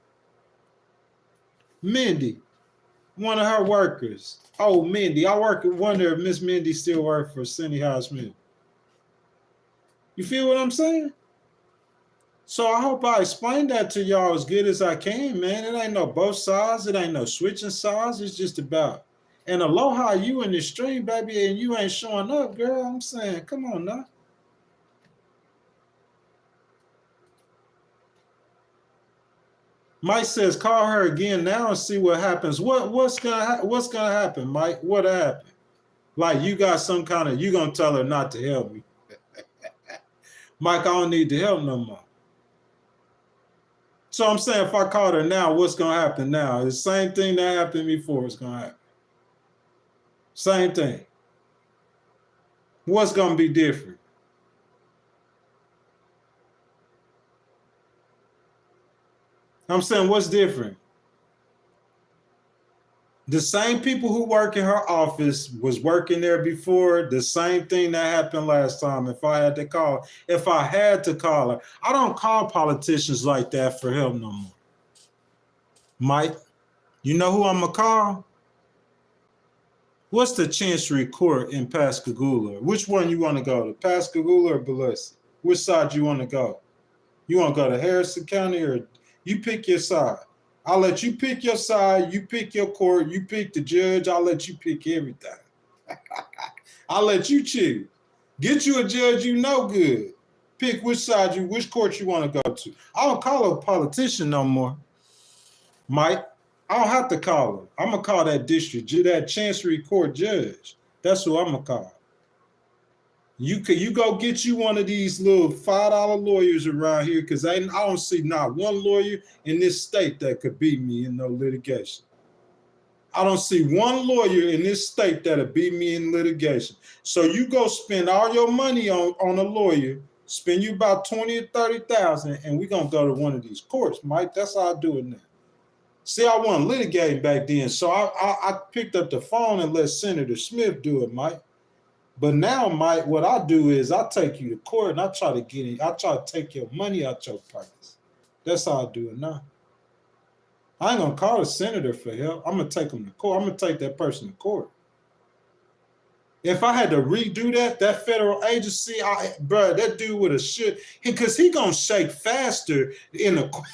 Mindy, one of her workers. Oh, Mindy. I wonder if Miss Mindy still works for Cindy Hyde Smith. You feel what I'm saying? So I hope I explained that to y'all as good as I can, man. It ain't no both sides. It ain't no switching sides. It's just about. And aloha, you in the stream, baby, and you ain't showing up, girl. I'm saying, come on now. Mike says, call her again now and see what happens. What's gonna happen, Mike? What happened? Like you got some kind of, you gonna tell her not to help me. Mike, I don't need the help no more. So I'm saying if I called her now, what's gonna happen now? The same thing that happened before is gonna happen. Same thing. What's gonna be different? I'm saying what's different? The same people who work in her office was working there before. The same thing that happened last time. If I had to call her, I don't call politicians like that for help no more. Mike, you know who I'm gonna call? What's the Chancery Court in Pascagoula? Which one you want to go to, Pascagoula or Biloxi? Which side you want to go? You want to go to Harrison County, or you pick your side? I'll let you pick your side. You pick your court. You pick the judge. I'll let you pick everything. I'll let you choose. Get you a judge you know good. Pick which court you want to go to. I don't call her a politician no more, Mike. I don't have to call her. I'm going to call that that Chancery Court judge. That's who I'm going to call. You go get you one of these little $5 lawyers around here, because I don't see not one lawyer in this state that could beat me in no litigation. I don't see one lawyer in this state that'll beat me in litigation. So you go spend all your money on a lawyer, spend you about 20 or 30,000, and we're gonna go to one of these courts, Mike. That's how I do it now. See, I wasn't litigating back then, so I picked up the phone and let Senator Smith do it, Mike. But now, Mike, what I do is I take you to court and I try to take your money out your pockets. That's how I do it now. I ain't gonna call a senator for help. I'm gonna take him to court. I'm gonna take that person to court. If I had to redo that federal agency, bro, that dude would have should, because he gonna shake faster in the court.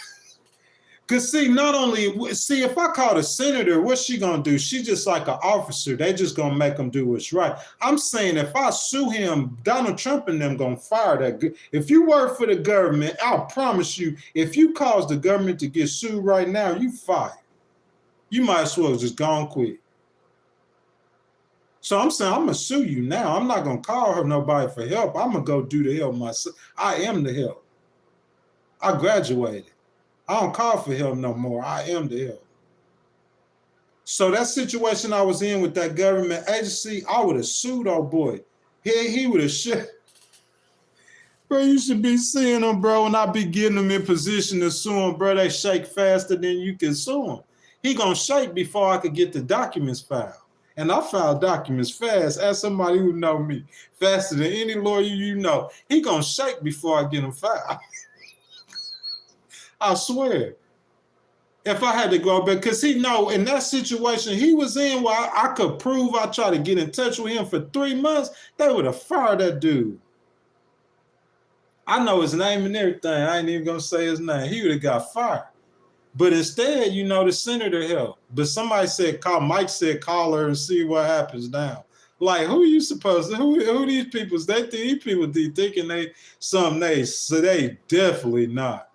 Because if I call a senator, what's she going to do? She's just like an officer. They just going to make them do what's right. I'm saying if I sue him, Donald Trump and them going to fire that. If you work for the government, I'll promise you, if you cause the government to get sued right now, you fired. You might as well just go and quit. So I'm saying I'm going to sue you now. I'm not going to call nobody for help. I'm going to go do the help myself. I am the help. I graduated. I don't call for help no more. I am the help. So that situation I was in with that government agency, I would have sued old boy. He would have shit. Bro, you should be seeing them, bro, and I be getting them in position to sue them, bro. They shake faster than you can sue them. He gonna shake before I could get the documents filed. And I file documents fast. As somebody who know me, faster than any lawyer you know. He gonna shake before I get them filed. I swear. If I had to go, because he know in that situation he was in where I could prove I tried to get in touch with him for 3 months, they would have fired that dude. I know his name and everything. I ain't even going to say his name. He would have got fired. But instead, the senator helped. But somebody said, Mike said, call her and see what happens now. Like, who are you supposed to, who these people, these people be thinking they something so they definitely not.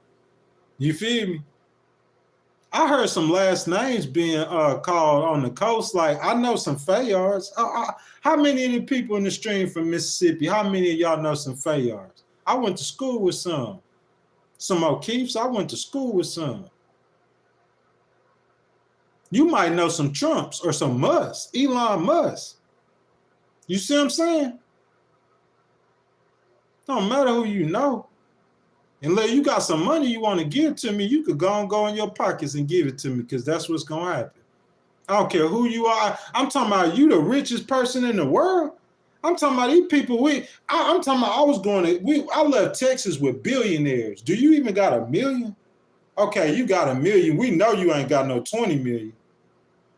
You feel me? I heard some last names being called on the coast. Like, I know some Fayards. How many of the people in the stream from Mississippi, how many of y'all know some Fayards? I went to school with some. Some O'Keefes, I went to school with some. You might know some Trumps or some Musk, Elon Musk. You see what I'm saying? Don't matter who you know. Unless you got some money you want to give to me, you could go in your pockets and give it to me, because that's what's going to happen. I don't care who you are. I'm talking about you the richest person in the world. I'm talking about these people. I'm talking about I left Texas with billionaires. Do you even got $1 million? Okay, you got $1 million. We know you ain't got no 20 million.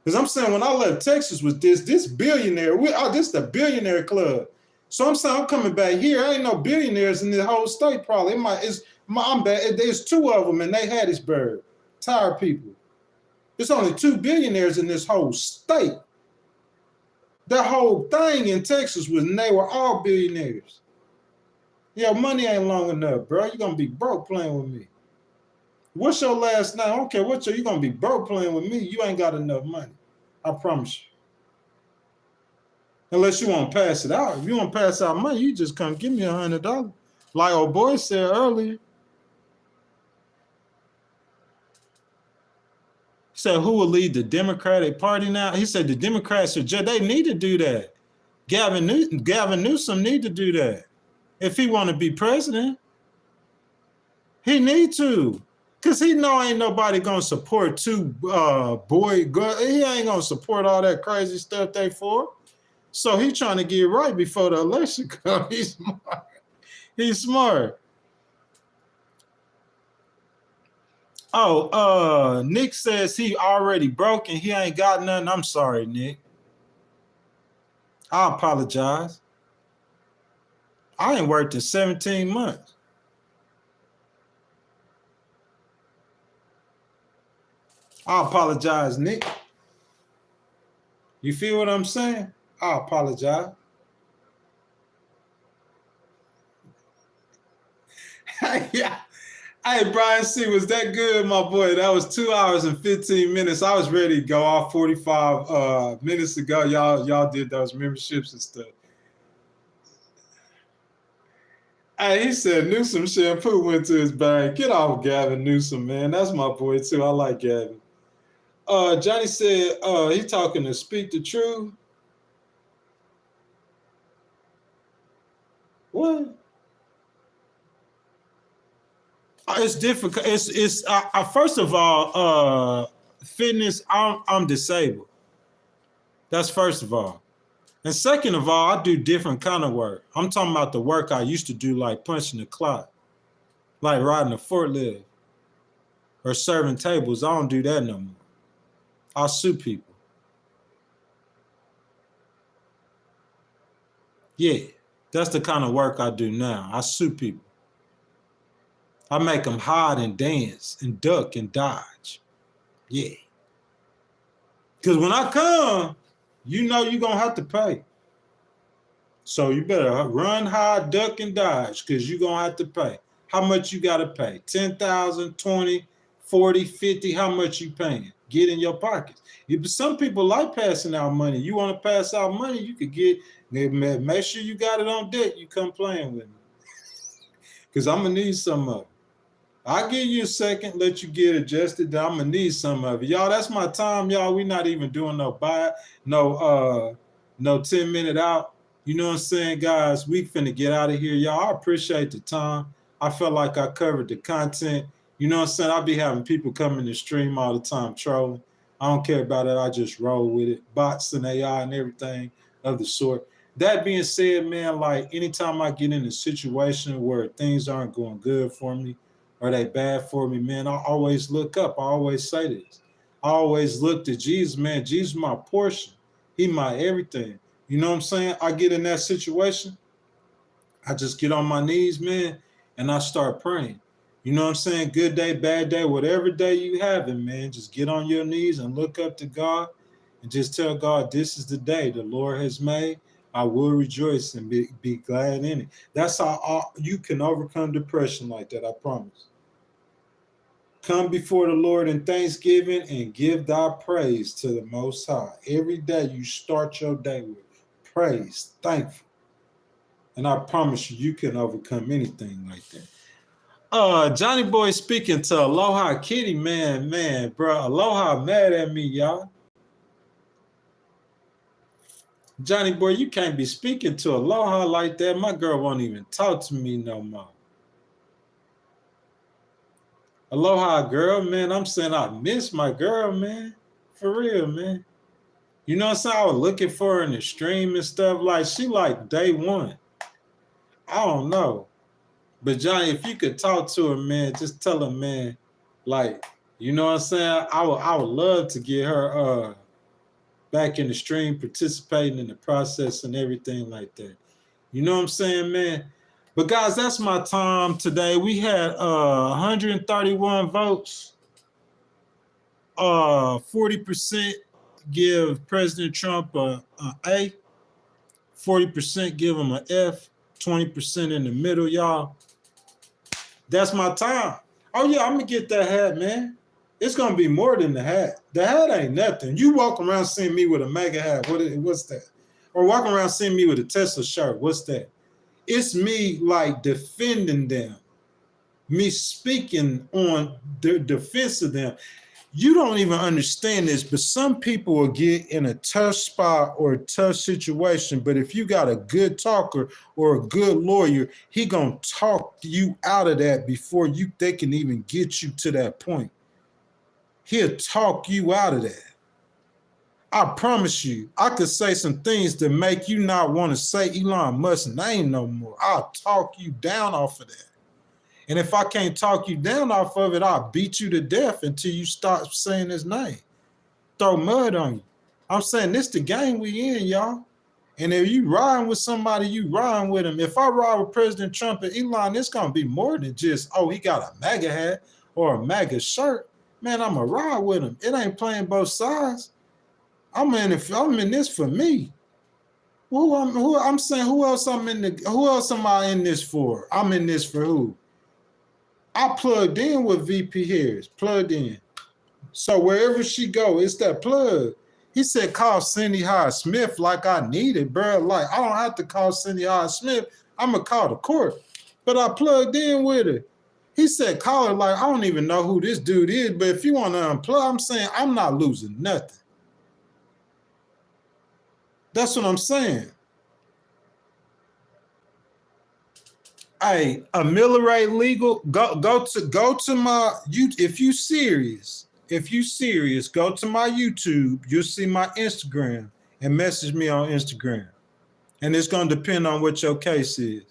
Because I'm saying when I left Texas with this billionaire, this is the billionaire club. So I'm saying I'm coming back here. Ain't no billionaires in the whole state probably. I'm bad. There's 2 of them in they Hattiesburg. Tired people. There's only 2 billionaires in this whole state. That whole thing in Texas they were all billionaires. Your money ain't long enough, bro. You're going to be broke playing with me. What's your last name? I don't care what you're going to be broke playing with me. You ain't got enough money. I promise you. Unless you want to pass it out. If you want to pass out money, you just come give me $100. Like old boy said earlier. He said, who will lead the Democratic Party now? He said the Democrats they need to do that. Gavin Newsom need to do that. If he want to be president, he need to. Because he know ain't nobody going to support 2 girls. He ain't going to support all that crazy stuff they for. So he trying to get right before the election comes. He's smart. He's smart. Oh, Nick says he already broke and he ain't got nothing. I'm sorry, Nick. I apologize. I ain't worked in 17 months. I apologize, Nick. You feel what I'm saying? I apologize. Yeah. Hey, Brian C., was that good, my boy? That was 2 hours and 15 minutes. I was ready to go off 45 minutes ago. Y'all did those memberships and stuff. Hey, he said Newsom shampoo went to his bag. Get off Gavin Newsom, man. That's my boy, too. I like Gavin. Johnny said he talking to Speak the Truth. What? It's difficult. It's first of all, fitness. I'm disabled. That's first of all, and second of all, I do different kind of work. I'm talking about the work I used to do, like punching the clock, like riding a forklift, or serving tables. I don't do that no more. I sue people. Yeah, that's the kind of work I do now. I sue people. I make them hide and dance and duck and dodge. Yeah. Because when I come, you know you're going to have to pay. So you better run, hide, duck, and dodge because you're going to have to pay. How much you got to pay? 10,000, 20, 40, 50, how much you paying? Get in your pockets. Some people like passing out money. You want to pass out money, you could get, make sure you got it on deck. You come playing with me. Because I'm going to need some of it. I'll give you a second, let you get adjusted. I'm gonna need some of it. Y'all, that's my time, y'all. We not even doing no 10-minute out. You know what I'm saying, guys? We finna get out of here, y'all. I appreciate the time. I felt like I covered the content. You know what I'm saying? I'll be having people coming to stream all the time trolling. I don't care about it. I just roll with it. Bots and AI and everything of the sort. That being said, man, like anytime I get in a situation where things aren't going good for me, are they bad for me, man? I always look up. I always say this. I always look to Jesus, man. Jesus my portion. He my everything. You know what I'm saying? I get in that situation. I just get on my knees, man, and I start praying. You know what I'm saying? Good day, bad day, whatever day you have it, man. Just get on your knees and look up to God and just tell God, this is the day the Lord has made. I will rejoice and be glad in it. That's how you can overcome depression like that, I promise. Come before the Lord in thanksgiving and give thy praise to the Most High. Every day you start your day with praise, thankful. And I promise you, you can overcome anything like that. Johnny Boy speaking to Aloha Kitty, man, bro. Aloha mad at me, y'all. Johnny Boy, you can't be speaking to Aloha like that. My girl won't even talk to me no more. Aloha, girl, man. I'm saying I miss my girl, man. For real, man. You know what I'm saying? I was looking for her in the stream and stuff. Like, she like day one. I don't know. But Johnny, if you could talk to her, man, just tell her, man, like, you know what I'm saying? I would love to get her back in the stream, participating in the process and everything like that. You know what I'm saying, man? But guys, that's my time today. We had 131 votes. 40% give President Trump a A. 40% give him an F. 20% in the middle, y'all. That's my time. Oh yeah, I'm gonna get that hat, man. It's gonna be more than the hat. The hat ain't nothing. You walk around seeing me with a mega hat. What's that? Or walking around seeing me with a Tesla shirt. What's that? It's me like defending them, me speaking on the defense of them. You don't even understand this, but some people will get in a tough spot or a tough situation. But if you got a good talker or a good lawyer, he gonna talk you out of that before they can even get you to that point. He'll talk you out of that. I promise you, I could say some things that make you not want to say Elon Musk's name no more. I'll talk you down off of that. And if I can't talk you down off of it, I'll beat you to death until you start saying his name. Throw mud on you. I'm saying this the game we in, y'all. And if you riding with somebody, you riding with him. If I ride with President Trump and Elon, it's gonna be more than just, oh, he got a MAGA hat or a MAGA shirt. Man, I'm gonna ride with him. It ain't playing both sides. I'm in this for me. Who else am I in this for? I'm in this for who? I plugged in with VP Harris, plugged in. So wherever she go, it's that plug. He said, call Cindy Hyde Smith like I need it, bro. Like, I don't have to call Cindy Hyde Smith. I'm going to call the court. But I plugged in with her. He said, call her like, I don't even know who this dude is, but if you want to unplug, I'm saying I'm not losing nothing. That's what I'm saying. Hey, ameliorate legal. Go to my if you serious, go to my YouTube. You'll see my Instagram and message me on Instagram. And it's gonna depend on what your case is.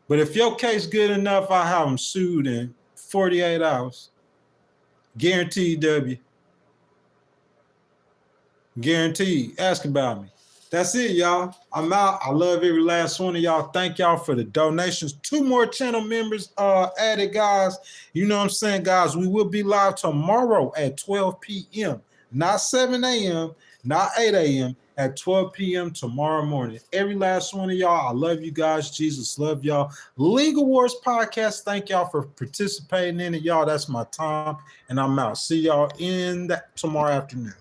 But if your case good enough, I have them sued in 48 hours. Guaranteed W. Guaranteed. Ask about me. That's it, y'all. I'm out. I love every last one of y'all. Thank y'all for the donations. 2 more channel members added, guys. You know what I'm saying, guys? We will be live tomorrow at 12 p.m. Not 7 a.m., not 8 a.m., at 12 p.m. tomorrow morning. Every last one of y'all. I love you guys. Jesus love y'all. Legal Wars Podcast. Thank y'all for participating in it, y'all. That's my time, and I'm out. See y'all in that tomorrow afternoon.